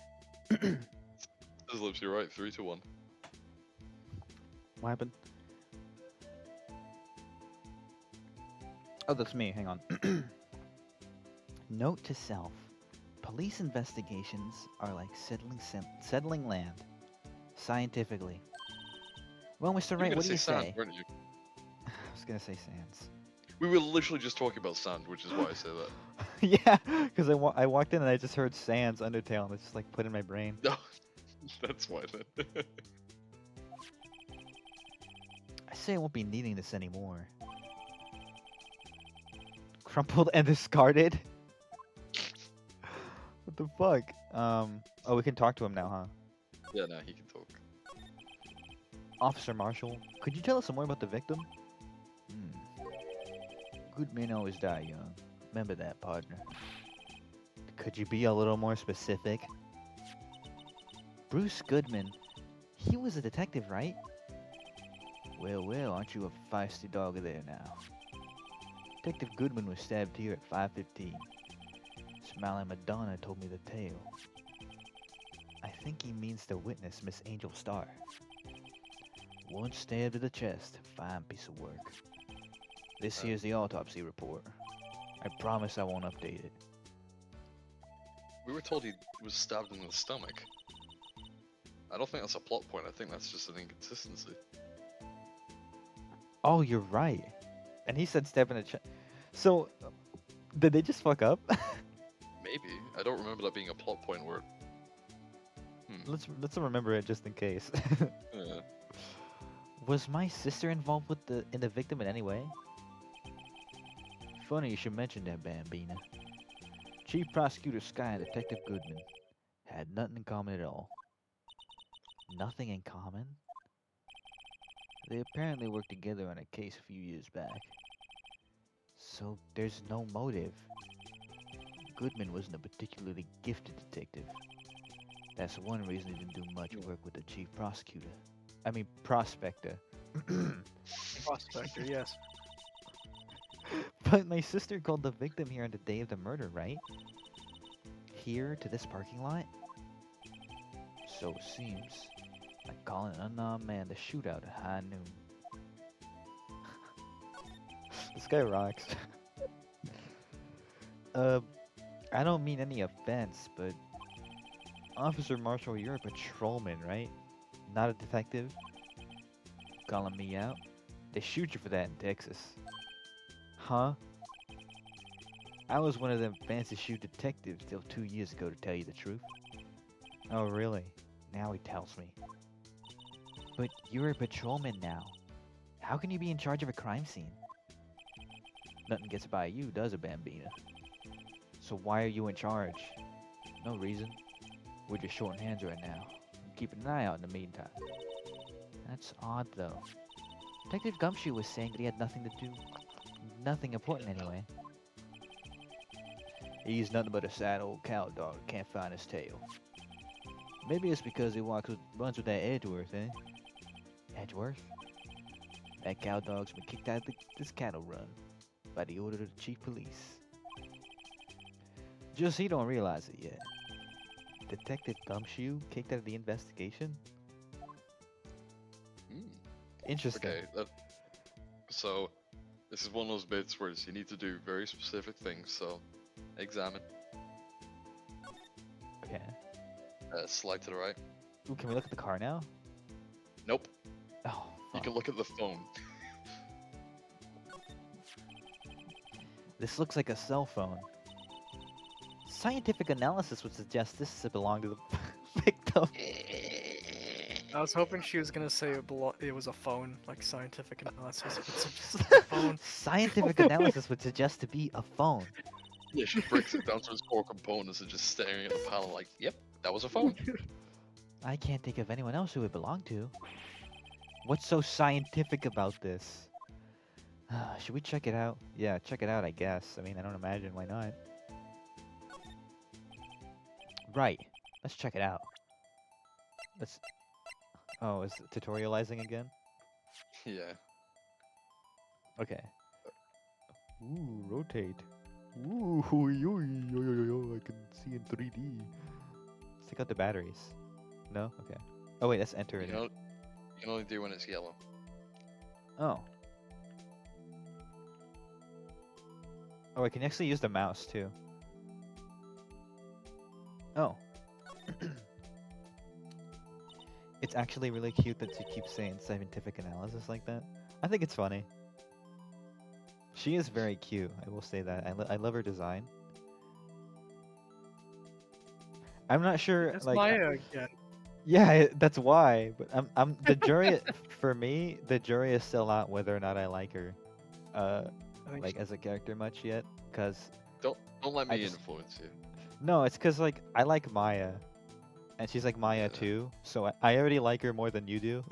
This lips, you're right. 3-1. What happened? Oh, that's me. Hang on. Note to self. Police investigations are like settling land. Scientifically. Well, Mr. You were Wright, gonna what do you sand, say? weren't you? I was gonna say sands. We were literally just talking about sand, which is why I say that. Yeah, because I walked in and I just heard Sans Undertale and it's just like put in my brain. No, that's why then. I say I won't be needing this anymore. Crumpled and discarded? What the fuck? Oh, we can talk to him now, huh? Yeah, no, he can talk. Officer Marshall, could you tell us some more about the victim? Good men always die young. Remember that, partner. Could you be a little more specific? Bruce Goodman. He was a detective, right? Well, aren't you a feisty dog there now? Detective Goodman was stabbed here at 5:15. Smiling Madonna told me the tale. I think he means the witness, Miss Angel Starr. One stab to the chest. Fine piece of work. This here's the autopsy report. I promise I won't update it. We were told he was stabbed in the stomach. I don't think that's a plot point. I think that's just an inconsistency. Oh, you're right. And he said stab in the chest. So, did they just fuck up? Maybe. I don't remember that being a plot point where. let's remember it just in case. Yeah. Was my sister involved with the victim in any way? Funny you should mention that, Bambina. Chief Prosecutor Sky and Detective Goodman had nothing in common at all. Nothing in common? They apparently worked together on a case a few years back. So there's no motive. Goodman wasn't a particularly gifted detective. That's one reason he didn't do much work with the chief prosecutor. I mean, prospector. Prospector, yes. But my sister called the victim here on the day of the murder, right? Here to this parking lot? So it seems. Like calling an unarmed man to shootout at high noon. This guy rocks. I don't mean any offense, but Officer Marshall, you're a patrolman, right? Not a detective? Calling me out? They shoot you for that in Texas. Huh? I was one of them fancy shoot detectives till 2 years ago, to tell you the truth. Oh, really? Now he tells me. But you're a patrolman now. How can you be in charge of a crime scene? Nothing gets by you, does it, Bambina? So why are you in charge? No reason. We're just shorting hands right now. I'm keeping an eye out in the meantime. That's odd, though. Detective Gumshoe was saying that he had nothing to do. Nothing important, anyway. He's nothing but a sad old cow dog who can't find his tail. Maybe it's because he runs with that Edgeworth, eh? Edgeworth? That cow dog's been kicked out of this cattle run by the order of the chief police. Just he don't realize it yet. Detective Gumshoe kicked out of the investigation? Interesting. Okay, so this is one of those bits where you need to do very specific things, so examine. Okay. Slide to the right. Ooh, can we look at the car now? Nope. Oh, You fuck. can look at the phone. This looks like a cell phone. Scientific analysis would suggest this to belong to the victim. I was hoping she was gonna say it was a phone, like scientific analysis. But it's just a phone. Scientific analysis would suggest to be a phone. Yeah, she breaks it down to its core components and just staring at the panel like, yep, that was a phone. I can't think of anyone else who it belonged to. What's so scientific about this? Should we check it out? Yeah, check it out, I guess. I mean, I don't imagine why not. Right. Let's check it out. Let's... Oh, is it tutorializing again? Yeah. Okay. Ooh, rotate. Ooh, yo, yo, yo, yo, yo, I can see in 3D. Let's take out the batteries. No? Okay. Oh wait, that's enter it. You can only do when it's yellow. Oh. Oh, I can actually use the mouse too. Oh. It's actually really cute that she keeps saying scientific analysis like that. I think it's funny. She is very cute, I will say that. I love her design. I'm not sure, That's like... Maya again. Yeah, that's why. But the jury for me, the jury is still out whether or not I like her, I think like as a character much yet. Cause Don't let I me just- influence you. no, it's cause like I like Maya, and she's like Maya Yeah. too. So I already like her more than you do.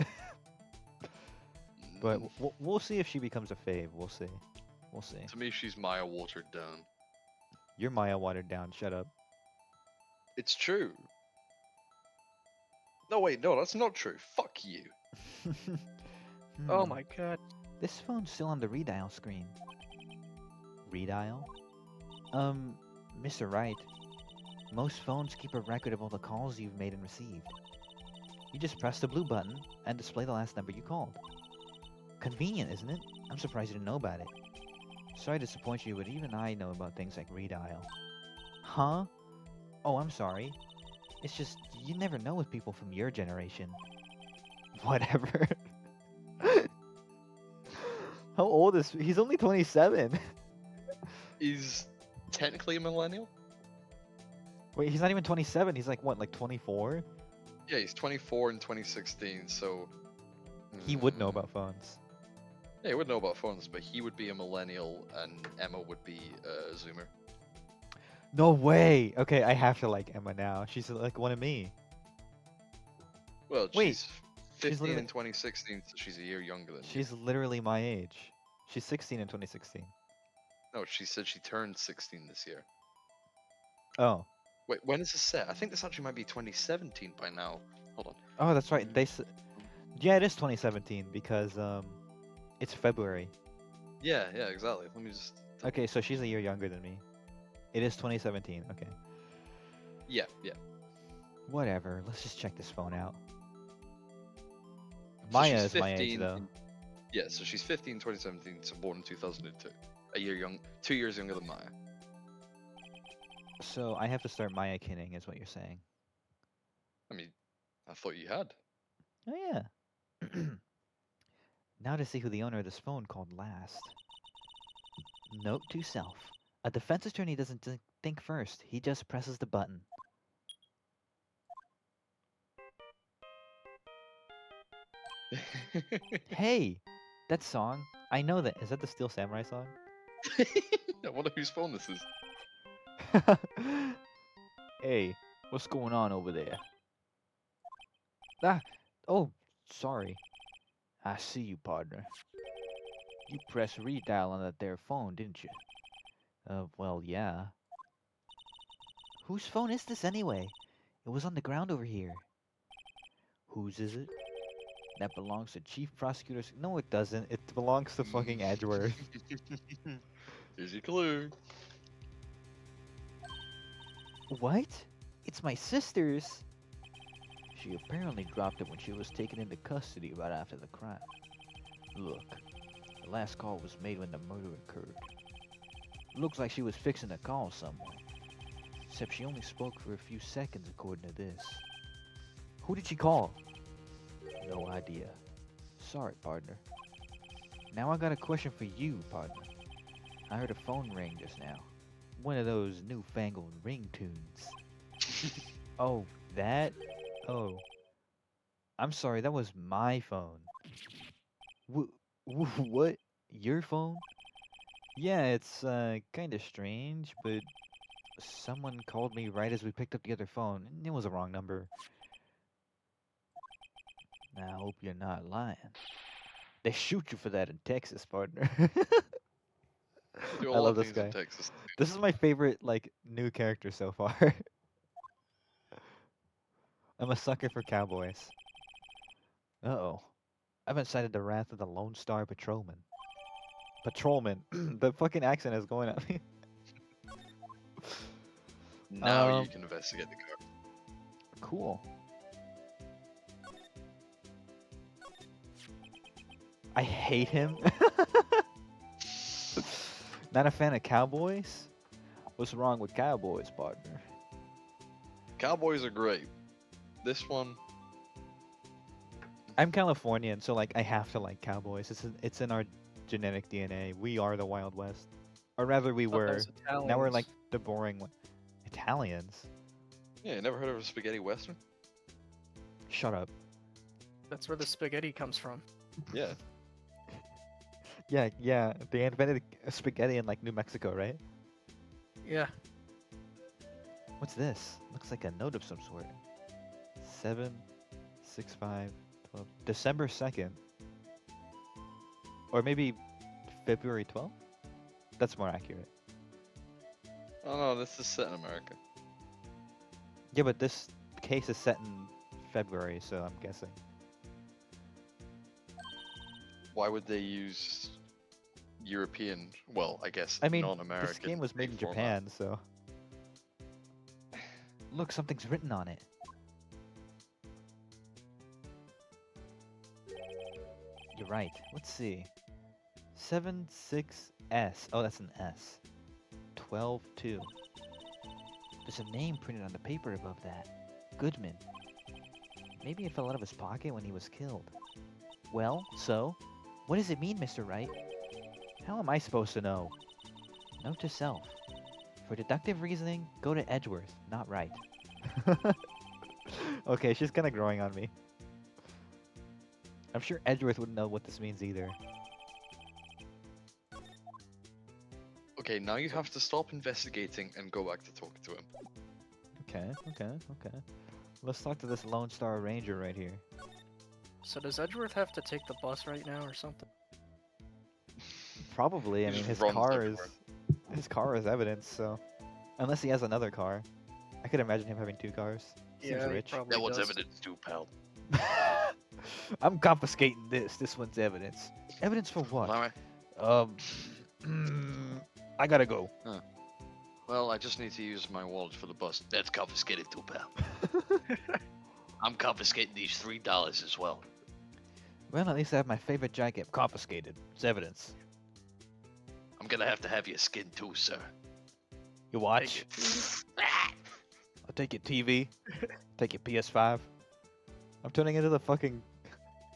But Mm, we'll see if she becomes a fave. We'll see. We'll see. to me, she's Maya watered down. You're Maya watered down. Shut up. It's true. No, wait, no, that's not true. Fuck you. Oh Hmm. my god. This phone's still on the redial screen. redial? Mr. Wright, most phones keep a record of all the calls you've made and received. You just press the blue button and display the last number you called. Convenient, isn't it? I'm surprised you didn't know about it. Sorry to disappoint you, but even I know about things like redial. Huh? Oh, I'm sorry. It's just, you never know with people from your generation. Whatever. How old is he's only 27. He's technically a millennial. Wait, he's not even 27. He's like what, like 24? Yeah, he's 24 in 2016, so He would know about phones. Yeah, he would know about phones, but he would be a millennial, and Emma would be a Zoomer. No way. Okay, I have to like Emma now. She's like one of me. Well, Wait, she's 15 literally- in 2016, so she's a year younger than you. She's literally my age. She's 16 in 2016. No, she said she turned 16 this year. Oh. Wait, when is this set? I think this actually might be 2017 by now. Hold on. Oh, that's right. Yeah, it is 2017 because it's February. Yeah, exactly. Let me just. Okay, so she's a year younger than me. It is 2017. Okay. Yeah. Whatever. Let's just check this phone out. So Maya she's is my age 15 though. Yeah, so she's 15 in 2017, so born in 2002. A year young, 2 years younger than Maya. So I have to start Maya kinning, is what you're saying. I mean, I thought you had. Oh yeah. Now to see who the owner of this phone called last. Note to self. A defense attorney doesn't think first. He just presses the button. Hey! That song. I know that. Is that the Steel Samurai song? I wonder whose phone this is. Hey, what's going on over there? Ah! Oh, sorry. I see you, partner. You pressed redial on that there phone, didn't you? Well, yeah. Whose phone is this anyway? It was on the ground over here. Whose is it? That belongs to Chief Prosecutor's... No, it doesn't. It belongs to fucking Edgeworth. Here's your clue. What? It's my sister's! She apparently dropped it when she was taken into custody right after the crime. Look, the last call was made when the murder occurred. Looks like she was fixing to call someone. Except she only spoke for a few seconds according to this. Who did she call? No idea. Sorry, partner. Now I got a question for you, partner. I heard a phone ring just now. One of those newfangled ringtones. Oh, that? Oh. I'm sorry, that was my phone. What? Your phone? Yeah, it's kinda strange, but someone called me right as we picked up the other phone, and it was a wrong number. I hope you're not lying. They shoot you for that in Texas, partner. Do a I lot love of this things in guy. Texas. This is my favorite, like, new character so far. I'm a sucker for cowboys. Uh-oh. I've incited the wrath of the Lone Star Patrolman. Patrolman. The fucking accent is going at me. Now you can investigate the car. Cool. I hate him. Not a fan of cowboys? What's wrong with cowboys, partner? Cowboys are great. This one, I'm Californian, so like I have to like cowboys. It's in our genetic DNA. We are the Wild West, or rather, we Thought that were. was Now we're Italians. like the boring one. Italians. yeah, you never heard of a spaghetti western? Shut up. That's where the spaghetti comes from. Yeah. Yeah. They invented spaghetti in like New Mexico, right? Yeah. What's this? Looks like a note of some sort. 7, 6, 5, 12. December 2nd. Or maybe February 12th? That's more accurate. Oh no, this is set in America. Yeah, but this case is set in February, so I'm guessing. Why would they use European, well, I guess I mean, non-American. this game was made in format. Japan, so. Look, something's written on it. You're right. Let's see. 76S. Oh, that's an S. 12-2. There's a name printed on the paper above that. Goodman. Maybe it fell out of his pocket when he was killed. Well, so? What does it mean, Mr. Wright? How am I supposed to know? Note to self. For deductive reasoning, go to Edgeworth, not Wright. Okay, she's kind of growing on me. I'm sure Edgeworth wouldn't know what this means either. Okay, now you have to stop investigating and go back to talk to him. Okay. Let's talk to this Lone Star Ranger right here. So does Edgeworth have to take the bus right now or something? Probably. I He mean, just his runs car everywhere. his car is evidence. So, unless he has another car, I could imagine him having two cars. Seems he rich. probably That one's does. evidence too, pal. I'm confiscating this. This one's evidence. Evidence for what? Alright. I gotta go. Well, I just need to use my wallet for the bus. That's confiscated too, pal. I'm confiscating these $3 as well. Well, at least I have my favorite jacket confiscated. It's evidence. I'm gonna have to have your skin too, sir. You watch. I'll take your TV. Take your PS5. I'm turning into the fucking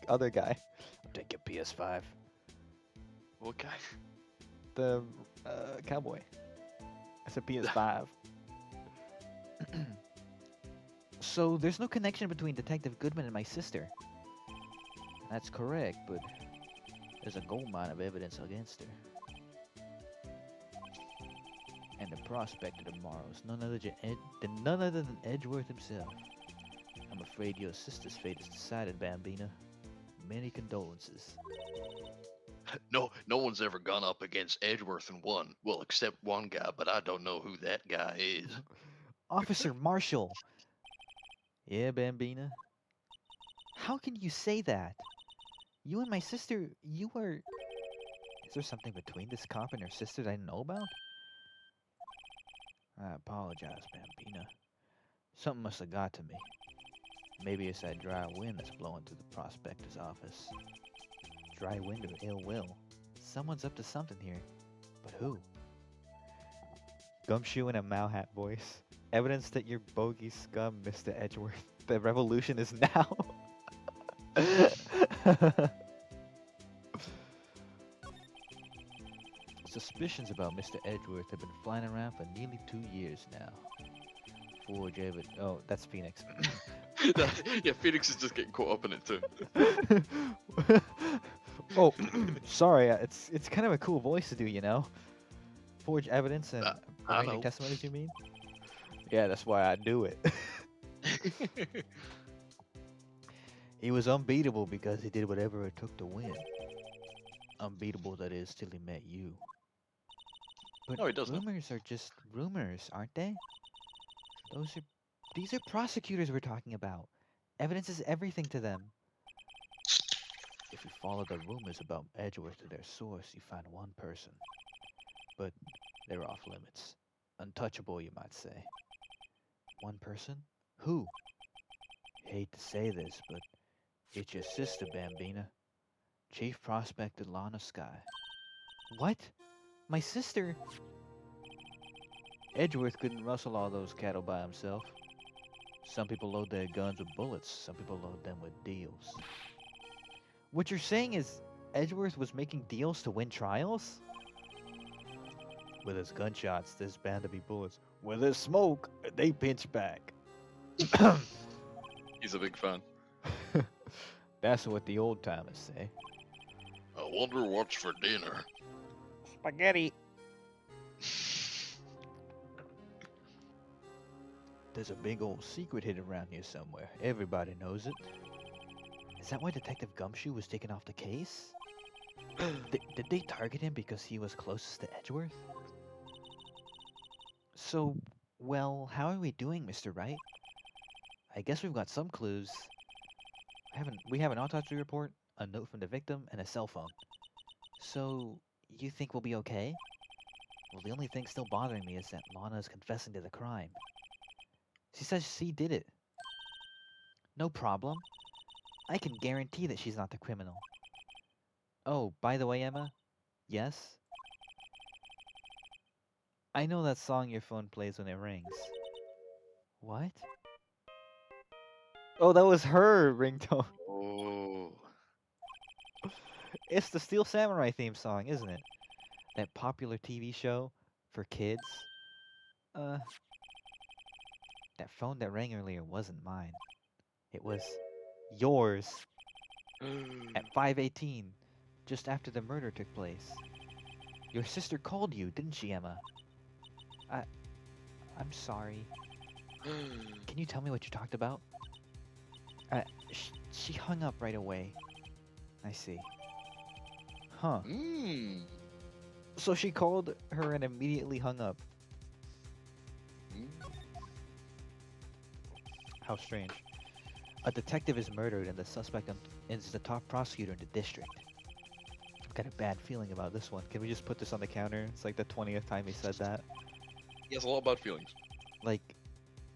other guy. I'll take your PS5. What guy? The cowboy. It's a PS5. So there's no connection between Detective Goodman and my sister. That's correct, but there's a gold mine of evidence against her. And the prospect of tomorrow is none other than Edgeworth himself. I'm afraid your sister's fate is decided, Bambina. Many condolences. No one's ever gone up against Edgeworth and won. Well, except one guy, but I don't know who that guy is. Officer Marshall! Yeah, Bambina? How can you say that? You and my sister, you were... Is there something between this cop and her sister that I know about? I apologize, Bambina. Something must have got to me. Maybe it's that dry wind that's blowing through the prospector's office. Dry wind or ill will. Someone's up to something here. But who? Gumshoe in a Mao hat voice. Evidence that you're bogey scum, Mr. Edgeworth. The revolution is now. Suspicions about Mr. Edgeworth have been flying around for nearly 2 years now. Forge evidence. Oh, that's Phoenix. Yeah, Phoenix is just getting caught up in it too. Oh, sorry. It's kind of a cool voice to do, you know. Forge evidence and I arranging know. testimonies. You mean? Yeah, that's why I do it. He was unbeatable because he did whatever it took to win. Unbeatable, that is, till he met you. But No, he doesn't. rumors are just rumors, aren't they? These are prosecutors we're talking about. Evidence is everything to them. If you follow the rumors about Edgeworth to their source, you find one person. But they're off limits. Untouchable, you might say. One person? Who? Hate to say this, but it's your sister, Bambina. Chief Prospector Lana Sky. What? My sister? Edgeworth couldn't rustle all those cattle by himself. Some people load their guns with bullets, some people load them with deals. What you're saying is Edgeworth was making deals to win trials? Where there's gunshots, there's bound to be bullets. Where there's smoke, they pinch back. He's a big fan. That's what the old timers say. I wonder what's for dinner. Spaghetti. There's a big old secret hidden around here somewhere. Everybody knows it. Is that why Detective Gumshoe was taken off the case? Did they target him because he was closest to Edgeworth? So, well, how are we doing, Mr. Wright? I guess we've got some clues. We have an autopsy report, a note from the victim, and a cell phone. So, You think we'll be okay? Well, the only thing still bothering me is that Lana is confessing to the crime. She says she did it. No problem. I can guarantee that she's not the criminal. Oh, by the way, Emma? Yes? I know that song your phone plays when it rings. What? Oh, that was her ringtone. Oh. It's the Steel Samurai theme song, isn't it? That popular TV show for kids. Uh, that phone that rang earlier wasn't mine. It was yours at 5:18, just after the murder took place. Your sister called you, didn't she, Emma? I'm sorry. Can you tell me what you talked about? She hung up right away. I see. Huh. Mmm. So she called her and immediately hung up. How strange. A detective is murdered and the suspect is the top prosecutor in the district. I've got a bad feeling about this one. Can we just put this on the counter? It's like the 20th time he said that. He has a lot of bad feelings. Like,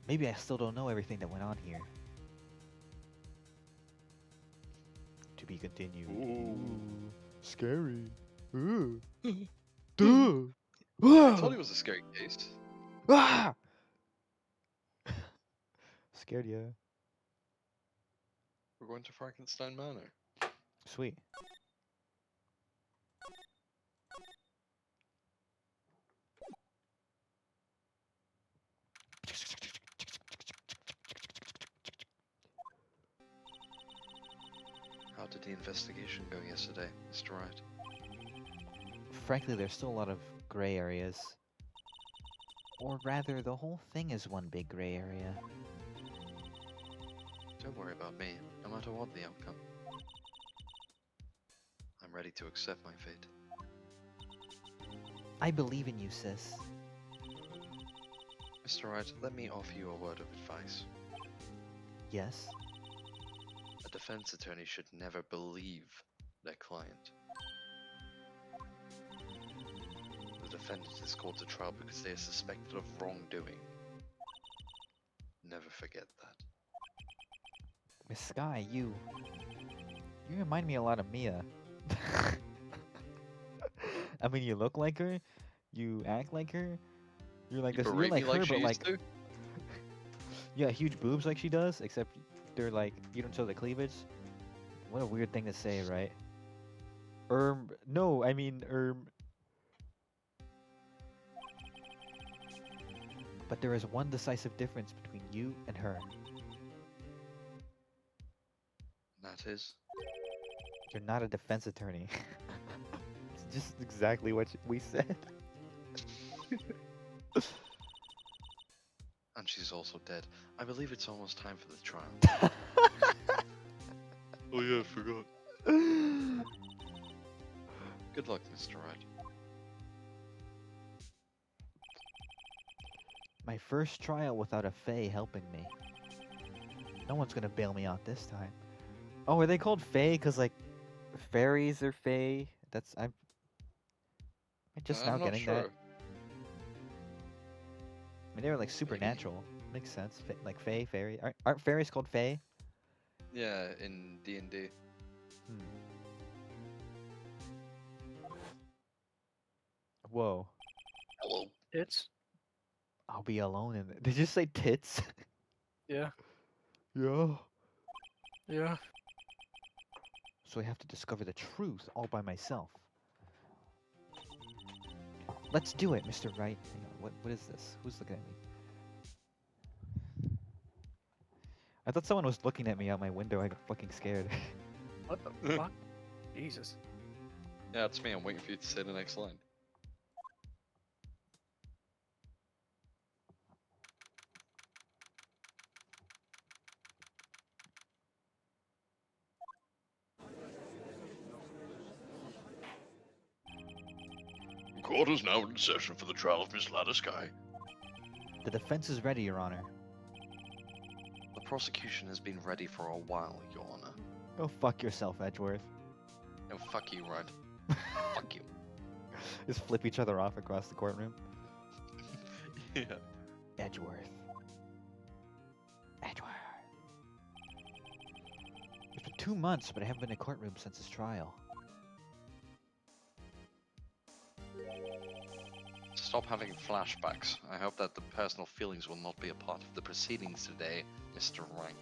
maybe I still don't know everything that went on here. To be continued. Ooh. Scary. Ooh. I told you it was a scary case. Ah! Scared ya. We're going to Frankenstein Manor. Sweet. How did the investigation go yesterday, Mr. Wright? Frankly, there's still a lot of gray areas. Or rather, the whole thing is one big gray area. Don't worry about me, no matter what the outcome. I'm ready to accept my fate. I believe in you, sis. Mr. Wright, let me offer you a word of advice. Yes? A defense attorney should never believe their client. The defendant is called to trial because they are suspected of wrongdoing. Never forget that. Miss Sky, you remind me a lot of Mia. I mean, you look like her, you act like her, you're like You this, you're berate like me like her, she but used like, to? yeah, huge boobs like she does, except they're like, you don't show the cleavage. What a weird thing to say, right? No, I mean, But there is one decisive difference between you and her. That is, You're not a defense attorney. It's just exactly what we said. and she's also dead. I believe it's almost time for the trial. Oh yeah, I forgot. Good luck, Mr. Wright. My first trial without a Fae helping me. No one's gonna bail me out this time. Oh, are they called Fae? Cause like fairies are Fae. I'm just now I'm not getting that. sure. I mean, they were like supernatural. Makes sense. Like Fae, fairy. Aren't fairies called Fae? Yeah, in D&D. Hmm. Whoa. Hello. It's I'll be alone in it. Did you say tits? yeah, Yeah. yeah. So I have to discover the truth all by myself. Let's do it, Mr. Wright. Hang on, what is this? Who's looking at me? I thought someone was looking at me out my window. I got fucking scared. What the fuck? Jesus. Yeah, it's me. I'm waiting for you to say the next line. Court is now in session for the trial of Miss Lana Sky. The defense is ready, Your Honor. The prosecution has been ready for a while, Your Honor. Go fuck yourself, Edgeworth. No, fuck you, Wright. Fuck you. Just flip each other off across the courtroom. Yeah. Edgeworth. Edgeworth. It's been 2 months, but I haven't been in a courtroom since his trial. Stop having flashbacks. I hope that the personal feelings will not be a part of the proceedings today, Mr. Wright.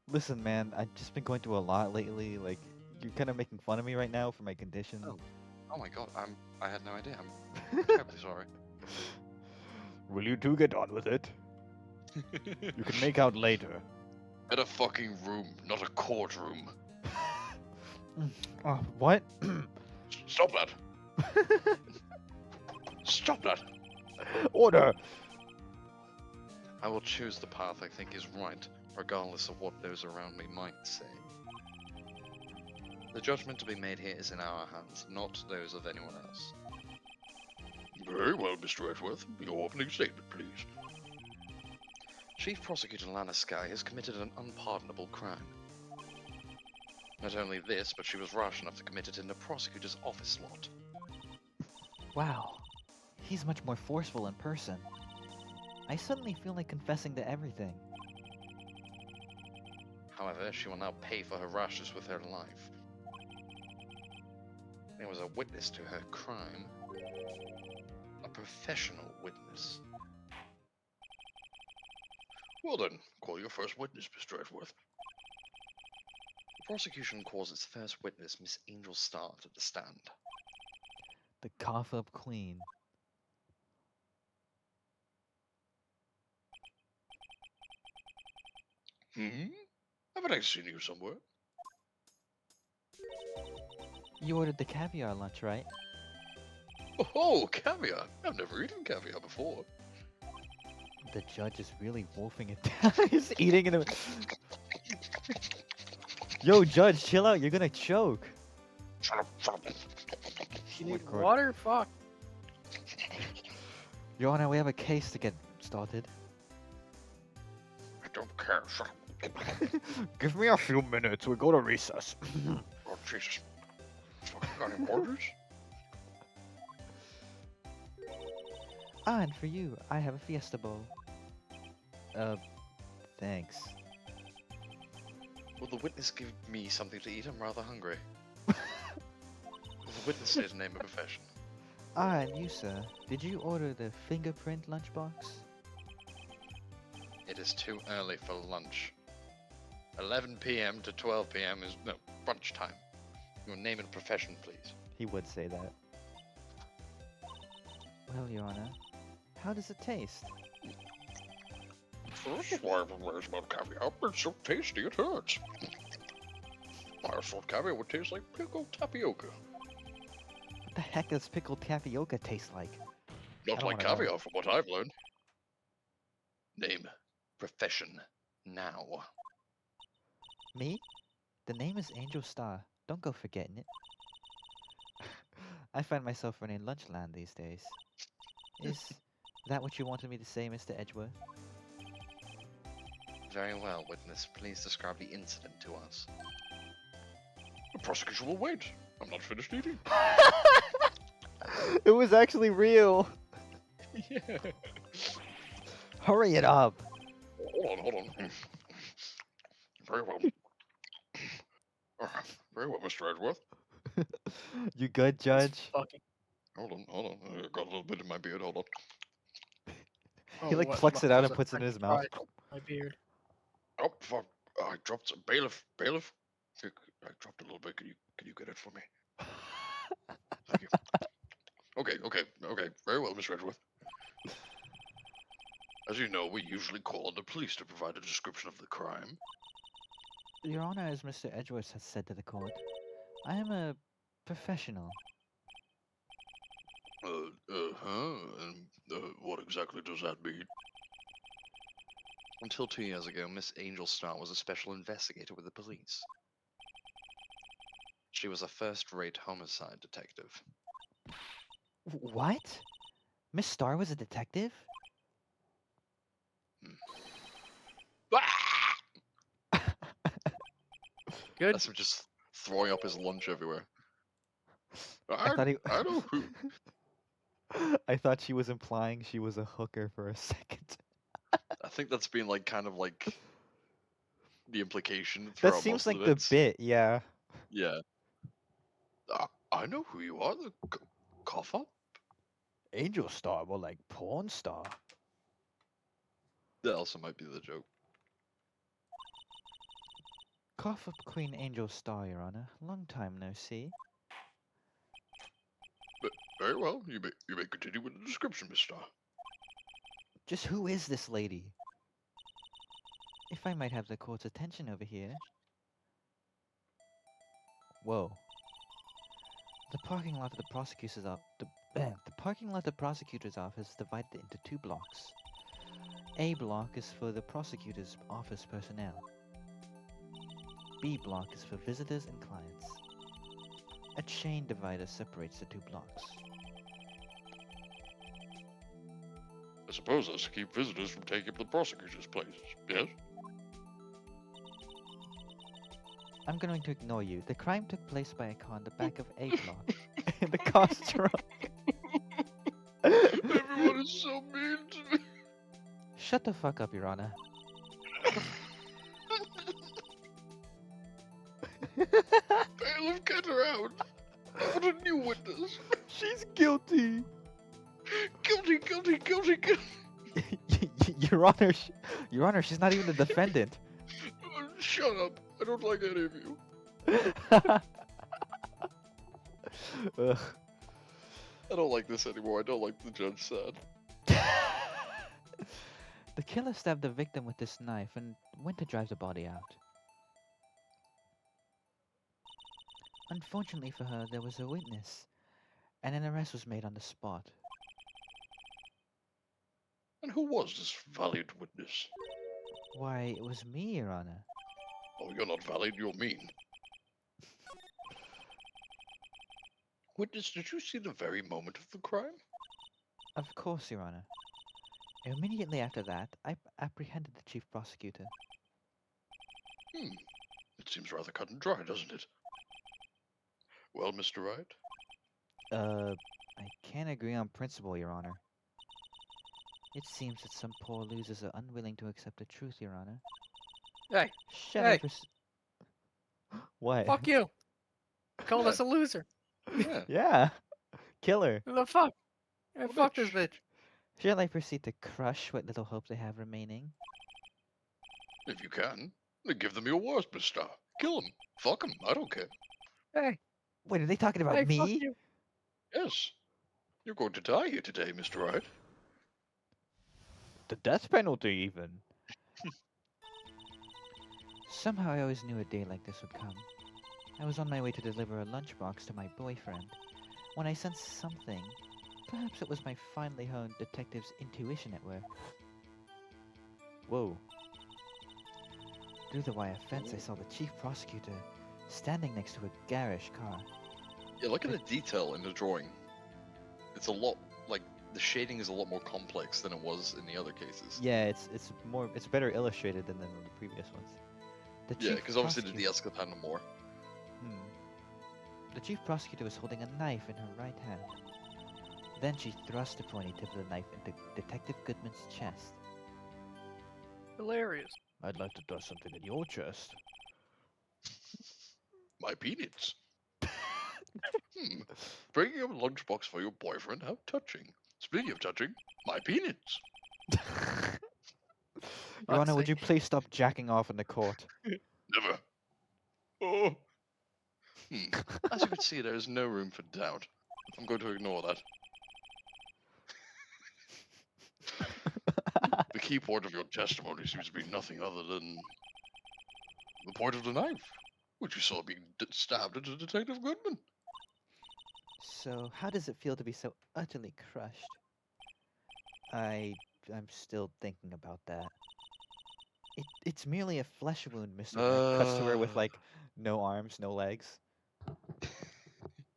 Listen, man, I've just been going through a lot lately. Like, you're kind of making fun of me right now for my condition. Oh my god, I had no idea. I'm terribly sorry. Will you two get on with it? You can make out later. At a fucking room, not a courtroom. Oh, what? Stop that! Stop that! Order! I will choose the path I think is right, regardless of what those around me might say. The judgment to be made here is in our hands, not those of anyone else. Very well, Mr. Edgeworth. Your opening statement, please. Chief Prosecutor Lana Skye has committed an unpardonable crime. Not only this, but she was rash enough to commit it in the prosecutor's office lot. Wow. He's much more forceful in person. I suddenly feel like confessing to everything. However, she will now pay for her rashness with her life. There was a witness to her crime. A professional witness. Well then, call your first witness, Mr. Edgeworth. The prosecution calls its first witness Miss Angel Star to the stand. The cough-up queen. Haven't I seen you somewhere? You ordered the caviar lunch, right? Oh, caviar! I've never eaten caviar before. The judge is really wolfing it down. He's eating it. Yo, judge, chill out. You're gonna choke. Shut up, shut up. You my need God. water? Fuck. Your Honor, we have a case to get started. I don't care, shut up. Give me a few minutes. We go to recess. Oh, Jesus. Fucking got any orders? Ah, and for you, I have a Fiesta Bowl. Thanks. Will the witness give me something to eat? I'm rather hungry. Will the witness state a name and profession? Ah, and you, sir. Did you order the fingerprint lunchbox? It is too early for lunch. 11 p.m. to 12 p.m. is no brunch time. Your name and profession, please. He would say that. Well, Your Honor, how does it taste? So this is why everyone wears about caviar. It's so tasty, it hurts. I thought caviar would taste like pickled tapioca. What the heck does pickled tapioca taste like? Not don't like wanna know. caviar, from what I've learned. Name, profession, now. Me? The name is Angel Star. Don't go forgetting it. I find myself running Lunchland these days. Is that what you wanted me to say, Mr. Edgeworth? Very well, witness. Please describe the incident to us. The prosecution will wait. I'm not finished eating. It was actually real. Yeah. Hurry it up. Hold on. Very well. Very well, Mr. Edgeworth. You good, Judge? Fucking. Hold on. I got a little bit in my beard. Hold on. He like what plucks it out was and a puts it in French his mouth. fry? My beard. Oh, fuck. I dropped some bailiff. I dropped a little bit. Can you get it for me? Thank you. Okay. Very well, Mr. Edgeworth. As you know, we usually call on the police to provide a description of the crime. Your Honor, as Mr. Edgeworth has said to the court, I am a professional. And what exactly does that mean? Until 2 years ago, Miss Angel Star was a special investigator with the police. She was a first-rate homicide detective. What? Miss Star was a detective? Good. That's him just throwing up his lunch everywhere. I thought he. I know who. I thought she was implying she was a hooker for a second. I think that's been like kind of like the implication That throughout seems most of like the the bits. bit, yeah. Yeah. I know who you are. The cough up. Angel star, more like porn star. That also might be the joke. Cough up Queen Angel Star, Your Honor. Long time no see. Very well. You may continue with the description, Miss Star. Just who is this lady? If I might have the court's attention over here. Whoa. The parking lot of the prosecutor's office. The parking lot of the prosecutor's office is divided into two blocks. A block is for the prosecutor's office personnel. B block is for visitors and clients. A chain divider separates the two blocks. I suppose that's to keep visitors from taking up the prosecutor's places. Yes. I'm going to ignore you. The crime took place by a car in the back of A block. And the car's drunk. Everyone is so mean to me. Shut the fuck up, Your Honor. Bailiff, get her out. I want a new witness. She's guilty. Guilty, guilty, guilty, guilty. Your Honor, Your Honor, she's not even the defendant. Shut up. I don't like any of you. Ugh. I don't like this anymore. I don't like the judge said. The killer stabbed the victim with this knife and went to drive the body out. Unfortunately for her, there was a witness, and an arrest was made on the spot. And who was this valued witness? Why, it was me, Your Honor. Oh, you're not valid, you're mean. Witness, did you see the very moment of the crime? Of course, Your Honor. Immediately after that, I apprehended the chief prosecutor. It seems rather cut and dry, doesn't it? Well, Mr. Wright? I can't agree on principle, Your Honor. It seems that some poor losers are unwilling to accept the truth, Your Honor. Hey, Shall Hey. What? fuck you. Called us a loser. Yeah. Yeah. Killer. Who the fuck? Hey, What a fuck this bitch. bitch. Shall I proceed to crush what little hope they have remaining? If you can, then give them your worst, Miss Star. Kill them. Fuck them. I don't care. Hey, Wait, are they talking about hey, fuck me? you. Yes. You're going to die here today, Mr. Wright. The death penalty, even. Somehow I always knew a day like this would come. I was on my way to deliver a lunchbox to my boyfriend when I sensed something. Perhaps it was my finely honed detective's intuition at work. Whoa. Through the wire fence, I saw the chief prosecutor standing next to a garish car. Yeah, look at the detail in the drawing. It's a lot, like, the shading is a lot more complex than it was in the other cases. Yeah, it's better illustrated than the previous ones. The Yeah, chief because obviously the prosecutor- DS had more. The chief prosecutor was holding a knife in her right hand. Then she thrust the pointy tip of the knife into Detective Goodman's chest. Hilarious. I'd like to thrust something in your chest. My peanuts. Bringing up a lunchbox for your boyfriend? How touching. Speaking of touching, my peanuts. Your Honor, would sake. you please stop jacking off in the court? Never. Oh. As you can see, there is no room for doubt. I'm going to ignore that. The key point of your testimony seems to be nothing other than the point of the knife, which you saw being stabbed into Detective Goodman. So, how does it feel to be so utterly crushed? I'm still thinking about that. It's merely a flesh wound, Mr. Wright. Cuts to her with like no arms, no legs.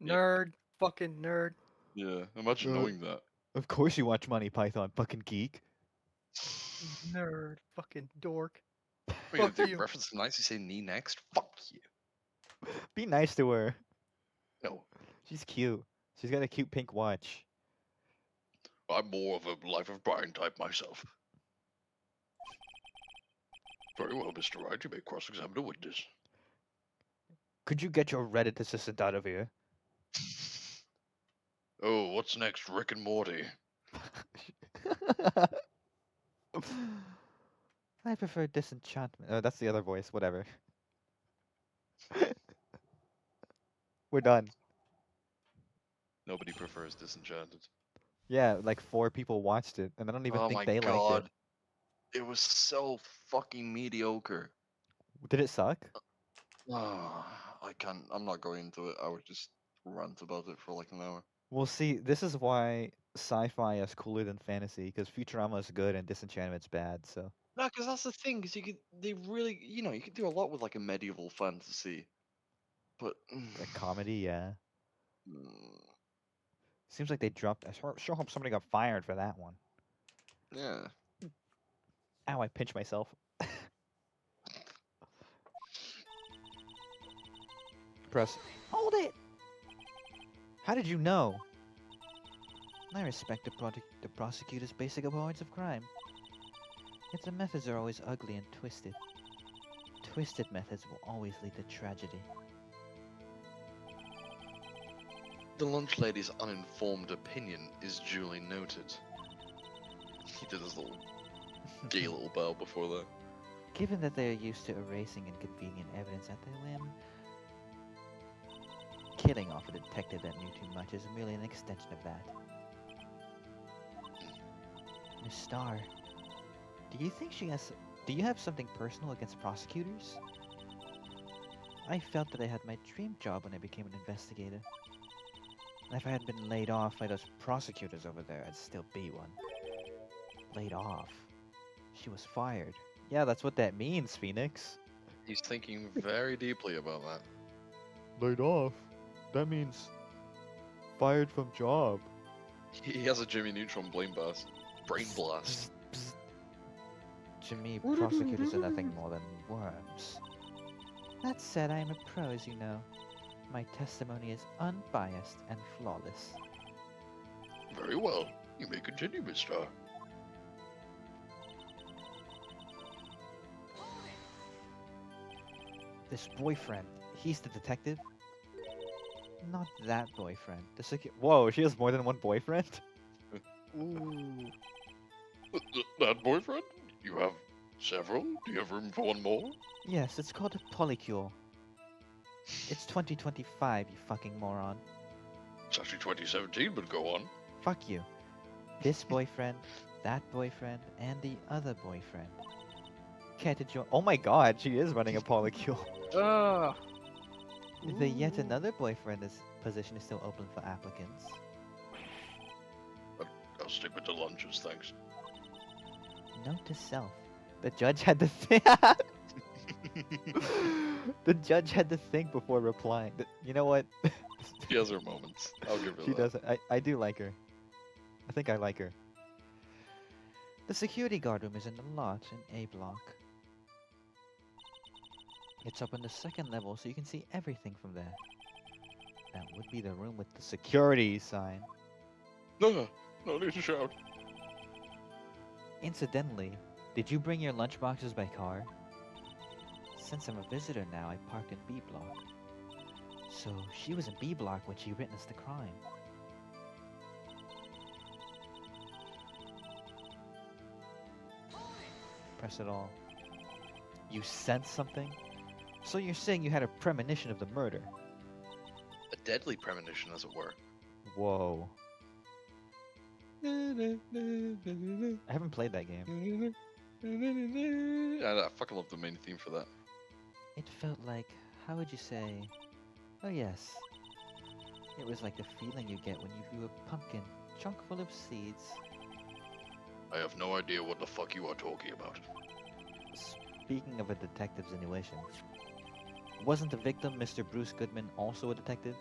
Nerd. Fucking nerd. Yeah, imagine knowing that. Of course you watch Monty Python, fucking geek. Nerd. Fucking dork. Wait, Fuck the you. reference to nice, you say knee next? Fuck you. Be nice to her. No. She's cute. She's got a cute pink watch. I'm more of a Life of Brian type myself. Very well, Mr. Wright. You may cross-examine a witness. Could you get your Reddit assistant out of here? Oh, what's next? Rick and Morty. I prefer disenchantment. Oh, that's the other voice. Whatever. We're done. Nobody prefers Disenchanted. Yeah, like 4 people watched it, and I don't even Oh think my they liked it. god. It was so fucking mediocre. Did it suck? I can't. I'm not going into it. I would just rant about it for like an hour. Well, see, this is why sci-fi is cooler than fantasy, because Futurama is good and Disenchantment's bad. So No, because that's the thing. Because they really, you could do a lot with like a medieval fantasy, but a comedy, yeah. mm, Seems like they dropped. I sure hope somebody got fired for that one. yeah. Ow! I pinched myself. Press. Hold it. How did you know? I respect the prosecutor's basic abhorrence of crime. Yet the methods are always ugly and twisted. Twisted methods will always lead to tragedy. The lunch lady's uninformed opinion is duly noted. He did his little gay little bow before that. Given that they are used to erasing inconvenient evidence at their whim, killing off a detective that knew too much is merely an extension of that. Miss Starr, do you think she has... Do you have something personal against prosecutors? I felt that I had my dream job when I became an investigator. And if I hadn't been laid off by those prosecutors over there, I'd still be one. Laid off? She was fired. Yeah, that's what that means, Phoenix. He's thinking very deeply about that. Laid off? That means fired from job. He has a Jimmy Neutron brain blast. Brain blast. To me, prosecutors are nothing more than worms. That said, I am a pro, as you know. My testimony is unbiased and flawless. Very well. You may continue, Miss Starr. This boyfriend, he's the detective? Not that boyfriend. Whoa, she has more than one boyfriend? Ooh. That boyfriend? You have several? Do you have room for one more? Yes, it's called a polycule. It's 2025, you fucking moron. It's actually 2017, but go on. Fuck you. This boyfriend, that boyfriend, and the other boyfriend. Care to join? Oh my god, she is running a polycule. Ah. The yet another boyfriend position is still open for applicants. I'll stick with the lunches, thanks. Note to self. The judge had to think. The judge had to think before replying. You know what? She has her moments. I'll give her She that. doesn't. I do like her. I think I like her. The security guard room is in the lot in A block. It's up on the second level, so you can see everything from there. That would be the room with the security sign. No need to shout. Incidentally, did you bring your lunchboxes by car? Since I'm a visitor now, I parked in B block. So she was in B block when she witnessed the crime. Press it all. You sensed something? So you're saying you had a premonition of the murder? A deadly premonition, as it were. Whoa. I haven't played that game. I fucking love the main theme for that. It felt like, how would you say? Oh yes. It was like the feeling you get when you view a pumpkin chock full of seeds. I have no idea what the fuck you are talking about. Speaking of a detective's intuition, wasn't the victim, Mr. Bruce Goodman, also a detective?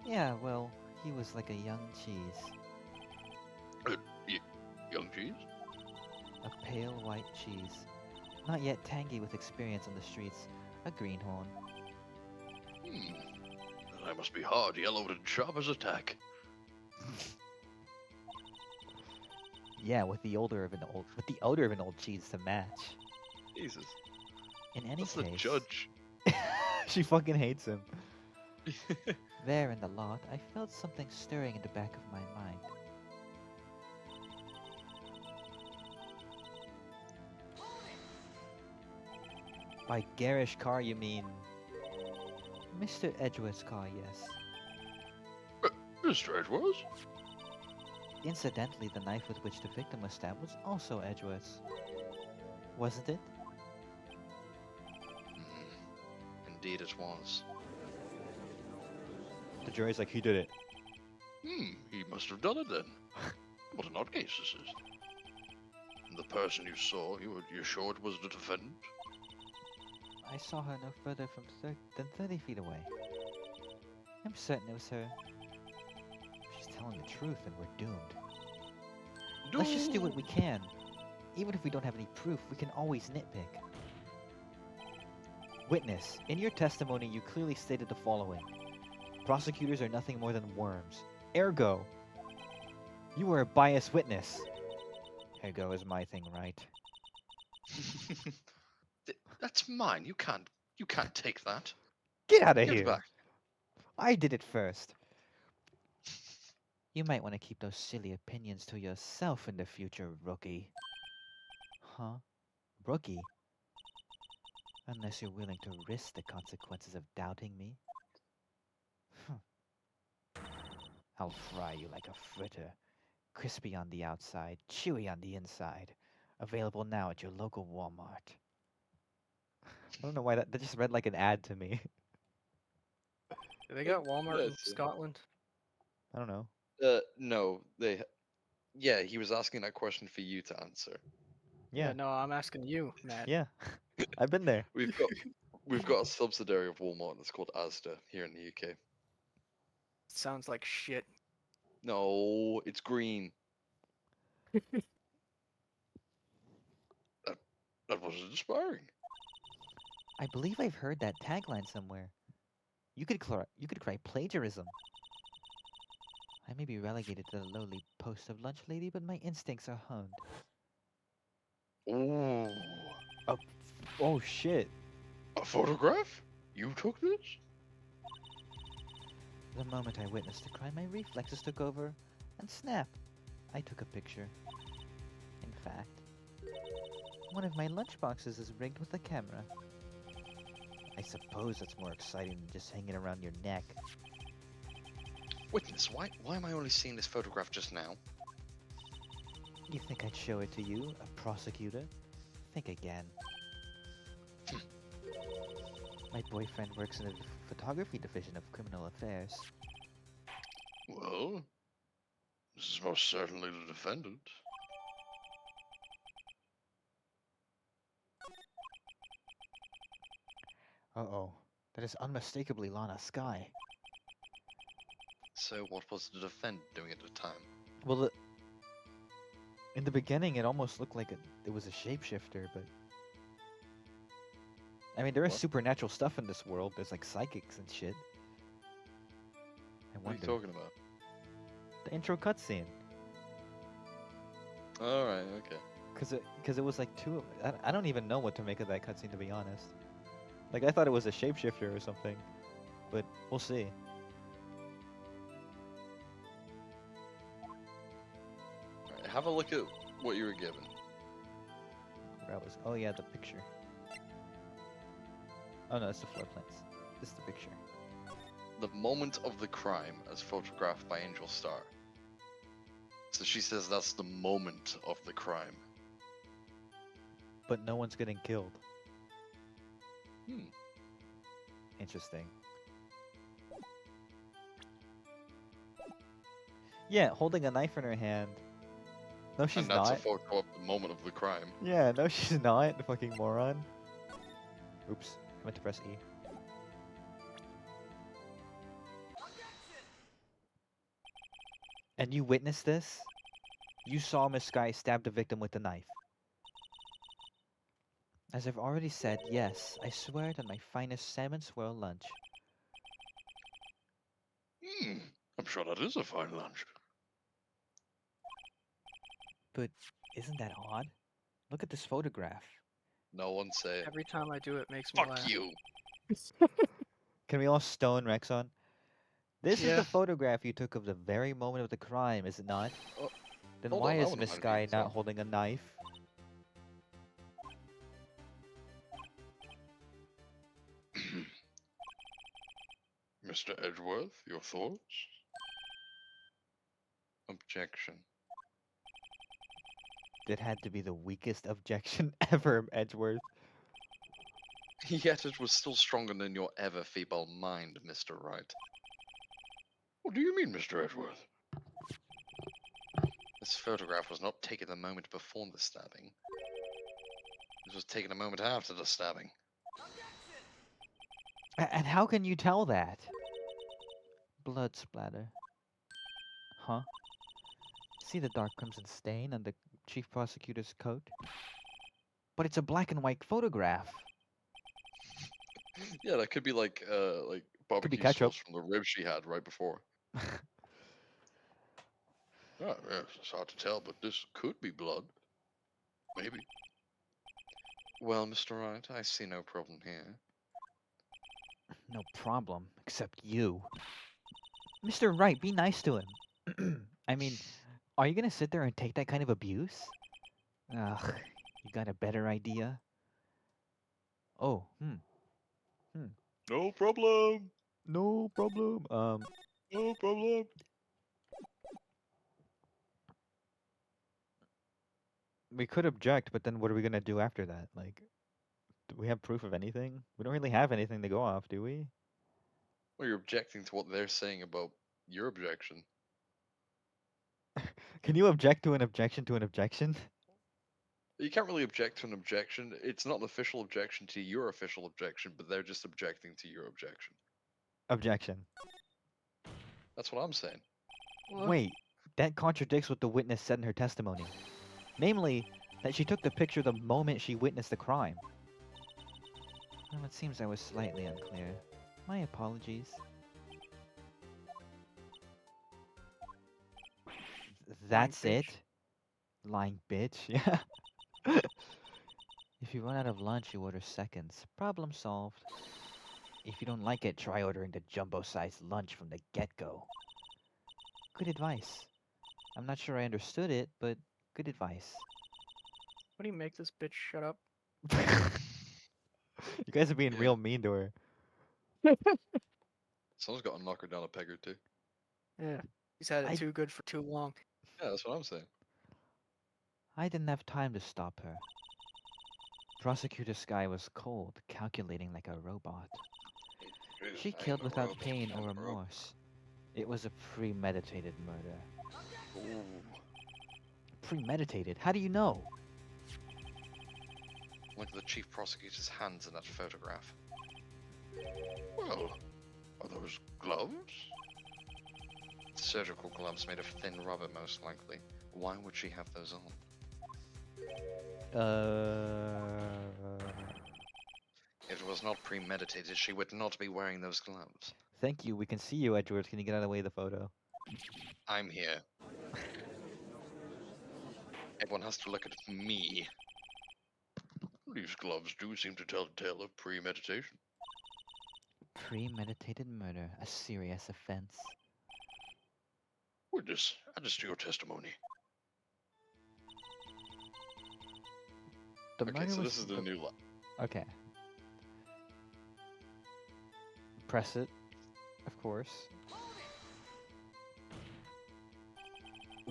Yeah, well, he was like a young cheese. Young cheese? A pale white cheese. Not yet tangy with experience on the streets. A greenhorn. I must be hard, yellowed, and sharp as a tack. Yeah, with the odor of an old cheese to match. Jesus. In any That's the case, judge. she fucking hates him. There in the lot, I felt something stirring in the back of my mind. By garish car, you mean Mr. Edgeworth's car, yes. Mr. Edwards? Incidentally, the knife with which the victim was stabbed was also Edgeworth's. Wasn't it? Indeed it was. The jury's like, he did it. He must have done it then. What an odd case this is. And the person you saw, you're sure it was the defendant? I saw her no further than 30 feet away. I'm certain it was her. She's telling the truth and we're doomed. Let's just do what we can. Even if we don't have any proof, we can always nitpick. Witness, in your testimony you clearly stated the following. Prosecutors are nothing more than worms. Ergo, you are a biased witness. Ergo is my thing, right? That's mine. You can't take that. Get out of Give it here! back. I did it first. You might want to keep those silly opinions to yourself in the future, rookie. Huh? Rookie? Unless you're willing to risk the consequences of doubting me. I'll fry you like a fritter. Crispy on the outside, chewy on the inside. Available now at your local Walmart. I don't know why that just read like an ad to me. Do they got Walmart in Yes, yeah. Scotland? I don't know. No, yeah, he was asking that question for you to answer. Yeah, No, I'm asking you, Matt. yeah. I've been there. We've got a subsidiary of Walmart that's called Asda here in the UK. Sounds like shit. No, it's green. That was inspiring. I believe I've heard that tagline somewhere. You could cry plagiarism. I may be relegated to the lowly post of lunch lady, but my instincts are honed. Ooh. Oh shit. A photograph? You took this? The moment I witnessed the crime, my reflexes took over, and snap, I took a picture. In fact, one of my lunchboxes is rigged with a camera. I suppose that's more exciting than just hanging around your neck. Witness, why am I only seeing this photograph just now? You think I'd show it to you, a prosecutor? Think again. My boyfriend works in the photography division of criminal affairs. Well, this is most certainly the defendant. Uh-oh. That is unmistakably Lana Sky. So what was the defendant doing at the time? Well, in the beginning, it almost looked like it was a shapeshifter, but... I mean, there is What? supernatural stuff in this world. There's like psychics and shit. I What are you wonder. talking about? The intro cutscene. Alright, okay. Cause it was like two. I don't even know what to make of that cutscene, to be honest. Like I thought it was a shapeshifter or something, but we'll see. Alright, have a look at what you were given. Where I was. Oh yeah, the picture. Oh no, that's the floor plans. This is the picture. The moment of the crime as photographed by Angel Star. So she says that's the moment of the crime. But no one's getting killed. Hmm. Interesting. Yeah, holding a knife in her hand. No, she's And that's not. a photo of the moment of the crime. Yeah, no, she's not. The fucking moron. Oops, I meant to press E. And you witnessed this? You saw Miss Sky stab the victim with the knife. As I've already said, yes, I swear it on my finest salmon swirl lunch. I'm sure that is a fine lunch. But isn't that odd? Look at this photograph. No one say it. Every time I do it, makes me Fuck laugh. you. Can we all stone Rexon? This is Yeah. the photograph you took of the very moment of the crime, is it not? Oh, Then hold why on, I is wanna Miss find Sky these, not holding a knife? Mr. Edgeworth, your thoughts? Objection. That had to be the weakest objection ever, Edgeworth. Yet it was still stronger than your ever feeble mind, Mr. Wright. What do you mean, Mr. Edgeworth? This photograph was not taken the moment before the stabbing. It was taken a moment after the stabbing. And how can you tell that? Blood splatter. Huh? See the dark crimson stain on the chief prosecutor's coat? But it's a black and white photograph. Yeah, that could be like barbecue ketchup. sauce from the ribs she had right before. Ah, yes, it's hard to tell, but this could be blood. Maybe. Well, Mr. Wright, I see no problem here. No problem, except you. Mr. Wright, be nice to him. I mean, are you gonna sit there and take that kind of abuse? Ugh, you got a better idea? Oh, No problem. no problem. No problem. We could object, but then what are we gonna do after that? Like, do we have proof of anything? We don't really have anything to go off, do we? Well, you're objecting to what they're saying about your objection. Can you object to an objection to an objection? You can't really object to an objection. It's not an official objection to your official objection, but they're just objecting to your objection. Objection. That's what I'm saying. What? Wait, that contradicts what the witness said in her testimony. Namely, that she took the picture the moment she witnessed the crime. Well, it seems I was slightly unclear. My apologies. That's bitch. it? Lying bitch, yeah. If you run out of lunch, you order seconds. Problem solved. If you don't like it, try ordering the jumbo-sized lunch from the get-go. Good advice. I'm not sure I understood it, but good advice. What do you make this bitch shut up? You guys are being Yeah. real mean to her. Someone's got to knock her down a peg or two. Yeah. He's had it I- too good for too long. Yeah, that's what I'm saying. I didn't have time to stop her. Prosecutor Sky was cold, calculating like a robot. She killed without pain or remorse. It was a premeditated murder. Ooh. Premeditated? How do you know? Look at the chief prosecutor's hands in that photograph. Well, are those gloves? Surgical gloves made of thin rubber, most likely. Why would she have those on? If it was not premeditated, she would not be wearing those gloves. Thank you. We can see you, Edgeworth. Can you get out of the way of the photo? I'm here. Everyone has to look at me. These gloves do seem to tell the tale of premeditation. Premeditated murder, a serious offense. Witness, add this to your testimony. The Okay, murder so was this is the new line. Okay. Press it, of course.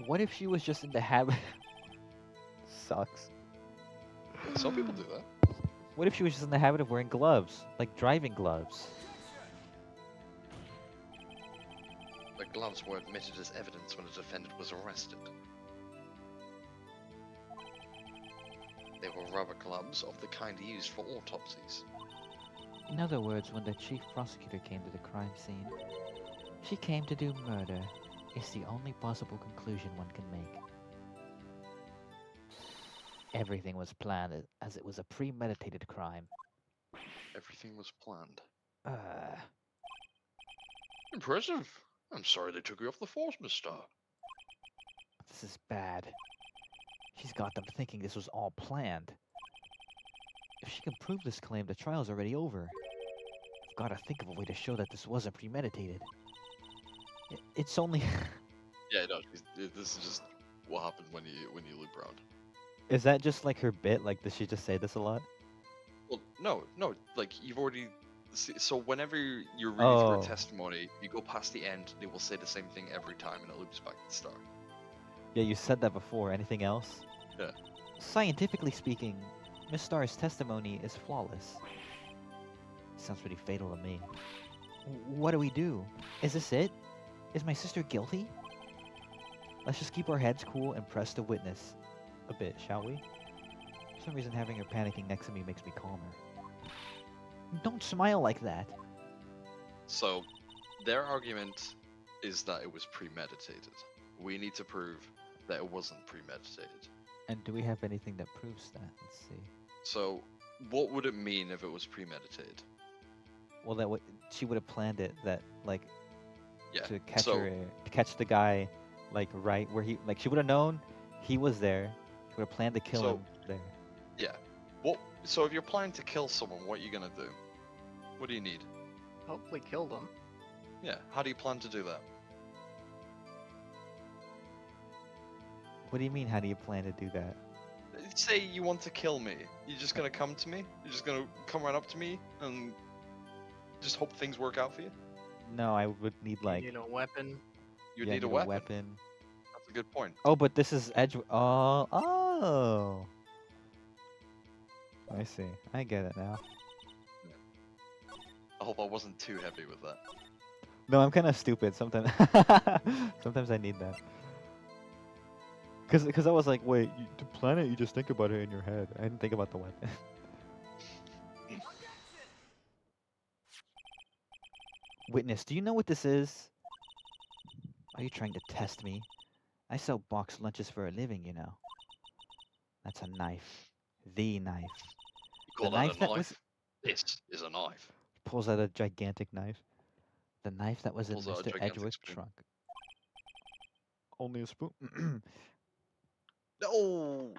What if she was just in the habit? Sucks. Some people do that. What if she was just in the habit of wearing gloves, like driving gloves? The gloves were admitted as evidence when the defendant was arrested. They were rubber gloves of the kind used for autopsies. In other words, when the chief prosecutor came to the crime scene, she came to do murder. Is the only possible conclusion one can make. Everything was planned as it was a premeditated crime. Everything was planned. Impressive. I'm sorry they took you off the force, Miss Star. This is bad. She's got them thinking this was all planned. If she can prove this claim, the trial's already over. I've got to think of a way to show that this wasn't premeditated. It's only... Yeah, no, this is just what happened when you loop around. Is that just like her bit? Like, does she just say this a lot? Well, no, like you've already. So whenever you're reading through Oh. a testimony, you go past the end, they will say the same thing every time, and it loops back to the start. Yeah, you said that before. Anything else? Yeah. Scientifically speaking, Miss Starr's testimony is flawless. Sounds pretty fatal to me. What do we do? Is this it? Is my sister guilty? Let's just keep our heads cool and press the witness a bit, shall we? For some reason, having her panicking next to me makes me calmer. Don't smile like that. So, their argument is that it was premeditated. We need to prove that it wasn't premeditated. And do we have anything that proves that? Let's see. So, what would it mean if it was premeditated? Well, she would have planned it. That like Yeah. to catch so, her, to catch the guy, like right where he, like she would have known he was there. She would have planned to kill So- him there. yeah. So if you're planning to kill someone, what are you gonna do? What do you need? Hopefully kill them. Yeah. How do you plan to do that? What do you mean? How do you plan to do that? Say you want to kill me. You're just gonna come to me? You're just gonna come right up to me and just hope things work out for you? No, I would need like You need a weapon. You yeah, need a weapon. That's a good point. Oh, but this is edge. Oh. I see. I get it now. I hope I wasn't too heavy with that. No, I'm kind of stupid sometimes. Sometimes I need that. Cause I was like, wait, to plan it, you just think about it in your head. I didn't think about the weapon. Witness, do you know what this is? Are you trying to test me? I sell boxed lunches for a living, you know. That's a knife. The knife. You call The that knife a that knife? was- This is a knife. Pulls out a gigantic knife. The knife that was in Pulls out a Mr. gigantic Edgeworth's spoon. trunk. Only a spoon. No!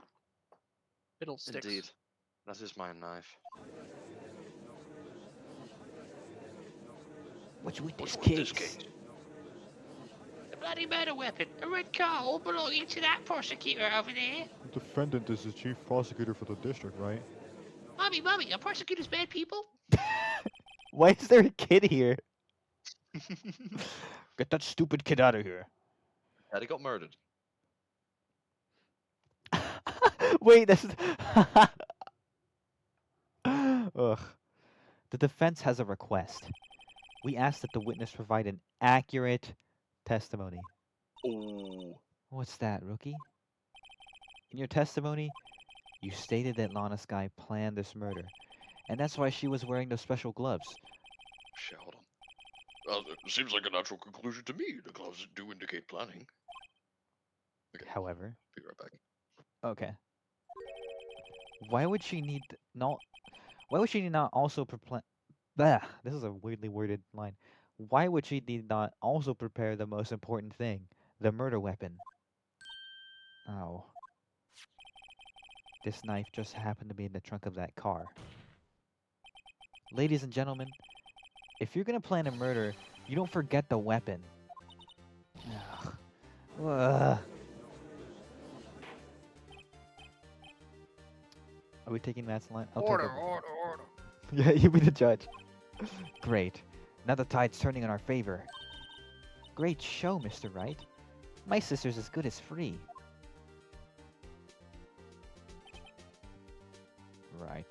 Fiddlesticks. Indeed. That is my knife. What's with this What's with this case? case? A bloody murder weapon. A red car all belonging to that prosecutor over there. The defendant is the chief prosecutor for the district, right? Mummy, are prosecutors bad people? Why is there a kid here? Get that stupid kid out of here. Yeah, they got murdered. Wait, that's... Ugh. The defense has a request. We ask that the witness provide an accurate testimony. Oh. What's that, rookie? In your testimony, you stated that Lana Sky planned this murder, and that's why she was wearing those special gloves. Shit, hold on. Well, it seems like a natural conclusion to me. The gloves do indicate planning. Okay, However, be right back. okay. Why would she need not? Why would she not also prepare? This is a weirdly worded line. Why would she need not also prepare the most important thing, the murder weapon? Oh. This knife just happened to be in the trunk of that car. Ladies and gentlemen, if you're gonna plan a murder, you don't forget the weapon. Ugh. Ugh. Are we taking Matt's line? I'll take Order, over. order, order. Yeah, you be the judge. Great. Now the tide's turning in our favor. Great show, Mr. Wright. My sister's as good as free. Right.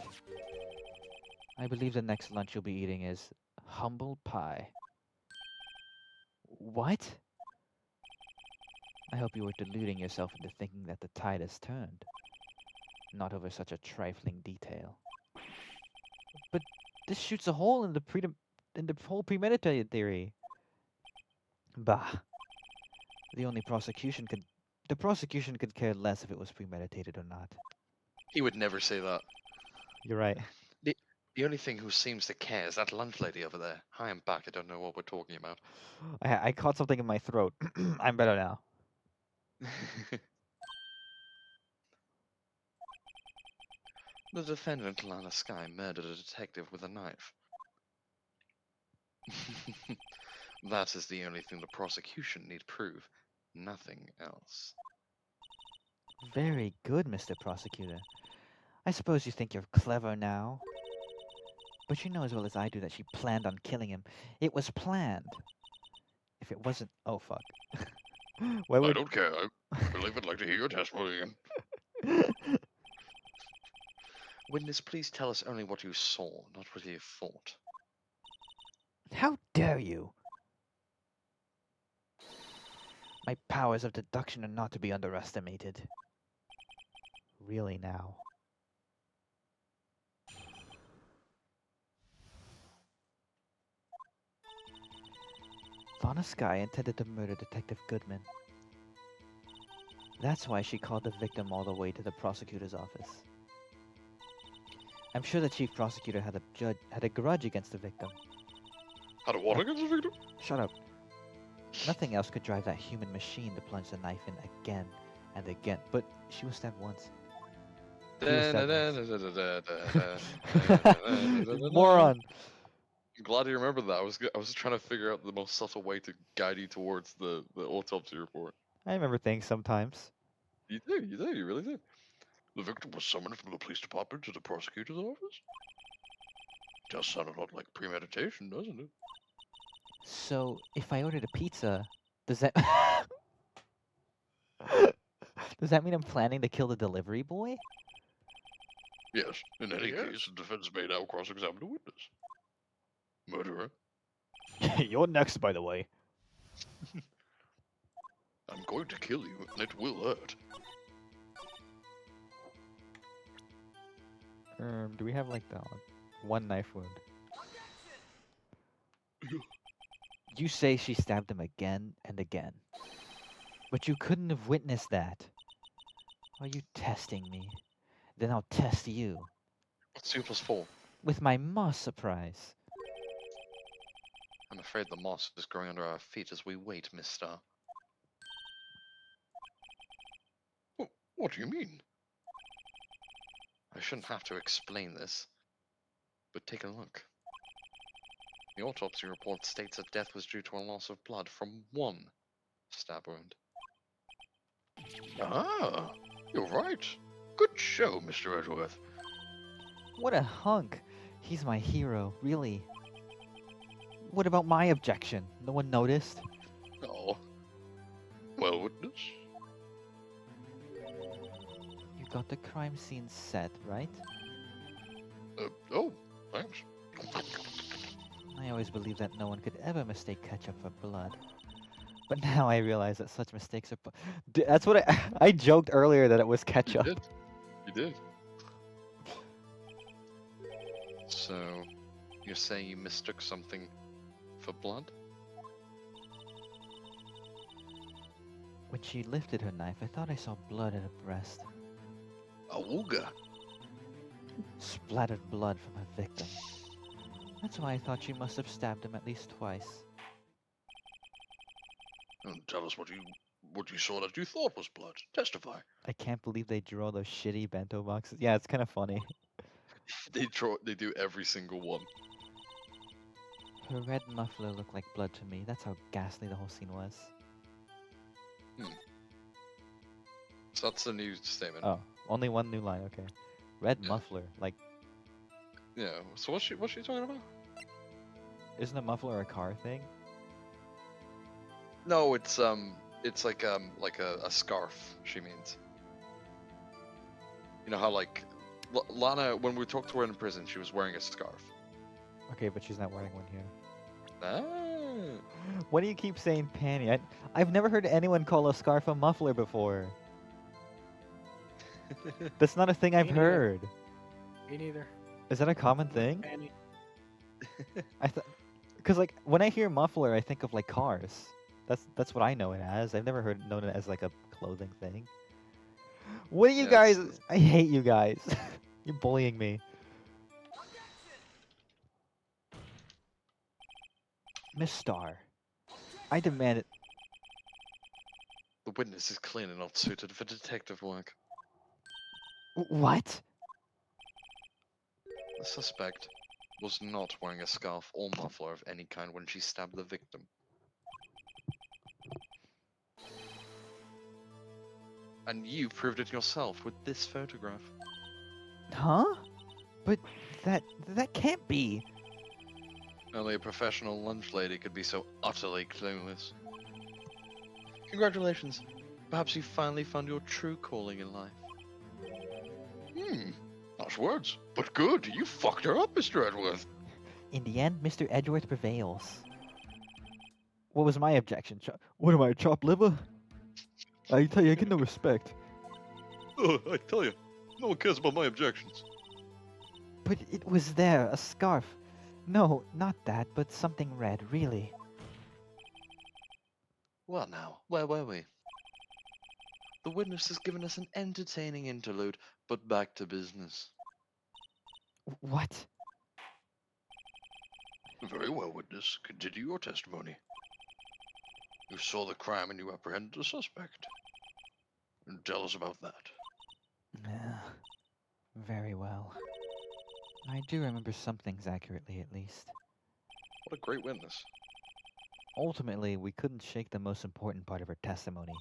I believe the next lunch you'll be eating is humble pie. What? I hope you were deluding yourself into thinking that the tide has turned. Not over such a trifling detail. But this shoots a hole in the whole premeditated theory. Bah. The prosecution could care less if it was premeditated or not. He would never say that. You're right. The only thing who seems to care is that lunch lady over there. Hi, I'm back. I don't know what we're talking about. I caught something in my throat. I'm better now. The defendant, Lana Sky, murdered a detective with a knife. That is the only thing the prosecution need prove. Nothing else. Very good, Mr. Prosecutor. I suppose you think you're clever now. But you know as well as I do that she planned on killing him. It was planned. If it wasn't... Oh, fuck. Why I would... don't care. I believe I'd like to hear your testimony again. Witness, please tell us only what you saw, not what you thought. How dare you? My powers of deduction are not to be underestimated. Really now. Lana Sky intended to murder Detective Goodman. That's why she called the victim all the way to the prosecutor's office. I'm sure the chief prosecutor had a grudge against the victim. Had a what against the victim? Shut up. Nothing else could drive that human machine to plunge the knife in again and again. But she was stabbed once. He was stabbed once. Moron! I'm glad you remembered that. I was trying to figure out the most subtle way to guide you towards the autopsy report. I remember things sometimes. You do, you really do. The victim was summoned from the police department to the prosecutor's office? Just sounded a lot like premeditation, doesn't it? So, if I ordered a pizza, does that... does that mean I'm planning to kill the delivery boy? Yes. In any Yes. case, the defense may now cross-examine a witness. Murderer, You're next, by the way. I'm going to kill you, and it will hurt. Do we have like that one knife wound? You say she stabbed him again and again. But you couldn't have witnessed that. Are you testing me? Then I'll test you. What's 2 plus 4? With my moss surprise. I'm afraid the moss is growing under our feet as we wait, Miss Star. What do you mean? I shouldn't have to explain this, but take a look. The autopsy report states that death was due to a loss of blood from one stab wound. Ah, you're right. Good show, Mr. Edgeworth. What a hunk. He's my hero, really. What about my objection? No one noticed? Oh. Well, witness? You got the crime scene set, right? Oh, thanks. I always believed that no one could ever mistake ketchup for blood. But now I realize that such mistakes are... That's what I joked earlier that it was ketchup. You did. You did. So, you're saying you mistook something for blood? When she lifted her knife, I thought I saw blood at her breast. Awooga. Splattered blood from her victim. That's why I thought she must have stabbed him at least twice. Tell us what you saw that you thought was blood. Testify. I can't believe they draw those shitty bento boxes. Yeah, it's kind of funny. They do every single one. Her red muffler looked like blood to me. That's how ghastly the whole scene was. So that's a new statement. Oh, only one new line, okay. Red Yeah. muffler, like, Yeah. So what's she talking about? isn't a muffler a car thing? No, it's like a scarf. She means. You know how like Lana, when we talked to her in prison, she was wearing a scarf. Okay, but she's not wearing one here. Ah. Why do you keep saying panty? I've never heard anyone call a scarf a muffler before. That's not a thing I've Me neither. heard. Me neither. Is that a common thing? Annie. I thought, because like when I hear muffler, I think of like cars. That's what I know it as. I've never known it as like a clothing thing. What are you Yeah, guys? it's- I hate you guys. You're bullying me. Miss Starr, I demand it. The witness is clearly not suited for detective work. What? The suspect was not wearing a scarf or muffler of any kind when she stabbed the victim. And you proved it yourself with this photograph. Huh? But that can't be. Only a professional lunch lady could be so utterly clueless. Congratulations. Perhaps you finally found your true calling in life. Harsh words, but good. You fucked her up, Mr. Edworth. In the end, Mr. Edgeworth prevails. What was my objection? What am I, chopped liver? I tell you, I get no respect. Oh, I tell you, no one cares about my objections. But it was there, a scarf. No, not that, but something red, really. Well now, where were we? The witness has given us an entertaining interlude, but back to business. What? Very well, witness. Continue your testimony. You saw the crime and you apprehended the suspect. And tell us about that. Very well. I do remember some things accurately, at least. What a great witness. Ultimately, we couldn't shake the most important part of her testimony.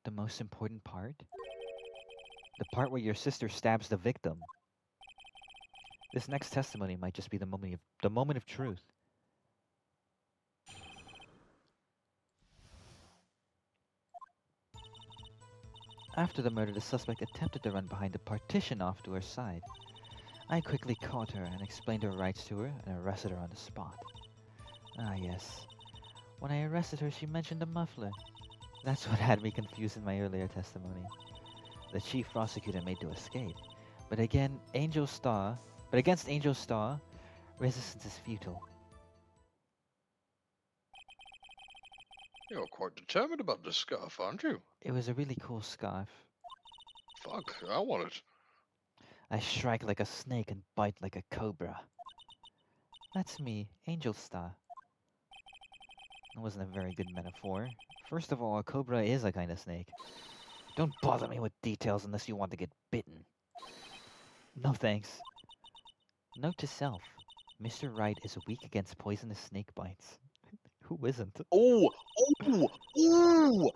The most important part? The part where your sister stabs the victim. This next testimony might just be the moment of truth. After the murder, the suspect attempted to run behind a partition off to her side. I quickly caught her and explained her rights to her and arrested her on the spot. Ah, yes. When I arrested her, she mentioned the muffler. That's what had me confused in my earlier testimony. The chief prosecutor made to escape, but against Angel Star, resistance is futile. You're quite determined about this scarf, aren't you? It was a really cool scarf. Fuck, I want it. I strike like a snake and bite like a cobra. That's me, Angel Star. That wasn't a very good metaphor. First of all, a cobra is a kind of snake. Don't bother me with details unless you want to get bitten. No thanks. Note to self, Mr. Wright is weak against poisonous snake bites. Who isn't? Oh! Ooh!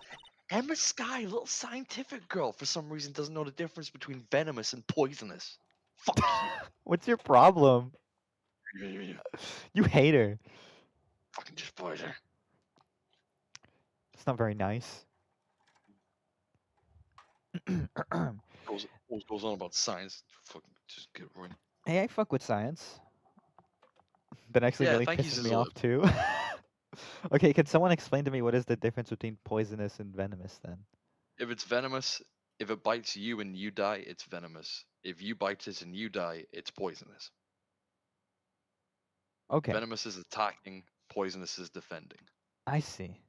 Emma Sky, little scientific girl, for some reason doesn't know the difference between venomous and poisonous. Fuck you. What's your problem? Yeah. You hate her. Fucking despise her. It's not very nice. Goes on about science. Fucking just get right. Hey, I fuck with science. That actually Yeah, really thank you, pisses me Zizzle. off too. Okay, can someone explain to me what is the difference between poisonous and venomous then? If it's venomous, if it bites you and you die, it's venomous. If you bite it and you die, it's poisonous. Okay, Venomous is attacking, poisonous is defending. I see.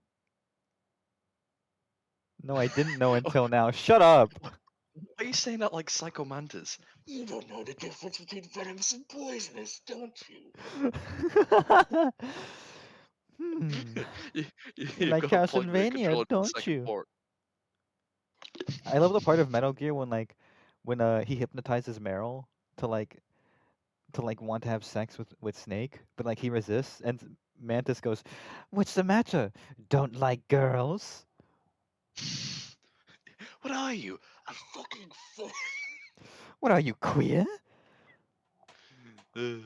No, I didn't know until now. Shut up! Why are you saying that like Psycho Mantis? You don't know the difference between venomous and poisonous, don't you? Hmm. you, You you've like got a point there. Castlevania, Control it to the don't second you? part. I love the part of Metal Gear when he hypnotizes Meryl to want to have sex with Snake, but like he resists, and Mantis goes, "What's the matter? Don't like girls?" What are you? A fucking fuck. What are you, queer? Uh,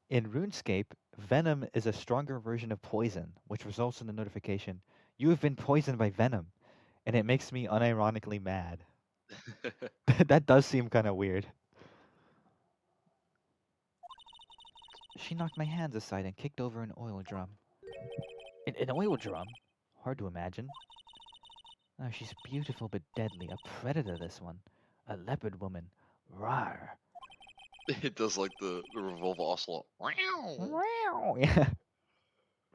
In RuneScape, Venom is a stronger version of poison, which results in the notification, "You have been poisoned by Venom," and it makes me unironically mad. That does seem kind of weird. She knocked my hands aside and kicked over an oil drum. An oil drum? Hard to imagine. Oh, she's beautiful but deadly. A predator, this one. A leopard woman. Rawr. it does like the revolver ocelot. Wow. Wow. Yeah.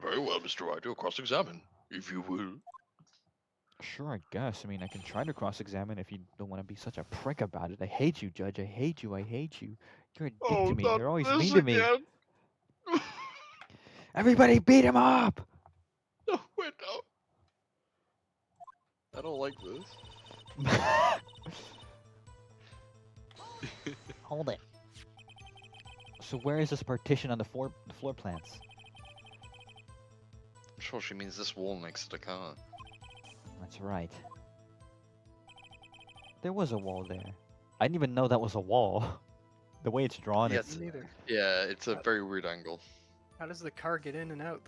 Very well, Mr. Wright, you'll cross-examine, if you will. Sure, I guess. I mean, I can try to cross-examine if you don't want to be such a prick about it. I hate you, Judge. I hate you. I hate you. You're a dick to Oh, me. not You're always this mean to me. again. Everybody beat him up! No, wait, no. I don't like this. Hold it. So where is this partition on the floor plans? I'm sure she means this wall next to the car. That's right. There was a wall there. I didn't even know that was a wall. The way it's drawn, Yeah, it's Neither. Yeah, it's a very weird angle. How does the car get in and out?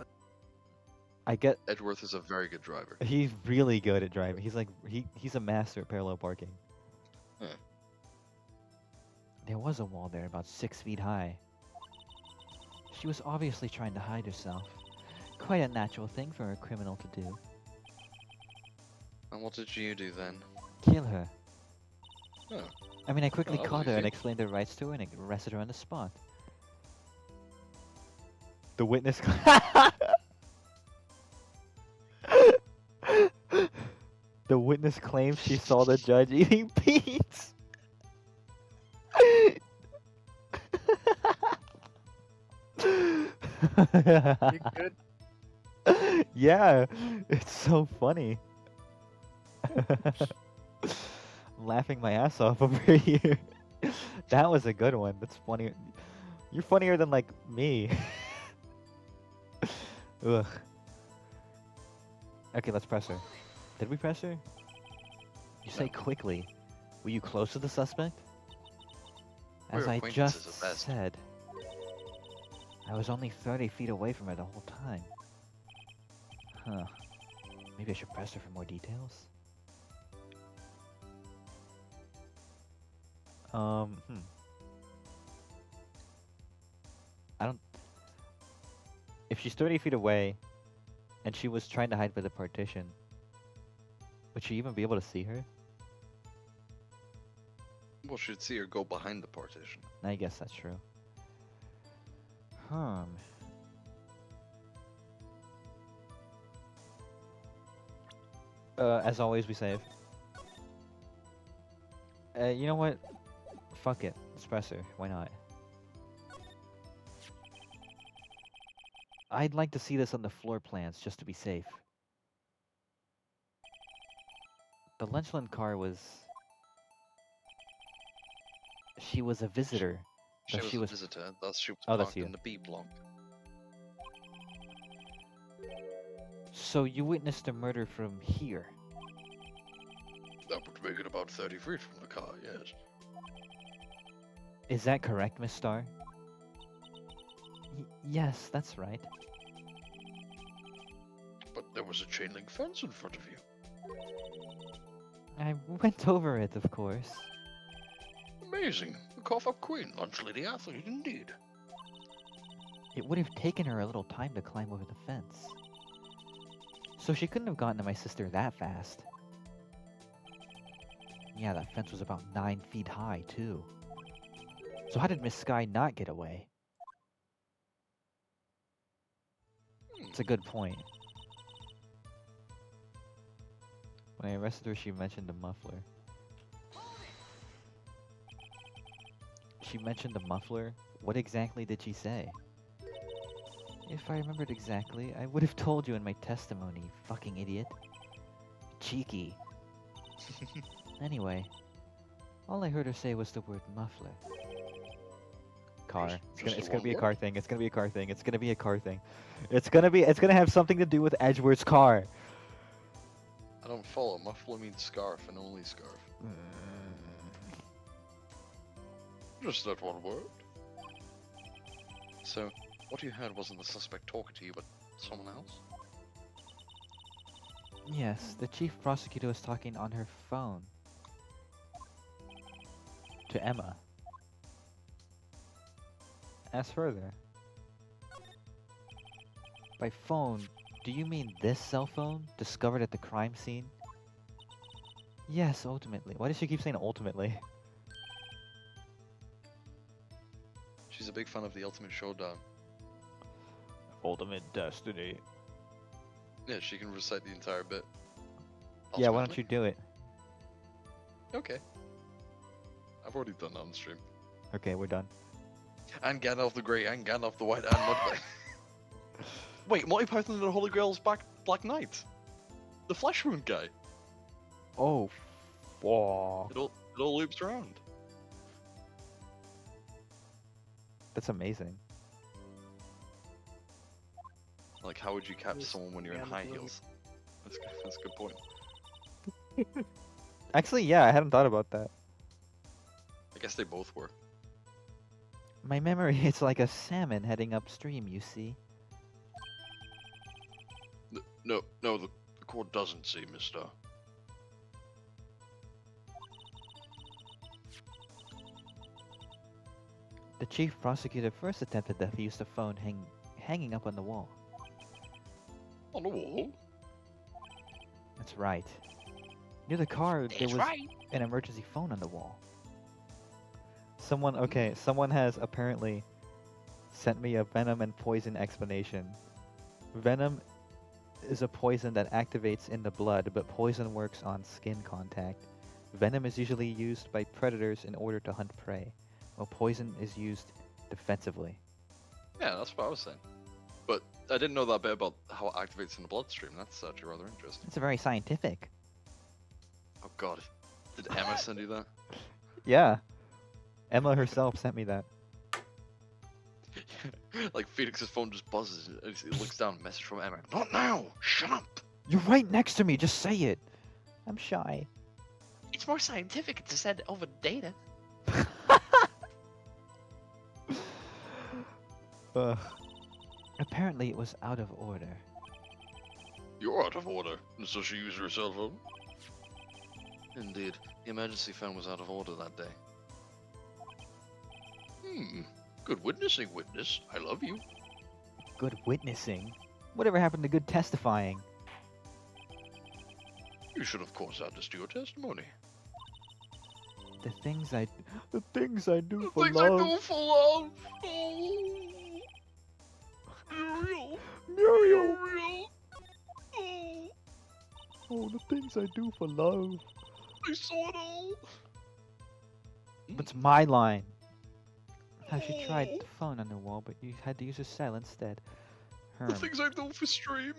I get Edgeworth is a very good driver. he's really good at driving. He's like he's a master at parallel parking. Huh. There was a wall there about 6 feet high. She was obviously trying to hide herself. Quite a natural thing for a criminal to do. And what did you do then? Kill her. Oh. I mean, I quickly Oh, that was caught her and easy. explained explained her rights to her and arrested her on the spot. The witness. The witness claims she saw the judge eating beans. You good? Yeah, it's so funny. I'm laughing my ass off over here. That was a good one. That's funny. You're funnier than like me. Ugh. Okay, let's press her. Did we press her? You say quickly. Were you close to the suspect? As We're I acquaintances just at best. said, I was only 30 feet away from her the whole time. Huh. Maybe I should press her for more details? I don't... If she's 30 feet away, and she was trying to hide by the partition, would she even be able to see her? Well, she'd see her go behind the partition. I guess that's true. As always, we save. You know what? Fuck it. Let's press her. Why not? I'd like to see this on the floor plans, just to be safe. The Lunchland car was... She was a visitor. She Thus was she a was... visitor, thus she was Oh, that's parked you. in the B block. So you witnessed a murder from here? That would make it about 30 feet from the car, yes. Is that correct, Miss Starr? Yes, that's right. But there was a chain link fence in front of you. I went over it, of course. Amazing. A cough-up queen, lunch lady athlete indeed. It would have taken her a little time to climb over the fence. So she couldn't have gotten to my sister that fast. Yeah, that fence was about 9 feet high, too. So how did Miss Sky not get away? It's a good point. When I arrested her, she mentioned the muffler. She mentioned the muffler? What exactly did she say? If I remembered exactly, I would have told you in my testimony, you fucking idiot. Cheeky. Anyway, all I heard her say was the word muffler. Car. Just It's the gonna one be a word? car thing. It's gonna be a car thing. It's gonna be a car thing. It's gonna have something to do with Edgeworth's car. I don't follow. Muffler means scarf and only scarf. Just that one word. So, what you heard wasn't the suspect talking to you, but someone else? Yes, the chief prosecutor was talking on her phone. To Emma. Ask further. By phone, do you mean this cell phone, discovered at the crime scene? Yes, ultimately. Why does she keep saying ultimately? She's a big fan of the Ultimate Showdown. Ultimate destiny. Yeah, she can recite the entire bit. Yeah, why don't Ultimately? you do it? Okay. I've already done that on stream. Okay, we're done. And Gandalf the Grey, and Gandalf the White, and Mudbray. Wait, Monty Python and the Holy Grail's Black Knight, the Flesh Wound guy. Oh, fuck. It all loops around. That's amazing. Like, how would you capture Just someone when you're in beyond high the blue. heels? That's a good point. Actually, yeah, I hadn't thought about that. I guess they both were. My memory is like a salmon heading upstream, you see. No, the court doesn't see, mister. The chief prosecutor first attempted to use the phone hanging up on the wall. On the wall? That's right. Near the car, there That's was right. an emergency phone on the wall. Someone has apparently sent me a venom and poison explanation. Venom is a poison that activates in the blood, but poison works on skin contact. Venom is usually used by predators in order to hunt prey, while poison is used defensively. Yeah, that's what I was saying. But I didn't know that bit about how it activates in the bloodstream. That's actually rather interesting. It's very scientific. Oh god. Did Emma send you that? Yeah. Emma herself sent me that. Like Phoenix's phone just buzzes. It looks down, a message from Emma. Not now! Shut up! You're right next to me, just say it. I'm shy. It's more scientific to send over data. Ugh. Apparently it was out of order. You're out of order. And so she used her cell phone? Indeed, the emergency phone was out of order that day. Good witnessing, witness. I love you. Good witnessing. Whatever happened to good testifying? You should, of course, add this to your testimony. The things I do for Things love. I do for love. Oh. Muriel. Muriel. Muriel. Oh. Oh, the things I do for love. I saw it all. It's my line. How she tried the phone on the wall, but you had to use a cell instead. The Herm. things I do for stream.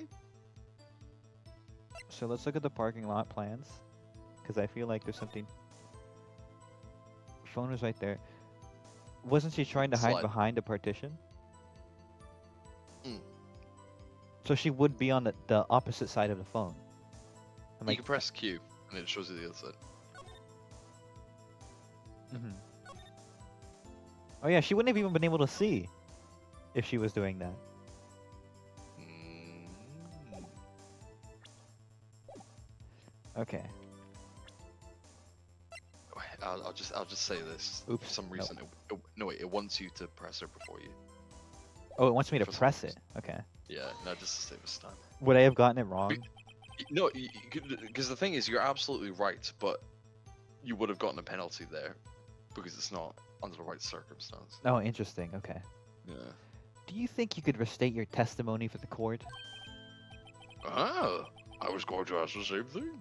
So let's look at the parking lot plans, because I feel like there's something. Phone is right there. Wasn't she trying to hide Slide. behind a partition? Mm. So she would be on the opposite side of the phone. Am You I- can press Q, and it shows you the other side. Mhm. Oh yeah, she wouldn't have even been able to see if she was doing that. Mm. Okay. I'll just say this. Oops, For some no. reason, it wants you to press her before you. Oh, it wants me to For some press it. reason. Okay. Yeah, no, just to save us time. Would I have gotten it wrong? No, because the thing is, you're absolutely right, but you would have gotten a penalty there because it's not under the right circumstance. Oh, interesting. Okay. Yeah. Do you think you could restate your testimony for the court? Ah, I was going to ask the same thing.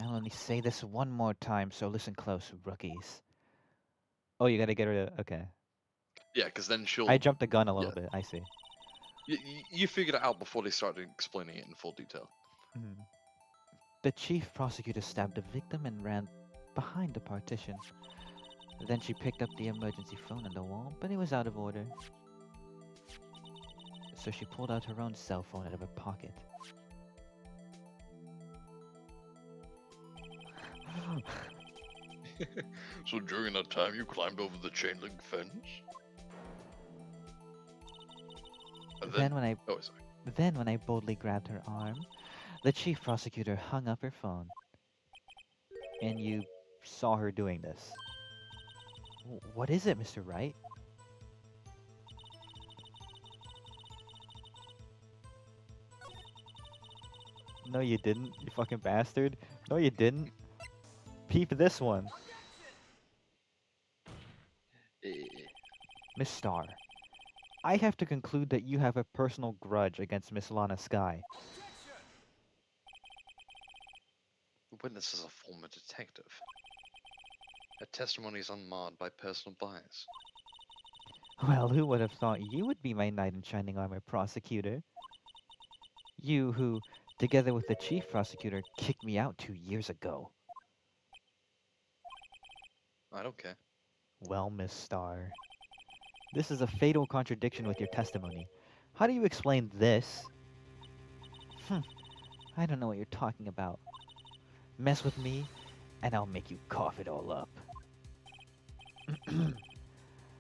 I'll only say this one more time, so listen close, rookies. Oh, you gotta get her to. Okay. Yeah, because then she'll. I jumped the gun a little yeah. bit. I see. You figured it out before they started explaining it in full detail. Mhm. The chief prosecutor stabbed the victim and ran behind the partition. Then she picked up the emergency phone on the wall, but it was out of order. So she pulled out her own cell phone out of her pocket. So during that time, you climbed over the chain link fence? And Then when I Oh, sorry. Then, when I boldly grabbed her arm, the chief prosecutor hung up her phone. And you saw her doing this. What is it, Mr. Wright? No, you didn't, you fucking bastard. No, you didn't. Peep this one. Miss Starr, I have to conclude that you have a personal grudge against Miss Lana Sky. The witness is a former detective. Her testimony is unmarred by personal bias. Well, who would have thought you would be my knight in shining armor, prosecutor? You who, together with the chief prosecutor, kicked me out 2 years ago. I don't care. Well, Miss Starr, this is a fatal contradiction with your testimony. How do you explain this? I don't know what you're talking about. Mess with me, and I'll make you cough it all up.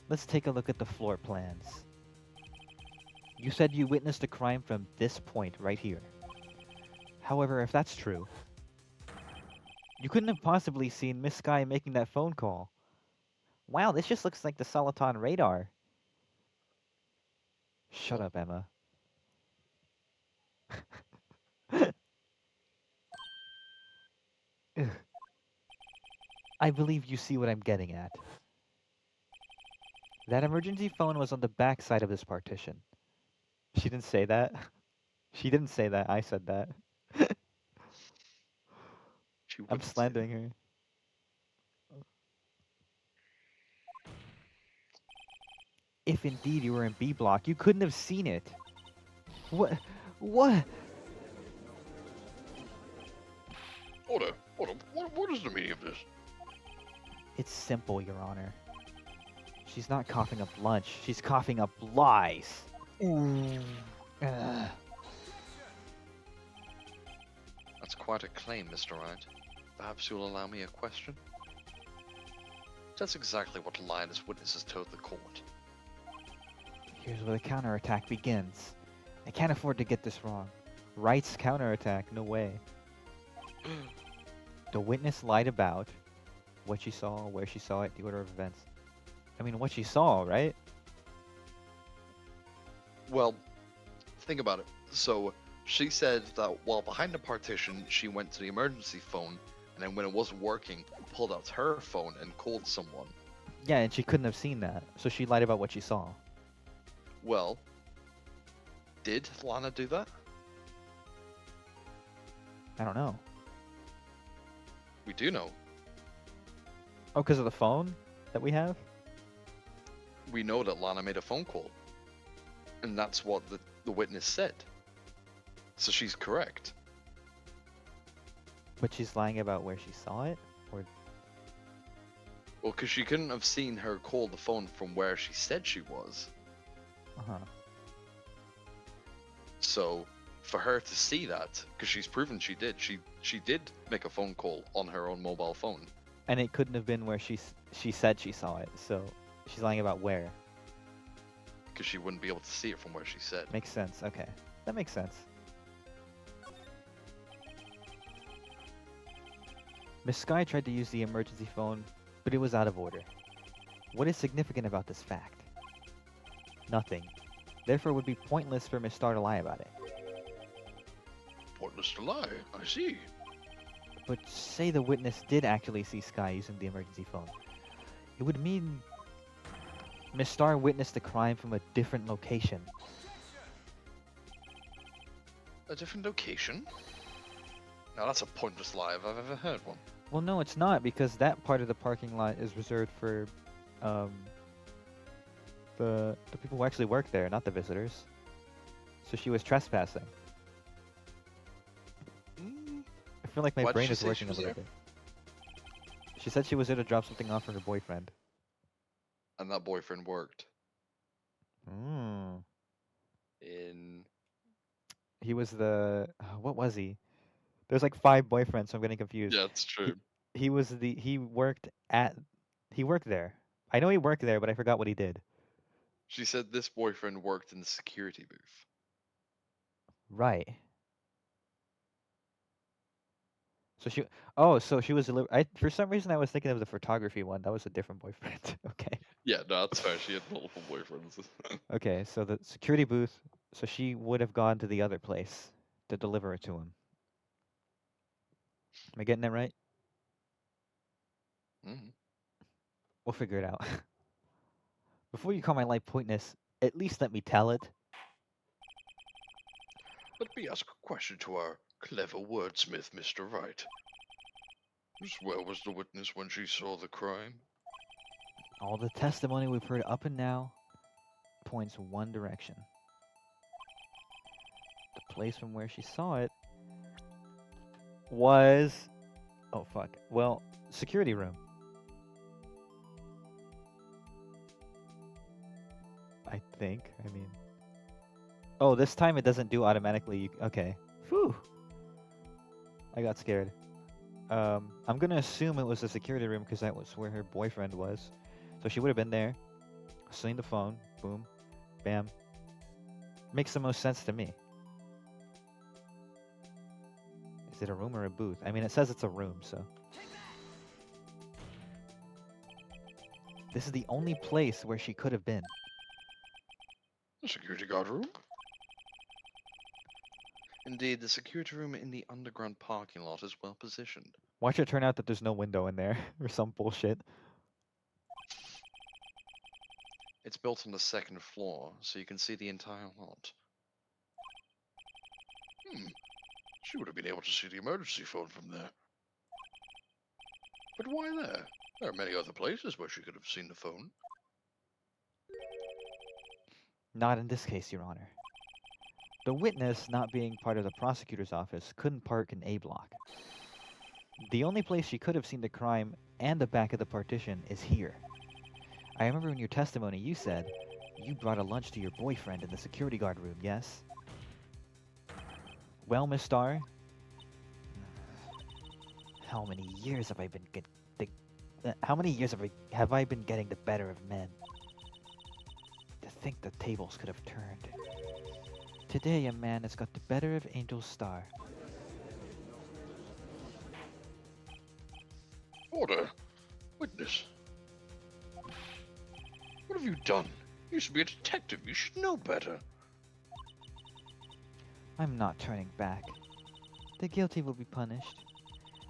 Let's take a look at the floor plans. You said you witnessed a crime from this point right here. However, if that's true, you couldn't have possibly seen Miss Sky making that phone call. Wow, this just looks like the Soliton radar. Shut What? up, Emma. Ugh. I believe you see what I'm getting at. That emergency phone was on the back side of this partition. She didn't say that. She didn't say that. I said that. She I'm wouldn't say that. slandering her. If indeed you were in B block, you couldn't have seen it. What? What? Order. What is the meaning of this? It's simple, Your Honor. She's not coughing up lunch. She's coughing up lies. Ugh. That's quite a claim, Mr. Wright. Perhaps you'll allow me a question? That's exactly what Linus witnesses told the court. Here's where the counterattack begins. I can't afford to get this wrong. Wright's counterattack, no way. The witness lied about what she saw, where she saw it, the order of events. I mean, what she saw, right? Well, think about it. So, she said that while behind the partition, she went to the emergency phone, and then when it wasn't working, pulled out her phone and called someone. Yeah, and she couldn't have seen that, so she lied about what she saw. Well, did Lana do that? I don't know. We do know. Oh, because of the phone that we have? We know that Lana made a phone call. And that's what the witness said. So she's correct. But she's lying about where she saw it? Or Well, because she couldn't have seen her call the phone from where she said she was. uh-huh. So, for her to see that, because she's proven she did, she did make a phone call on her own mobile phone. And it couldn't have been where she said she saw it, so she's lying about where. Because she wouldn't be able to see it from where she said. Makes sense. Okay. That makes sense. Miss Sky tried to use the emergency phone, but it was out of order. What is significant about this fact? Nothing. Therefore, it would be pointless for Miss Star to lie about it. Pointless to lie. I see. But say the witness did actually see Sky using the emergency phone. It would mean Miss Star witnessed the crime from a different location. A different location? Now that's a pointless lie if I've ever heard one. Well, no, it's not, because that part of the parking lot is reserved for the people who actually work there, not the visitors. So she was trespassing. I feel like my Why did brain she is say working she a was little there? bit. She said she was there to drop something off for her boyfriend. And that boyfriend worked Mm. in... He was the what was he? There's like 5 boyfriends, so I'm getting confused. Yeah, it's true. He was he worked there. I know he worked there, but I forgot what he did. She said this boyfriend worked in the security booth. Right. So she was for some reason I was thinking of the photography one. That was a different boyfriend. Okay. Yeah, no, that's fair. She had multiple boyfriends. Okay, so the security booth, so she would have gone to the other place to deliver it to him. Am I getting that right? Mhm. We'll figure it out. Before you call my life pointless, at least let me tell it. Let me ask a question to our clever wordsmith, Mr. Wright. Just where was the witness when she saw the crime? All the testimony we've heard up and now points one direction. The place from where she saw it was... Oh, fuck. Well, security room. I think. I mean... Oh, this time it doesn't do automatically. Okay. Whew. I got scared. I'm gonna assume it was the security room because that was where her boyfriend was. So she would have been there, seen the phone, boom, bam. Makes the most sense to me. Is it a room or a booth? I mean, it says it's a room, so. This is the only place where she could have been. The security guard room? Indeed, the security room in the underground parking lot is well positioned. Watch it turn out that there's no window in there or some bullshit. It's built on the second floor, so you can see the entire lot. She would have been able to see the emergency phone from there. But why there? There are many other places where she could have seen the phone. Not in this case, Your Honor. The witness, not being part of the prosecutor's office, couldn't park in A block. The only place she could have seen the crime and the back of the partition is here. I remember in your testimony you said you brought a lunch to your boyfriend in the security guard room, yes? Well, Miss Starr, how many years have I been have I been getting the better of men? To think the tables could have turned. Today a man has got the better of Angel Starr. Order. Witness. What have you done? You should be a detective. You should know better. I'm not turning back. The guilty will be punished,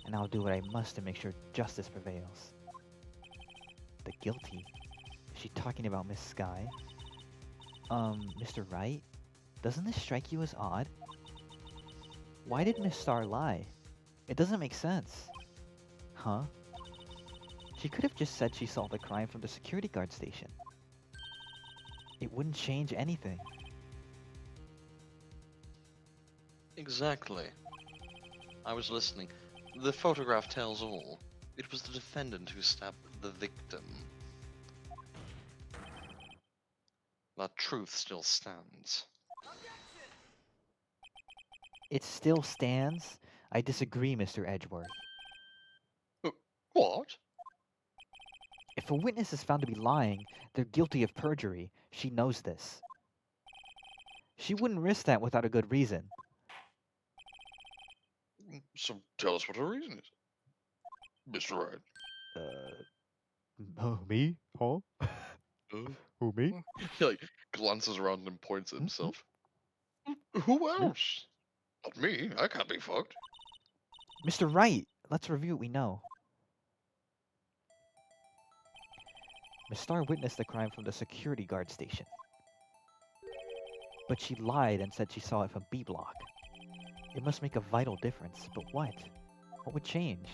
and I'll do what I must to make sure justice prevails. The guilty? Is she talking about Miss Sky? Mr. Wright? Doesn't this strike you as odd? Why did Miss Starr lie? It doesn't make sense. Huh? She could have just said she saw the crime from the security guard station. It wouldn't change anything. Exactly. I was listening. The photograph tells all. It was the defendant who stabbed the victim. That truth still stands. It still stands? I disagree, Mr. Edgeworth. What? If a witness is found to be lying, they're guilty of perjury. She knows this. She wouldn't risk that without a good reason. So tell us what her reason is. Mr. Wright. Me? Huh? Who, me? He like glances around and points at himself. Who else? Not me. I can't be fucked. Mr. Wright, let's review what we know. Miss Starr witnessed the crime from the security guard station. But she lied and said she saw it from B block. It must make a vital difference, but what? What would change?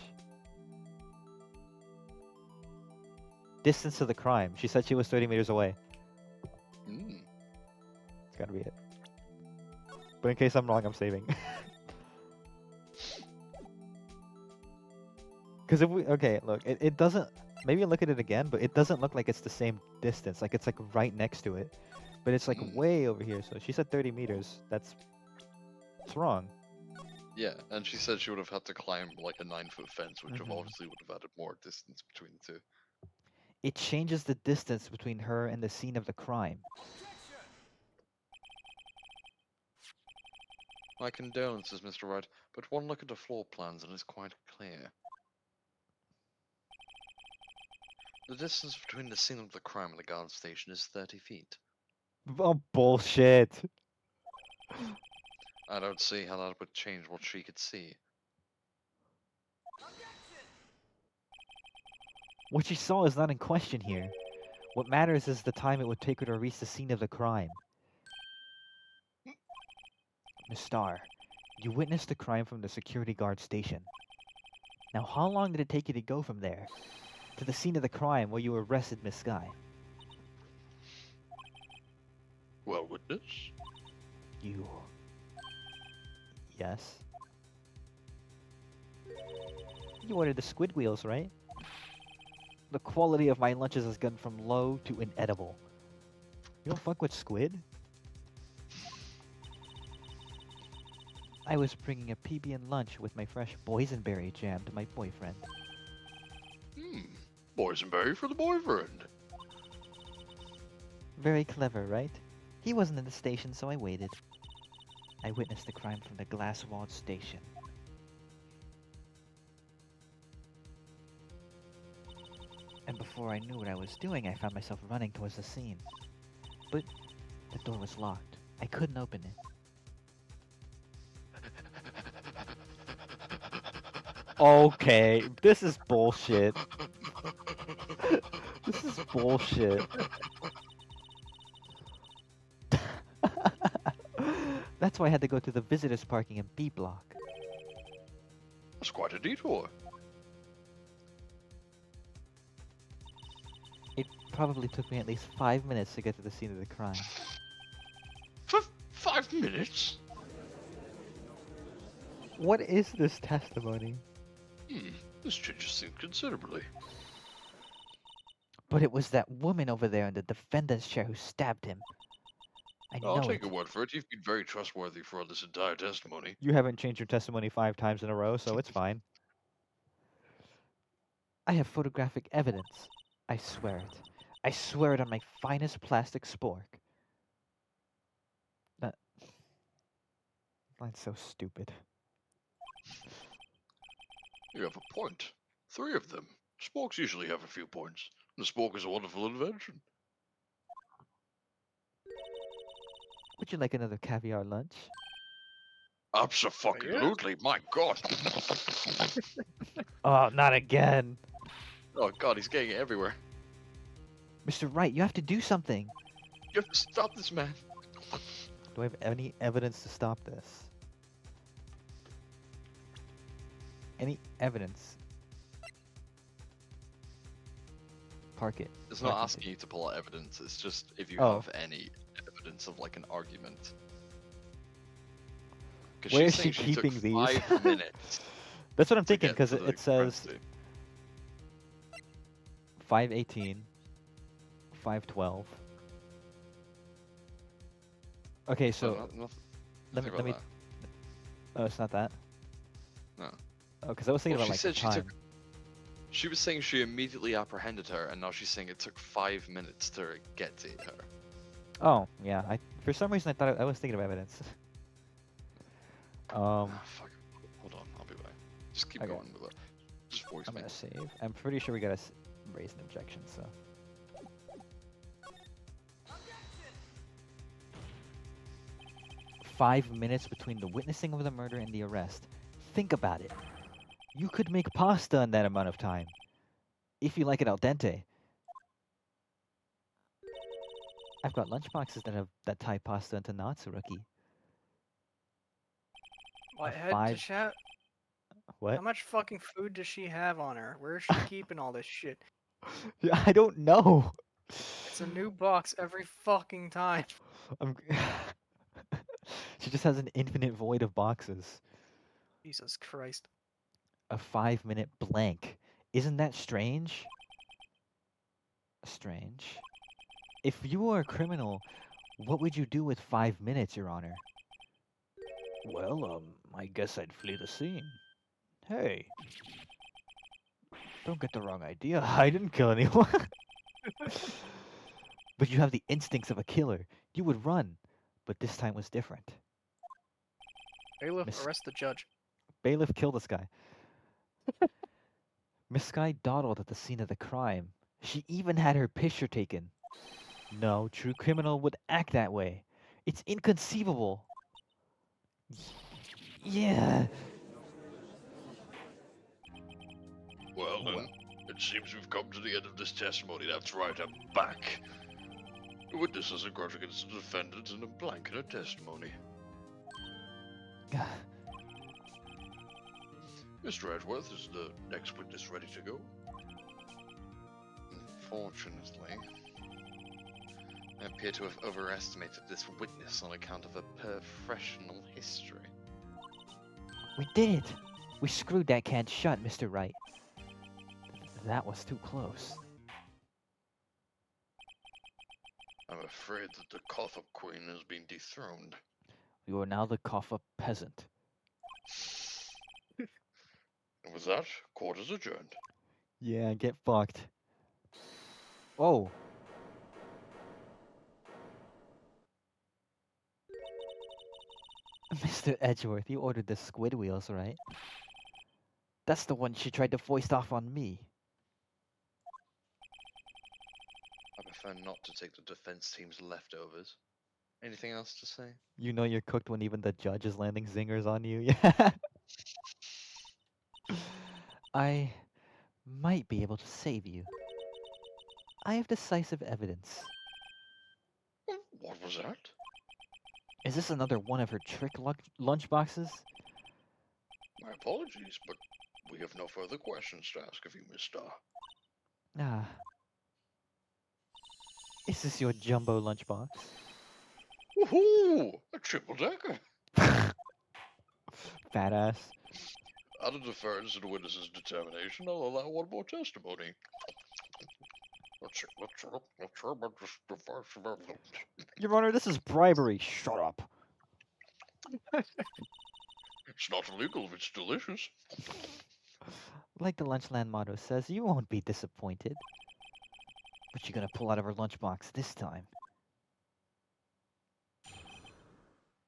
Distance to the crime. She said she was 30 meters away. It's gotta be it. But in case I'm wrong, I'm saving. Because if we... Okay, look. It doesn't... Maybe look at it again, but it doesn't look like it's the same distance. Like, it's like right next to it. But it's like way over here. So she said 30 meters. That's wrong. Yeah, and she said she would have had to climb like a 9-foot fence, which obviously would have added more distance between the two. It changes the distance between her and the scene of the crime. My condolences, Mr. Wright, but one look at the floor plans and it's quite clear. The distance between the scene of the crime and the guard station is 30 feet. Oh, bullshit. I don't see how that would change what she could see. What she saw is not in question here. What matters is the time it would take her to reach the scene of the crime. Miss Starr, you witnessed the crime from the security guard station. Now, how long did it take you to go from there to the scene of the crime where you arrested Miss Sky? witness. You. Yes. You ordered the squid wheels, right? The quality of my lunches has gone from low to inedible. You don't fuck with squid? I was bringing a PB&, lunch with my fresh boysenberry jam to my boyfriend. Boysenberry for the boyfriend. Very clever, right? He wasn't in the station, so I waited. I witnessed the crime from the glass-walled station. And before I knew what I was doing, I found myself running towards the scene. But the door was locked. I couldn't open it. Okay, this is bullshit. This is bullshit. That's why I had to go to the visitors parking in B block. That's quite a detour. It probably took me at least 5 minutes to get to the scene of the crime. For 5 minutes? What is this testimony? This changes things considerably. But it was that woman over there in the defendant's chair who stabbed him. I I'll know take it. your word for it. You've been very trustworthy for this entire testimony. You haven't changed your testimony 5 times in a row, so it's fine. I have photographic evidence. I swear it. I swear it on my finest plastic spork. That line's so stupid. You have a point. 3 of them. Sporks usually have a few points. The spork is a wonderful invention. Would you like another caviar lunch? Abso-fucking-lutely, my god. Oh, not again. Oh god, he's getting it everywhere. Mr. Wright, you have to do something. You have to stop this man. Do I have any evidence to stop this? Any evidence? Park it. It's not Park it. asking you to pull out evidence, it's just if you Oh. have any evidence of like an argument. 'Cause Where she's is she saying took keeping these? 5 minutes. That's what I'm to thinking, get because to the it crime says scene. 5:18, 5:12. Okay, so No, nothing let me about let me. that. Oh, it's not that. No. Oh, because I was thinking Well, about she like the said she time. She was saying she immediately apprehended her, and now she's saying it took 5 minutes to get to her. Oh, yeah. For some reason I thought I was thinking of evidence. Ah, fuck. Hold on, I'll be back. Just keep Okay. going with it. Just voice I'm me. gonna save. I'm pretty sure we gotta raise an objection. So. "5 minutes between the witnessing of the murder and the arrest. Think about it. You could make pasta in that amount of time. If you like it al dente. I've got lunchboxes that tie pasta into knots, rookie. What A head five- does she have? What? How much fucking food does she have on her? Where is she keeping all this shit? I don't know. It's a new box every fucking time. I'm... She just has an infinite void of boxes. Jesus Christ. A 5-minute blank. Isn't that strange? Strange. If you were a criminal, what would you do with 5 minutes, Your Honor? Well, I guess I'd flee the scene. Hey. Don't get the wrong idea. I didn't kill anyone. But you have the instincts of a killer. You would run. But this time was different. Bailiff, Miss- arrest the judge. Bailiff killed this guy. Miss Sky dawdled at the scene of the crime. She even had her picture taken. No true criminal would act that way. It's inconceivable. Yeah. Well then, Well. it seems we've come to the end of this testimony. That's right, I'm back. The witness has a grudge against the defendant and a blank in her testimony. Mr. Edgeworth, is the next witness ready to go? Unfortunately, I appear to have overestimated this witness on account of a professional history. We did it! We screwed that can shut, Mr. Wright. That was too close. I'm afraid that the Kotha Queen has been dethroned. You are now the Koffa peasant. And with that, court is adjourned. Yeah, get fucked. Oh. Mr. Edgeworth, you ordered the squid wheels, right? That's the one she tried to foist off on me. I prefer not to take the defense team's leftovers. Anything else to say? You know you're cooked when even the judge is landing zingers on you. Yeah. I might be able to save you. I have decisive evidence. What was that? Is this another one of her trick lunchboxes? My apologies, but we have no further questions to ask of you, Miss Starr. Ah. Is this your jumbo lunchbox? Woohoo! A triple decker! Fat ass. Out of deference to the witness's determination, I'll allow one more testimony. Let's hear about this device of evidence. Your Honor, this is bribery. Shut up. It's not illegal if it's delicious. Like the Lunchland motto says, you won't be disappointed. What you gonna pull out of her lunchbox this time?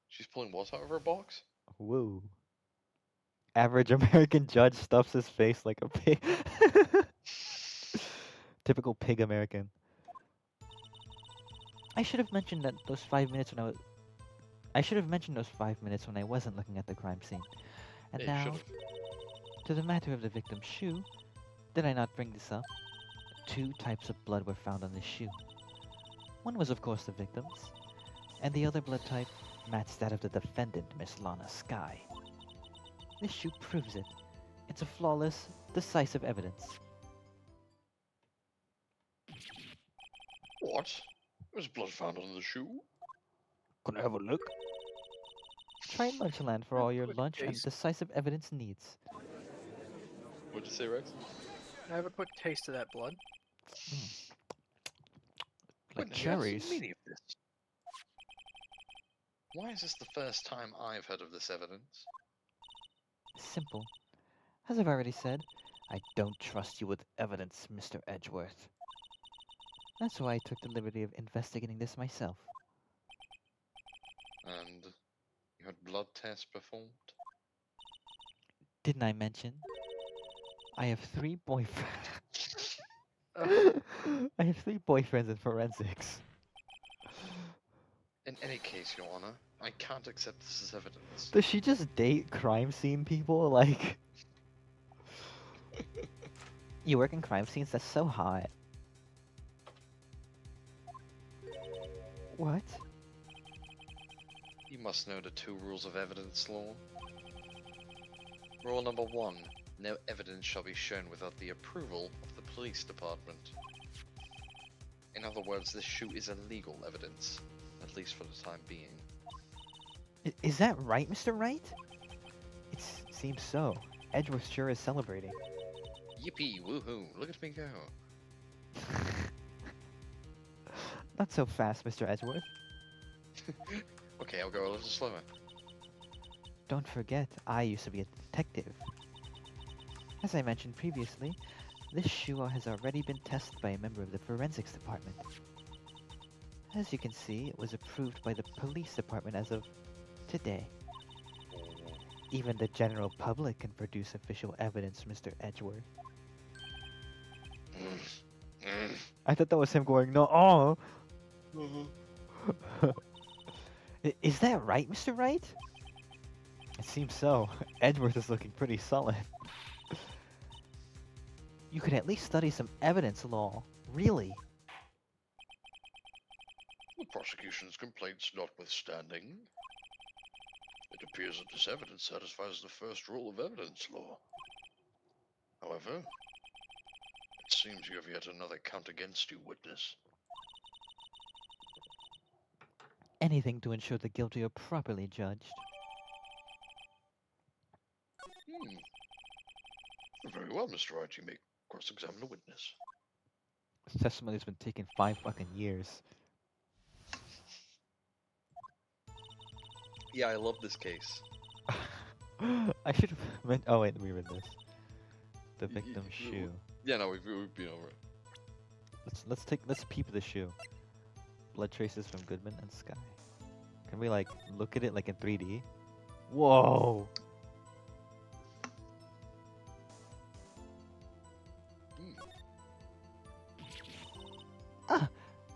She's pulling what out of her box? Whoa. Average American judge stuffs his face like a pig. Typical pig American. I should have mentioned that those 5 minutes when I should have mentioned those 5 minutes when I wasn't looking at the crime scene. And Yeah, you now, should've. to the matter of the victim's shoe. Did I not bring this up? 2 types of blood were found on this shoe. One was of course the victim's, and the other blood type matched that of the defendant, Miss Lana Sky. This shoe proves it. It's a flawless, decisive evidence. What? There's blood found on the shoe? Can I have a look? Try Lunchland for all your Quick lunch and taste. decisive evidence needs. What'd you say, Rex? I have a quick taste of that blood. Like Witness, what's the cherries. meaning of this? Why is this the first time I've heard of this evidence? Simple. As I've already said, I don't trust you with evidence, Mr. Edgeworth. That's why I took the liberty of investigating this myself. And you had blood tests performed? Didn't I mention? I have 3 boyfriends. I have 3 boyfriends in forensics. In any case, Your Honor, I can't accept this as evidence. Does she just date crime scene people? Like, you work in crime scenes? That's so hot. What? You must know the 2 rules of evidence law. Rule number 1. No evidence shall be shown without the approval of the police department. In other words, this shoe is illegal evidence, at least for the time being. Is that right, Mr. Wright? It seems so. Edgeworth sure is celebrating. Yippee, woohoo, look at me go. Not so fast, Mr. Edgeworth. Okay, I'll go a little slower. Don't forget, I used to be a detective. As I mentioned previously, this shoe has already been tested by a member of the forensics department. As you can see, it was approved by the police department as of today. Even the general public can produce official evidence, Mr. Edgeworth. I thought that was him going, no, oh! Is that right, Mr. Wright? It seems so. Edgeworth is looking pretty sullen. You could at least study some evidence law. Really? The prosecution's complaints notwithstanding, it appears that this evidence satisfies the first rule of evidence law. However, it seems you have yet another count against you, witness. anything to ensure the guilty are properly judged. Very well, Mr. Wright. You may cross-examine the witness. This testimony's been taking 5 fucking years. Yeah, I love this case. I should have meant. Oh wait, let me read this. The Y- y- victim's w- shoe. Yeah, no, we've been over it. Let's peep the shoe. Blood traces from Goodman and Sky. Can we like look at it like in 3D? Whoa! Ah,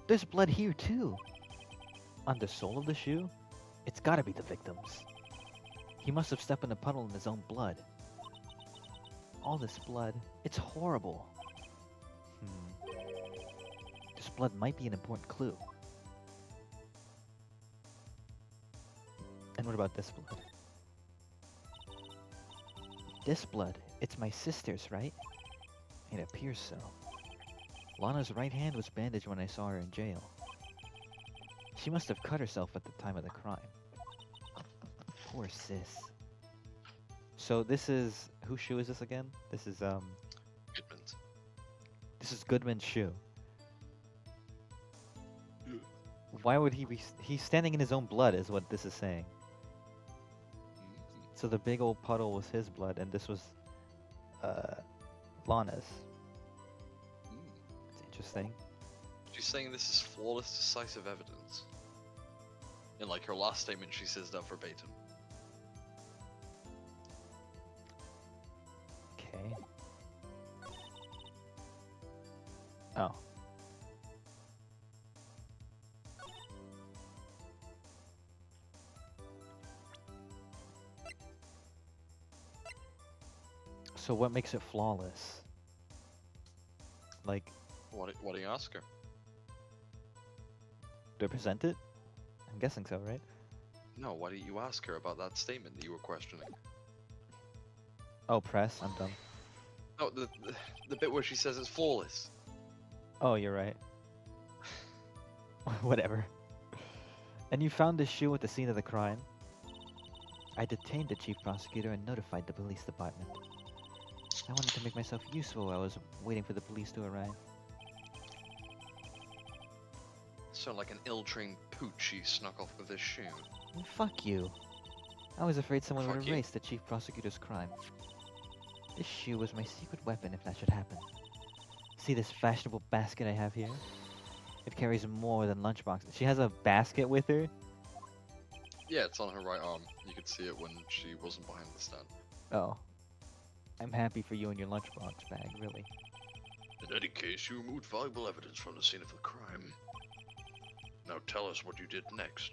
there's blood here too. On the sole of the shoe? It's gotta be the victim's. He must have stepped in a puddle in his own blood. All this blood, it's horrible. This blood might be an important clue. And what about this blood? This blood, it's my sister's, right? It appears so. Lana's right hand was bandaged when I saw her in jail. She must have cut herself at the time of the crime. Poor sis. So this is... whose shoe is this again? This is, Goodman's. This is Goodman's shoe. Yeah. Why would he be... He's standing in his own blood is what this is saying. So the big old puddle was his blood, and this was, Lana's. It's interesting. She's saying this is flawless, decisive evidence. In like her last statement, she says that verbatim. Okay. Oh. So what makes it flawless? Like, What do you ask her? do I present it? I'm guessing so, right? No, why don't you ask her about that statement that you were questioning? Oh, press. I'm dumb. No, the bit where she says it's flawless. Oh, you're right. Whatever. And you found this shoe at the scene of the crime? I detained the chief prosecutor and notified the police department. I wanted to make myself useful while I was waiting for the police to arrive. Sound like an ill-trained pooch she snuck off with this shoe. Well, fuck you. I was afraid someone would Fuck you. erase the chief prosecutor's crime. This shoe was my secret weapon if that should happen. See this fashionable basket I have here? It carries more than lunchboxes. She has a basket with her? Yeah, it's on her right arm. You could see it when she wasn't behind the stand. Oh. I'm happy for you and your lunchbox bag, really. In any case, you removed valuable evidence from the scene of the crime. Now tell us what you did next.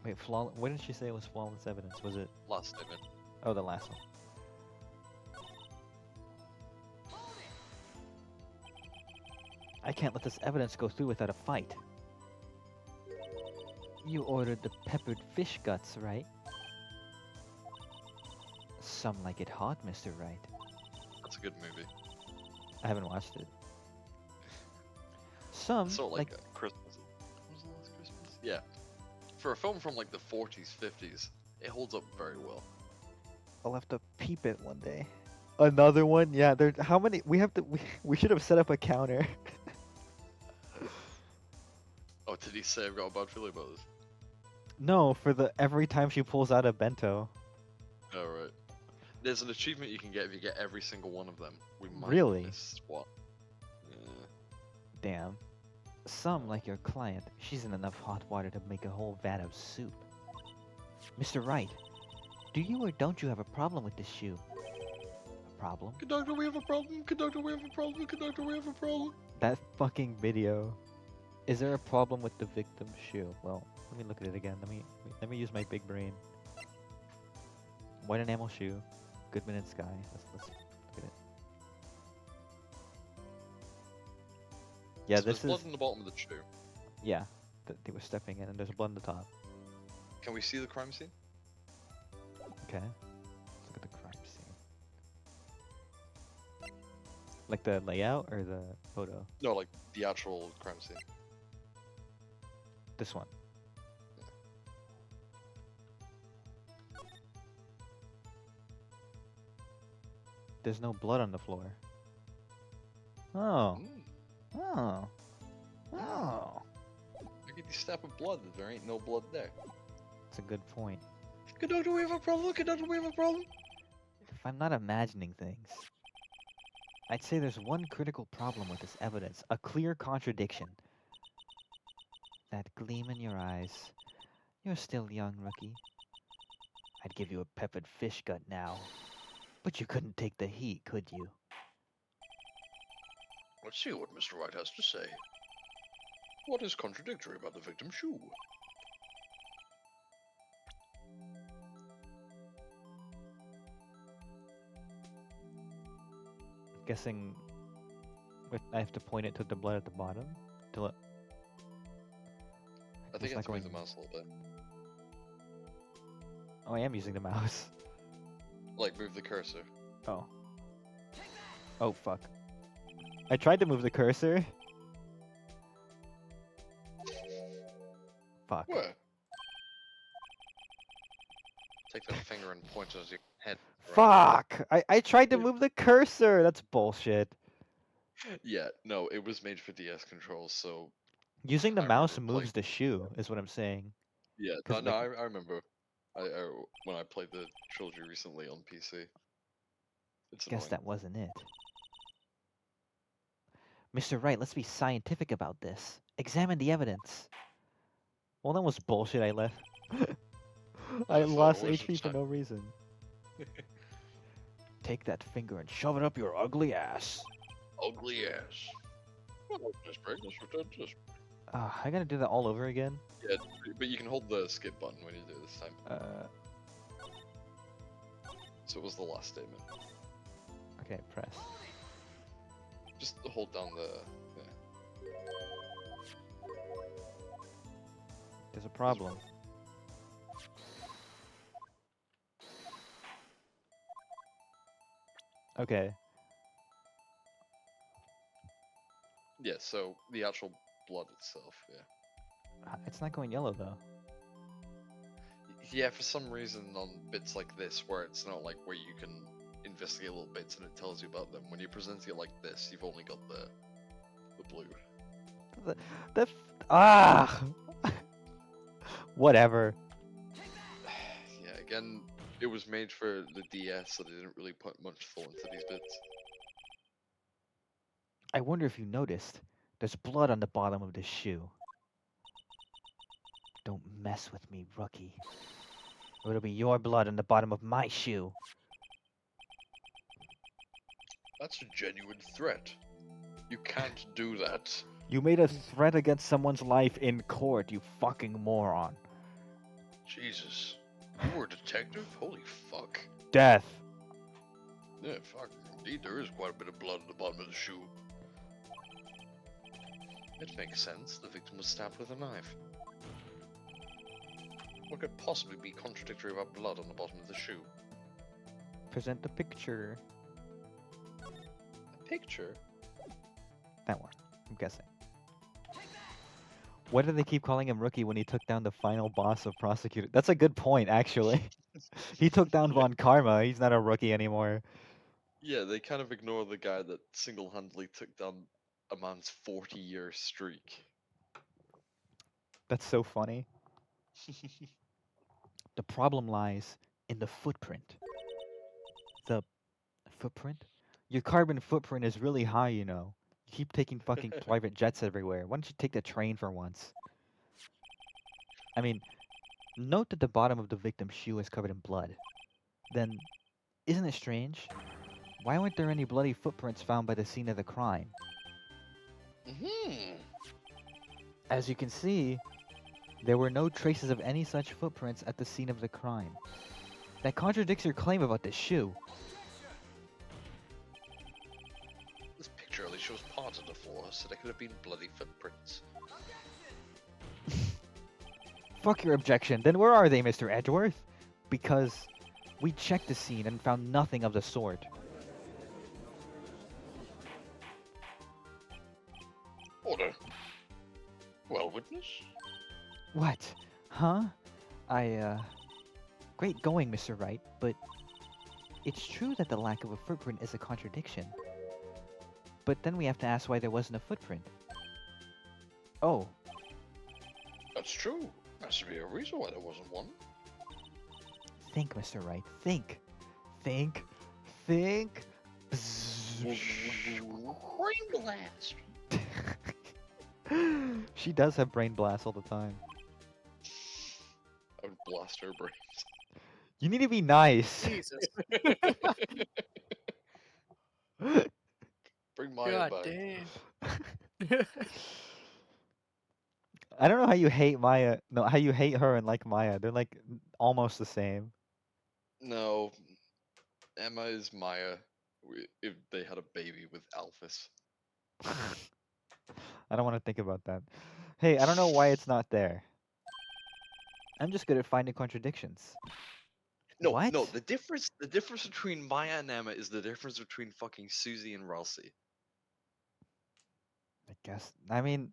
Wait, what did she say was flawless evidence? Was it... Last statement. Oh, the last one. I can't let this evidence go through without a fight. You ordered the peppered fish guts, right? Some like it hot, Mr. Wright. That's a good movie. I haven't watched it. Some Sort of like Christmas. When was the last Christmas? Yeah. For a film from like the 40s, 50s, it holds up very well. I'll have to peep it one day. Another one? Yeah, there. How many? We have to. We should have set up a counter. Oh, did he say I've got a bad feeling about this? No, for the every time she pulls out a bento. Alright. There's an achievement you can get if you get every single one of them. We might Really? miss one. Yeah. Damn. Some, like your client, she's in enough hot water to make a whole vat of soup. Mr. Wright, do you or don't you have a problem with this shoe? A problem? Conductor, we have a problem. Conductor, we have a problem. Conductor, we have a problem. That fucking video. Is there a problem with the victim's shoe? Well, let me look at it again. Let me use my big brain. White enamel shoe. Goodman and Sky. Let's look at it. Yeah, So this there's blood is... in the bottom of the shoe. Yeah, they were stepping in and there's blood on the top. Can we see the crime scene? Okay. Let's look at the crime scene. Like the layout or the photo? No, like the actual crime scene. This one. There's no blood on the floor. Oh. Mm. Oh. Oh. Look at the step of blood. There ain't no blood there. That's a good point. Good doctor, we have a problem. Good doctor, we have a problem. If I'm not imagining things, I'd say there's one critical problem with this evidence. A clear contradiction. That gleam in your eyes. You're still young, rookie. I'd give you a peppered fish gut now. But you couldn't take the heat, could you? Let's see what Mr. Wright has to say. What is contradictory about the victim's shoe? Guessing I have to point it to the blood at the bottom to let. I think It's you not have to move the going- mouse a little bit. Oh, I am using the mouse. Like, move the cursor. Oh. Oh, fuck. I tried to move the cursor. Fuck. Where? Take that finger and point it at your head. Fuck! I tried to move the cursor! That's bullshit. Yeah, no, it was made for DS controls, so Using the I mouse remember moves the shoe, is what I'm saying. yeah. 'Cause, No, like- I remember. When I played the trilogy recently on PC. It's Guess annoying. that wasn't it. Mr. Wright, let's be scientific about this. Examine the evidence. Well, that was bullshit I left. I That's not lost a waste of HP for time. no reason. Take that finger and shove it up your ugly ass. Ugly ass. Well, just break this return to this. I gotta do that all over again. Yeah, but you can hold the skip button when you do it this time. So it was the last statement. Okay, press. Just hold down the. Yeah. There's a problem. Okay. Yeah. So the actual blood itself. Yeah. It's not going yellow though. Yeah, for some reason on bits like this, where it's not like where you can investigate little bits and it tells you about them. When you're presenting it like this, you've only got the blue. Ah! Whatever. Yeah, again, it was made for the DS, so they didn't really put much thought into these bits. I wonder if you noticed. There's blood on the bottom of this shoe. Don't mess with me, rookie. Or it'll be your blood on the bottom of my shoe. That's a genuine threat. You can't do that. You made a threat against someone's life in court, you fucking moron. Jesus. You were a detective? Holy fuck. Death. Yeah, fuck. Indeed, there is quite a bit of blood at the bottom of the shoe. It makes sense. The victim was stabbed with a knife. What could possibly be contradictory about blood on the bottom of the shoe? Present the picture. A picture? That one, I'm guessing. Why do they keep calling him rookie when he took down the final boss of Prosecutor? That's a good point, actually. He took down Von Karma. He's not a rookie anymore. Yeah, they kind of ignore the guy that single-handedly took down a man's 40-year streak. That's so funny. The problem lies in the footprint. The footprint? Your carbon footprint is really high, you know. You keep taking fucking private jets everywhere. Why don't you take the train for once? I mean, note that the bottom of the victim's shoe is covered in blood. Then, isn't it strange? Why weren't there any bloody footprints found by the scene of the crime? As you can see, there were no traces of any such footprints at the scene of the crime. That contradicts your claim about the shoe. This picture only shows parts of the floor, so there could have been bloody footprints. Fuck your objection. Then where are they, Mr. Edgeworth? Because we checked the scene and found nothing of the sort. Order. Well, witness? What? Huh? Great going, Mr. Wright, but it's true that the lack of a footprint is a contradiction. But then we have to ask why there wasn't a footprint. Oh, That's true. There has to be a reason why there wasn't one. think, Mr. Wright. Think. Think. Think. Brain blast. She does have brain blasts all the time. I would blast her brains. You need to be nice. Jesus. Bring Maya God back. damn. I don't know how you hate Maya. No, how you hate her and like Maya. They're like almost the same. No, Emma is Maya. If they had a baby with Alphys. I don't want to think about that. Hey, I don't know why it's not there. I'm just good at finding contradictions. No, What? no. The difference between Maya and Emma is the difference between fucking Susie and Ralsei. I guess. I mean,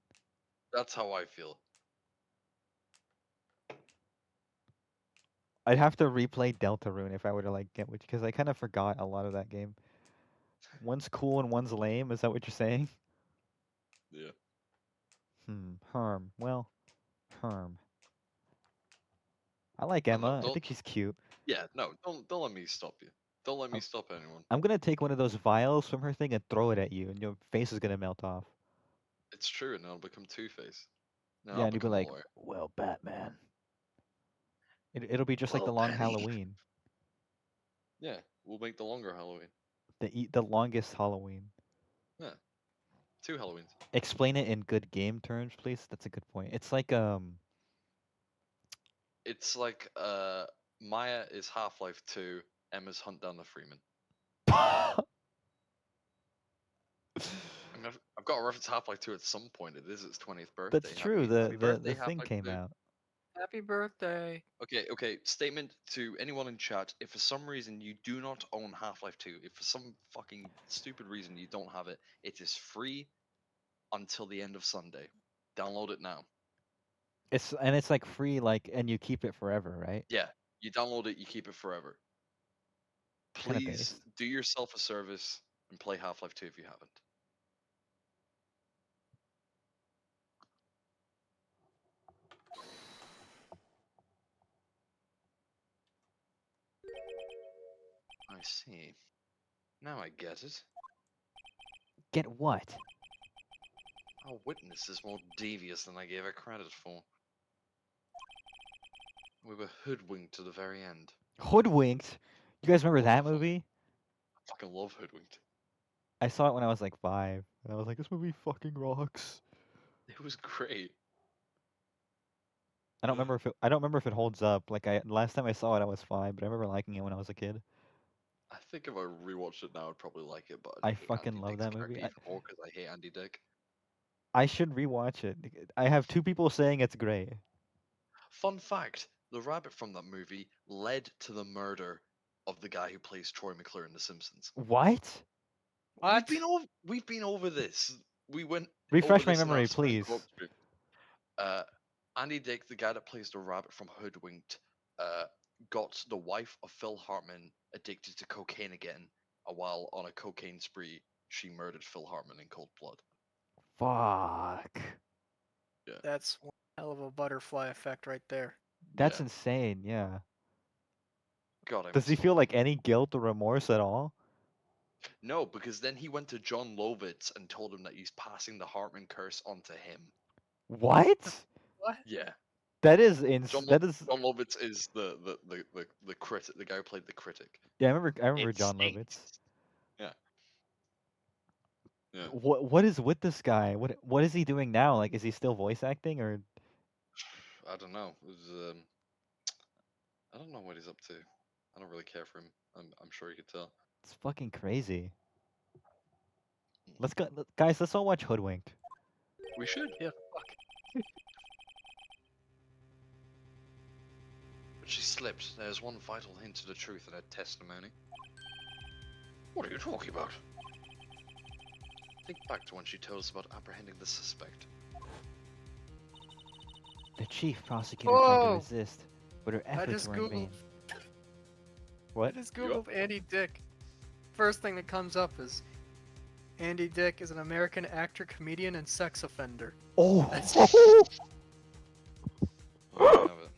That's how I feel. I'd have to replay Deltarune if I were to like get which, because I kind of forgot a lot of that game. One's cool and one's lame. Is that what you're saying? Yeah. Herm. Well, Herm. I like No, Emma. I don't. think she's cute. Yeah, no. Don't let me stop you. Don't let me I'm, stop anyone. I'm gonna take one of those vials from her thing and throw it at you, and your face is gonna melt off. It's true, and I'll become Two-Face. Then Yeah, I'll and you'll be become a like, lawyer. "Well, Batman." It'll be just like the Well, long Penny. Halloween, Yeah, we'll make the longer Halloween. the longest Halloween. Yeah, 2 Halloweens. Explain it in good game terms, please. That's a good point. It's like It's like Maya is Half-Life 2, Emma's Hunt Down the Freeman. I mean, I've got to reference Half-Life 2 at some point. It is its 20th birthday. That's true. Happy birthday, The thing Half-Life came 2. out. Happy birthday. Okay. Statement to anyone in chat: if for some reason you do not own Half-Life 2, if for some fucking stupid reason you don't have it, it is free until the end of Sunday. Download it now. It's like free, like, and you keep it forever, right? Yeah, you download it, you keep it forever. Kind of Please based. do yourself a service and play Half-Life 2 if you haven't. I see. Now I get it. Get what? Our witness is more devious than I gave her credit for. We were hoodwinked to the very end. Hoodwinked. You guys remember that Wonderful. movie? I fucking love Hoodwinked. I saw it when I was like 5, and I was like, this movie fucking rocks. It was great. I don't remember if it holds up. Like last time I saw it, I was 5, but I remember liking it when I was a kid. I think if I rewatched it now, I'd probably like it, but I I'd hate fucking Andy love Dick's that character movie. even more because I hate Andy Dick. I should rewatch it. I have 2 people saying it's great. Fun fact: the rabbit from that movie led to the murder of the guy who plays Troy McClure in The Simpsons. What? What? We've been over this. We went over Refresh my this in our memory, special please. walkthrough. Andy Dick, the guy that plays the rabbit from Hoodwinked, got the wife of Phil Hartman addicted to cocaine again. While on a cocaine spree, she murdered Phil Hartman in cold blood. Fuck. That's one hell of a butterfly effect right there. That's Yeah. insane, yeah. God, I Does he miss feel Phil like Hartman. any guilt or remorse at all? No, because then he went to John Lovitz and told him that he's passing the Hartman curse onto him. What? What? Yeah. That is John Lovitz is the critic, the guy who played the critic. Yeah, I remember It John Lovitz. stinks. Yeah. Yeah. What is with this guy? What is he doing now? Like, is he still voice acting or? I don't know. I don't know what he's up to. I don't really care for him. I'm sure you could tell. It's fucking crazy. Let's go, guys. Let's all watch Hoodwinked. We should. Yeah, fuck. But she slipped. There's one vital hint to the truth in her testimony. What are you talking about? Think back to when she told us about apprehending the suspect. The chief prosecutor tried to Whoa! resist, but her I efforts just were in googled. vain. I What? just You up? googled Andy Dick. First thing that comes up is Andy Dick is an American actor, comedian, and sex offender. Oh! That's- Oh, I have it.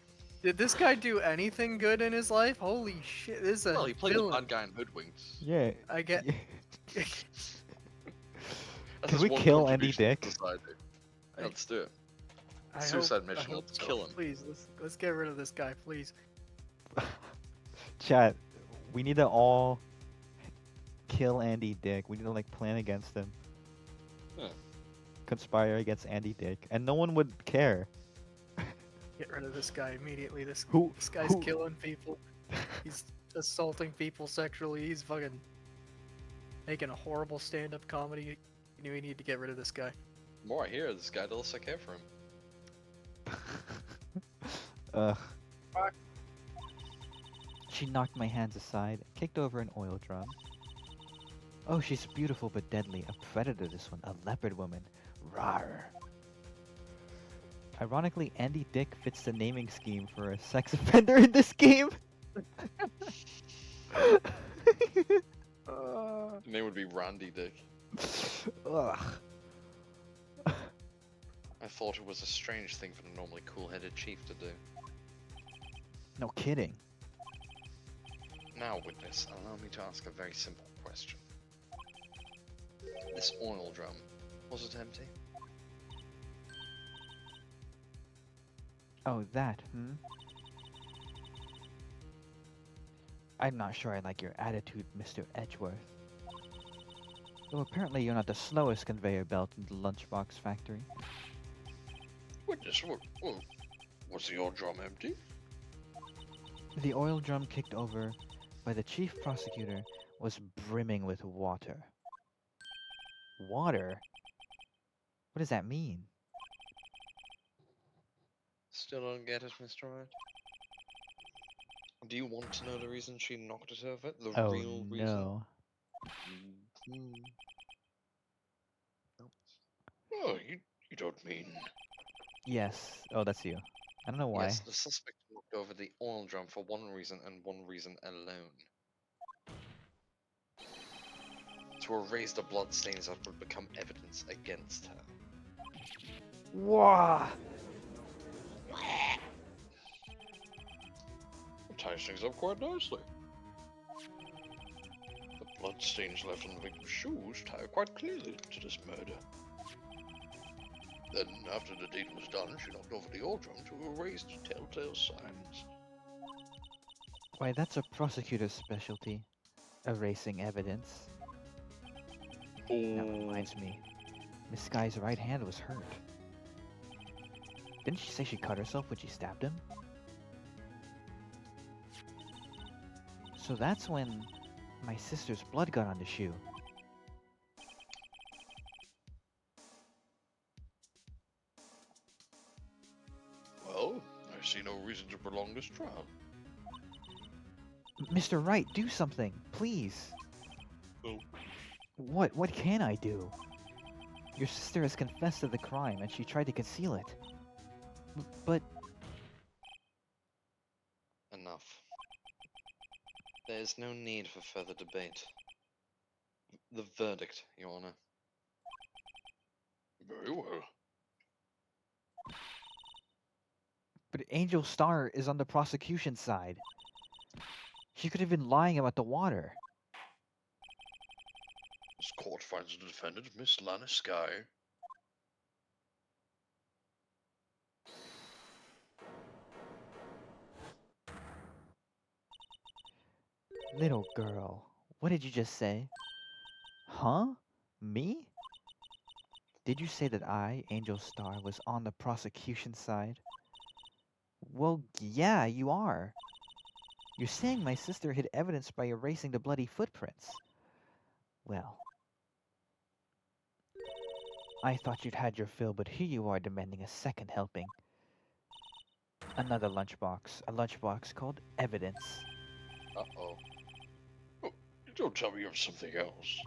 Did this guy do anything good in his life? Holy shit! This is a Well, he played the villain. bad guy in Hoodwinked. Yeah. I get. yeah. That's Can his we one kill Andy contribution to Dick? society. Yeah, let's do it. I Suicide hope, mission, I hope let's so. kill him. Please, let's get rid of this guy, please. Chat, we need to all kill Andy Dick. We need to like plan against him. Yeah. Conspire against Andy Dick, and no one would care. Get rid of this guy immediately. This Who? guy's who- killing people. He's assaulting people sexually. He's fucking making a horrible stand-up comedy. We need to get rid of this guy. The more I hear of this guy, the less I care for him. Ugh. She knocked my hands aside, kicked over an oil drum. Oh, she's beautiful but deadly. A predator, this one. A leopard woman. Rawr. Ironically, Andy Dick fits the naming scheme for a sex offender in this game. The name would be Randy Dick. Ugh. I thought it was a strange thing for the normally cool-headed chief to do. No kidding. Now, witness, allow me to ask a very simple question. This oil drum, was it empty? Oh, that, I'm not sure I like your attitude, Mr. Edgeworth. Though apparently you're not the slowest conveyor belt in the lunchbox factory. Witness, was the old drum empty? The oil drum kicked over by the chief prosecutor was brimming with water. Water? What does that mean? Still don't get it, Mr. Wright. Do you want to know the reason she knocked it over? The Oh real reason? no. Mhm. Oh, you don't mean... Yes. Oh, that's you. I don't know why. Yes, the suspect knocked over the oil drum for one reason and one reason alone. To erase the bloodstains that would become evidence against her. Wah! It ties things up quite nicely. The bloodstains left on the victim's shoes tie quite clearly to this murder. Then, after the deed was done, she knocked over the old drum to erase the telltale signs. Why, that's a prosecutor's specialty. Erasing evidence. That reminds me. Miss Guy's right hand was hurt. Didn't she say she cut herself when she stabbed him? So that's when my sister's blood got on the shoe. Well, I see no reason to prolong this trial. Mr. Wright, do something, please. Oh. What can I do? Your sister has confessed to the crime and she tried to conceal it. But Enough. There is no need for further debate. The verdict, Your Honor. Very well. But Angel Star is on the prosecution side. She could have been lying about the water. This court finds the defendant, Miss Lana Sky. Little girl, what did you just say? Huh? Me? Did you say that I, Angel Star, was on the prosecution side? Well, yeah, you are. You're saying my sister hid evidence by erasing the bloody footprints. Well, I thought you'd had your fill, but here you are demanding a second helping. Another lunchbox. A lunchbox called evidence. Uh-oh. Don't tell me you have something else.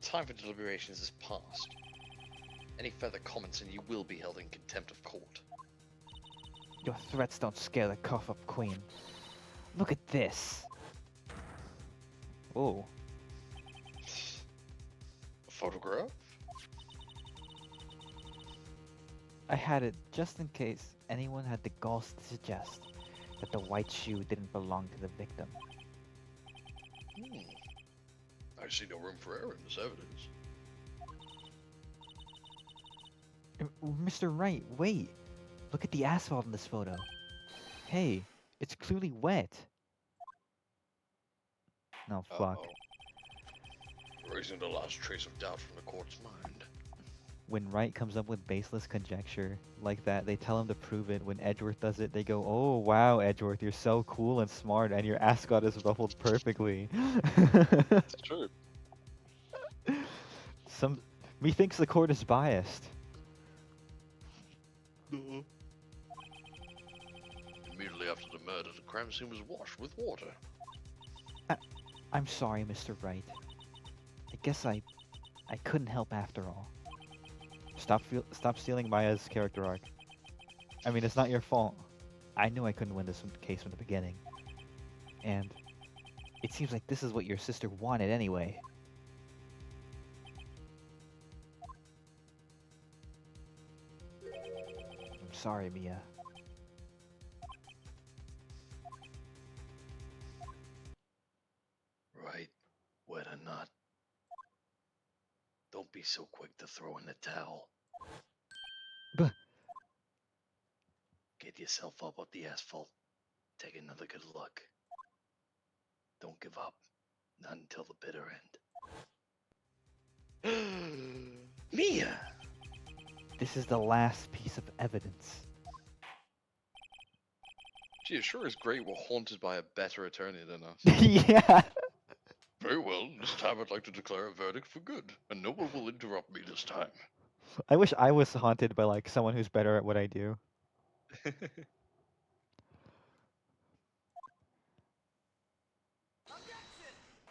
The time for deliberations is past. Any further comments and you will be held in contempt of court. Your threats don't scare the cuff up queen. Look at this. Oh, A photograph? I had it just in case anyone had the gall to suggest that the white shoe didn't belong to the victim. Hmm. I see no room for error in this evidence. Mr. Wright, wait. Look at the asphalt in this photo. Hey, it's clearly wet. No, fuck. Uh-oh. Raising the last trace of doubt from the court's mind. When Wright comes up with baseless conjecture like that, they tell him to prove it. When Edgeworth does it, they go, "Oh wow, Edgeworth, you're so cool and smart, and your ascot is ruffled perfectly." It's true. Some methinks the court is biased. Immediately after the murder, the crime scene was washed with water. I'm sorry, Mr. Wright. I guess I couldn't help after all. Stop stealing Maya's character arc. I mean, it's not your fault. I knew I couldn't win this case from the beginning. And it seems like this is what your sister wanted anyway. I'm sorry, Mia. Right, wet or not. Don't be so quick to throw in the towel. But Get yourself up off the asphalt. Take another good look. Don't give up. Not until the bitter end. Mia! this is the last piece of evidence. Gee, it sure is great we're haunted by a better attorney than us. Yeah. Very well, this time I'd like to declare a verdict for good, and no one will interrupt me this time. I wish I was haunted by like someone who's better at what I do.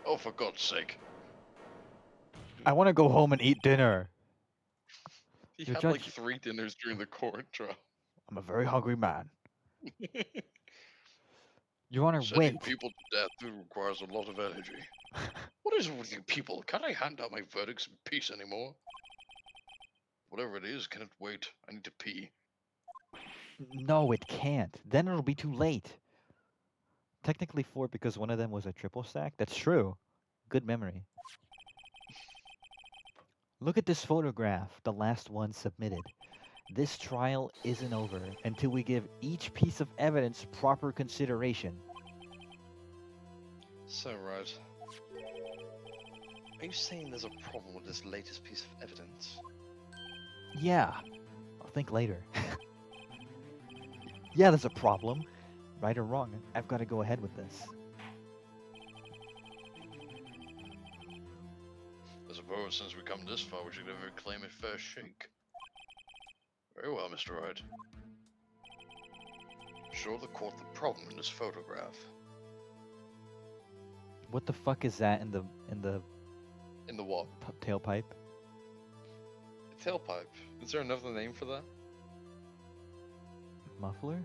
Oh, for God's sake. I want to go home and eat dinner. He Your had like judge- 3 dinners during the court trial. I'm a very hungry man. Your Honor, Sending wait. people to death requires a lot of energy. What is it with you people? Can't I hand out my verdicts in peace anymore? Whatever it is, can it wait? I need to pee. No, it can't. Then it'll be too late. Technically 4 because one of them was a triple stack. That's true. Good memory. Look at this photograph, the last one submitted. This trial isn't over until we give each piece of evidence proper consideration. So, right. Are you saying there's a problem with this latest piece of evidence? Yeah, I'll think later. Yeah, there's a problem. Right or wrong, I've got to go ahead with this. I suppose since we come this far, we should ever claim a fair shake. Very well, Mr. Wright. Show the court the problem in this photograph. What the fuck is that in the In the what? tailpipe? Tailpipe. Is there another name for that? Muffler?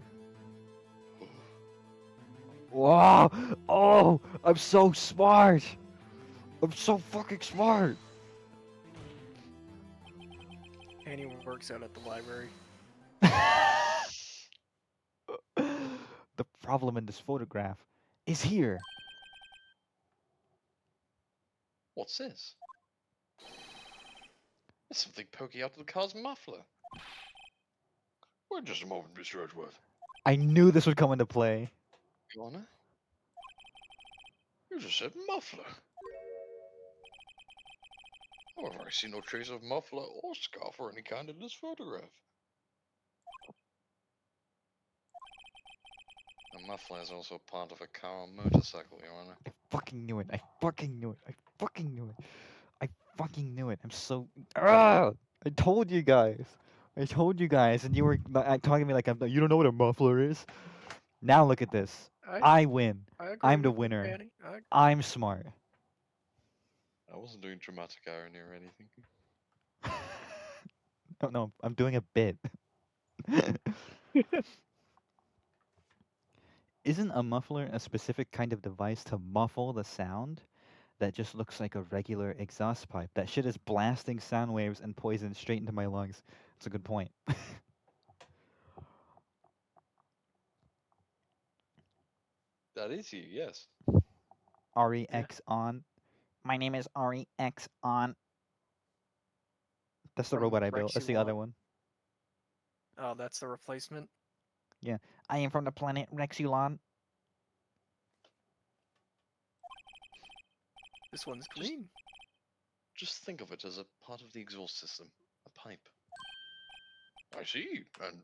Wow! Oh, I'm so smart. I'm so fucking smart. And he works out at the library. The problem in this photograph is here. What's this? There's something poking out of the car's muffler. Wait just a moment, Mr. Edgeworth. I knew this would come into play. Your Honor? You just said muffler. However, I see no trace of muffler or scarf or any kind in this photograph. A muffler is also part of a car or motorcycle, Your Honor. I fucking knew it. I fucking knew it. I fucking knew it. I fucking knew it. I'm so. Ah! I told you guys. I told you guys, and you were talking to me like you don't know what a muffler is. Now look at this. I win. I agree I'm the with you, winner. Danny. I'm smart. I wasn't doing dramatic irony or anything. No, I'm doing a bit. Isn't a muffler a specific kind of device to muffle the sound that just looks like a regular exhaust pipe? That shit is blasting sound waves and poison straight into my lungs. That's a good point. That is you, yes. REX on. My name is REX on. That's the From robot I built. That's the other Rexulon. one. Oh, that's the replacement. Yeah. I am from the planet Rexulon. This one's Just- green. Just think of it as a part of the exhaust system, a pipe. I see, and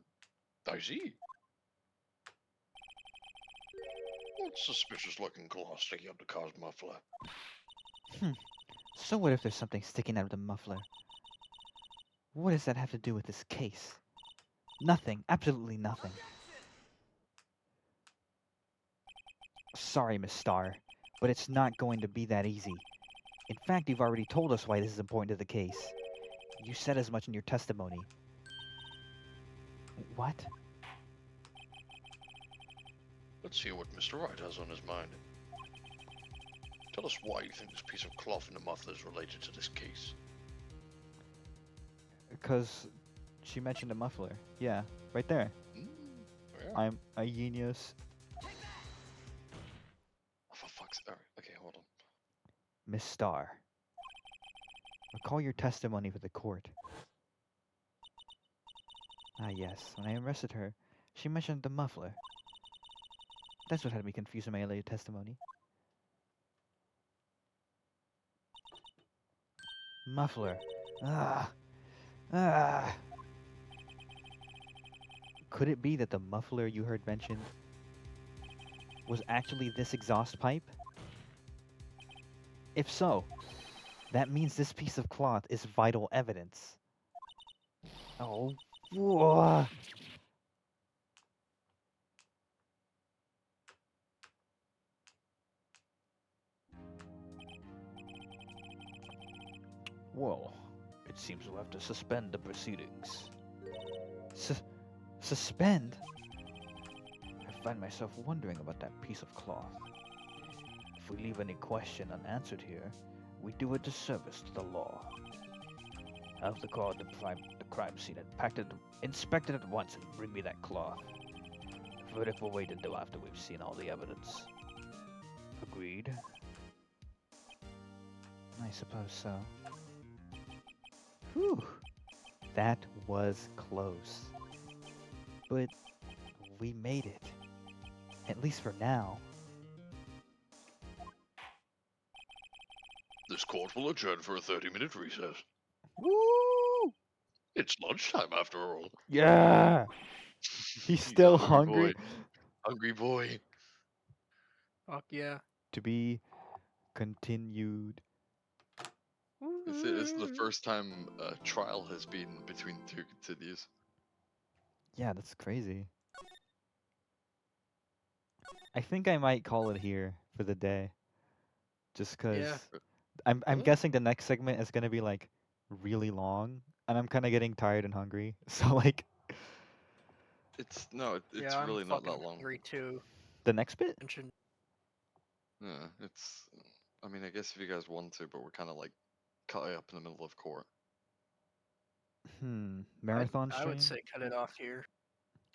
I see. What suspicious-looking claw sticking up the car's muffler? So what if there's something sticking out of the muffler? What does that have to do with this case? Nothing. Absolutely nothing. Sorry, Miss Starr, but it's not going to be that easy. In fact, you've already told us why this is important to the case. You said as much in your testimony. What? Let's hear what Mr. Wright has on his mind. Tell us why you think this piece of cloth in the muffler is related to this case. Because she mentioned a muffler. Yeah, right there. Hmm, yeah. I'm a genius. Oh, for fuck's sake. Okay, hold on. Miss Starr. Recall your testimony for the court. Ah, yes. When I arrested her, she mentioned the muffler. That's what had me confused in my earlier testimony. Muffler. Ah. Ah. Could it be that the muffler you heard mentioned was actually this exhaust pipe? If so, that means this piece of cloth is vital evidence. Oh. Whoa. Well, it seems we'll have to suspend the proceedings. Suspend? I find myself wondering about that piece of cloth. If we leave any question unanswered here, we do a disservice to the law. Have the car at the crime scene and inspect it at once and bring me that cloth. Verdict will wait until after we've seen all the evidence. Agreed? I suppose so. Whew. That was close. But we made it. At least for now. This court will adjourn for a 30-minute recess. Woo! It's lunchtime after all. Yeah! He's still hungry. Hungry boy. Fuck yeah. To be continued. This is the first time a trial has been between two continues. Yeah, that's crazy. I think I might call it here for the day. Just cause Yeah. I'm Really? guessing the next segment is gonna be like really long, and I'm kind of getting tired and hungry. So like It's Yeah, really I'm not fucking that long. hungry too. the next bit. Mention. Yeah, it's. I mean, I guess if you guys want to, but we're kind of like cut up in the middle of court. Marathon I would stream. say cut it off here.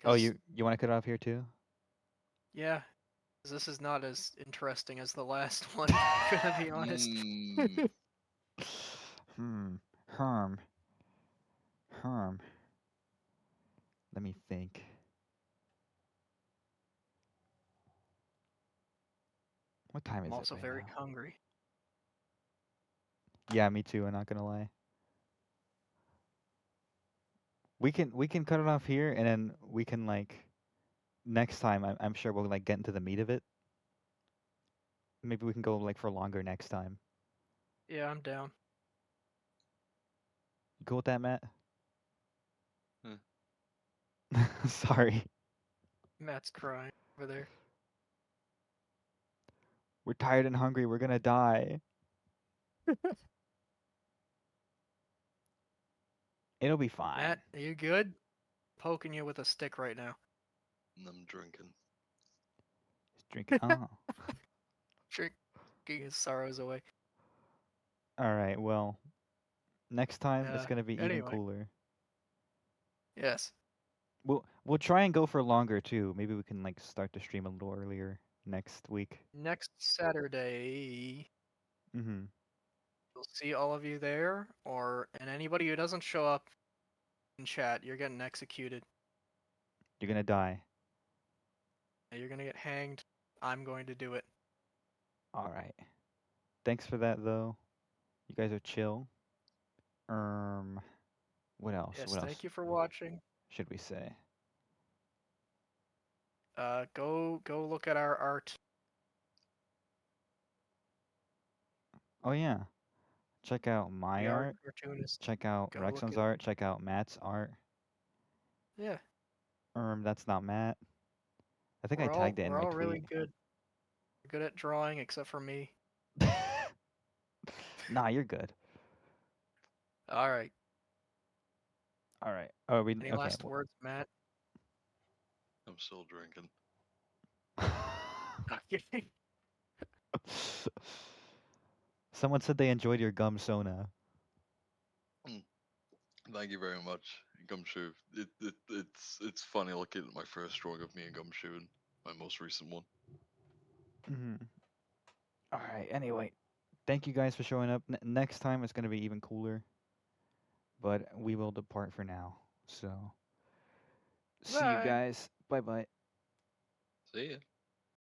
Oh, 'cause- you want to cut it off here too? Yeah. 'Cause this is not as interesting as the last one. Gonna be honest. Mm, Herm. Let me think. What time is I'm it also right very now? hungry. Yeah, me too. I'm not gonna lie. We can cut it off here, and then we can like next time. I'm sure we'll like get into the meat of it. Maybe we can go like for longer next time. Yeah, I'm down. You cool with that, Matt? Hmm. Sorry. Matt's crying over there. We're tired and hungry. We're gonna die. It'll be fine. Matt, are you good? Poking you with a stick right now. And I'm drinking. Just drinking. Oh. Drinking his sorrows away. All right. Well, next time it's gonna be even Anyway, cooler. yes. We'll try and go for longer too. Maybe we can like start the stream a little earlier next week. Next Saturday, Mhm. you'll see all of you there, and anybody who doesn't show up in chat, you're getting executed. You're gonna die. You're gonna get hanged. I'm going to do it. All right. Thanks for that though. You guys are chill. What else? Yes, What else thank you for watching. should we say? Go look at our art. Oh yeah. Check out my We are art. cartoonists. Check out Go look Rexon's at art. Check out Matt's art. yeah. That's not Matt. I think I We're all tagged it in we're my all really tweet. good. We're good at drawing, except for me. Nah, you're good. All right. All right. Oh, we Any okay. last words, Matt? I'm still drinking. Okay. Someone said they enjoyed your gum sona. Thank you very much, Gumshoe. It's funny looking at my first drawing of me and Gumshoe and my most recent one. Mhm. All right. Anyway, thank you guys for showing up. Next time it's gonna be even cooler. But we will depart for now. So, see you Bye. guys. Bye bye. See ya.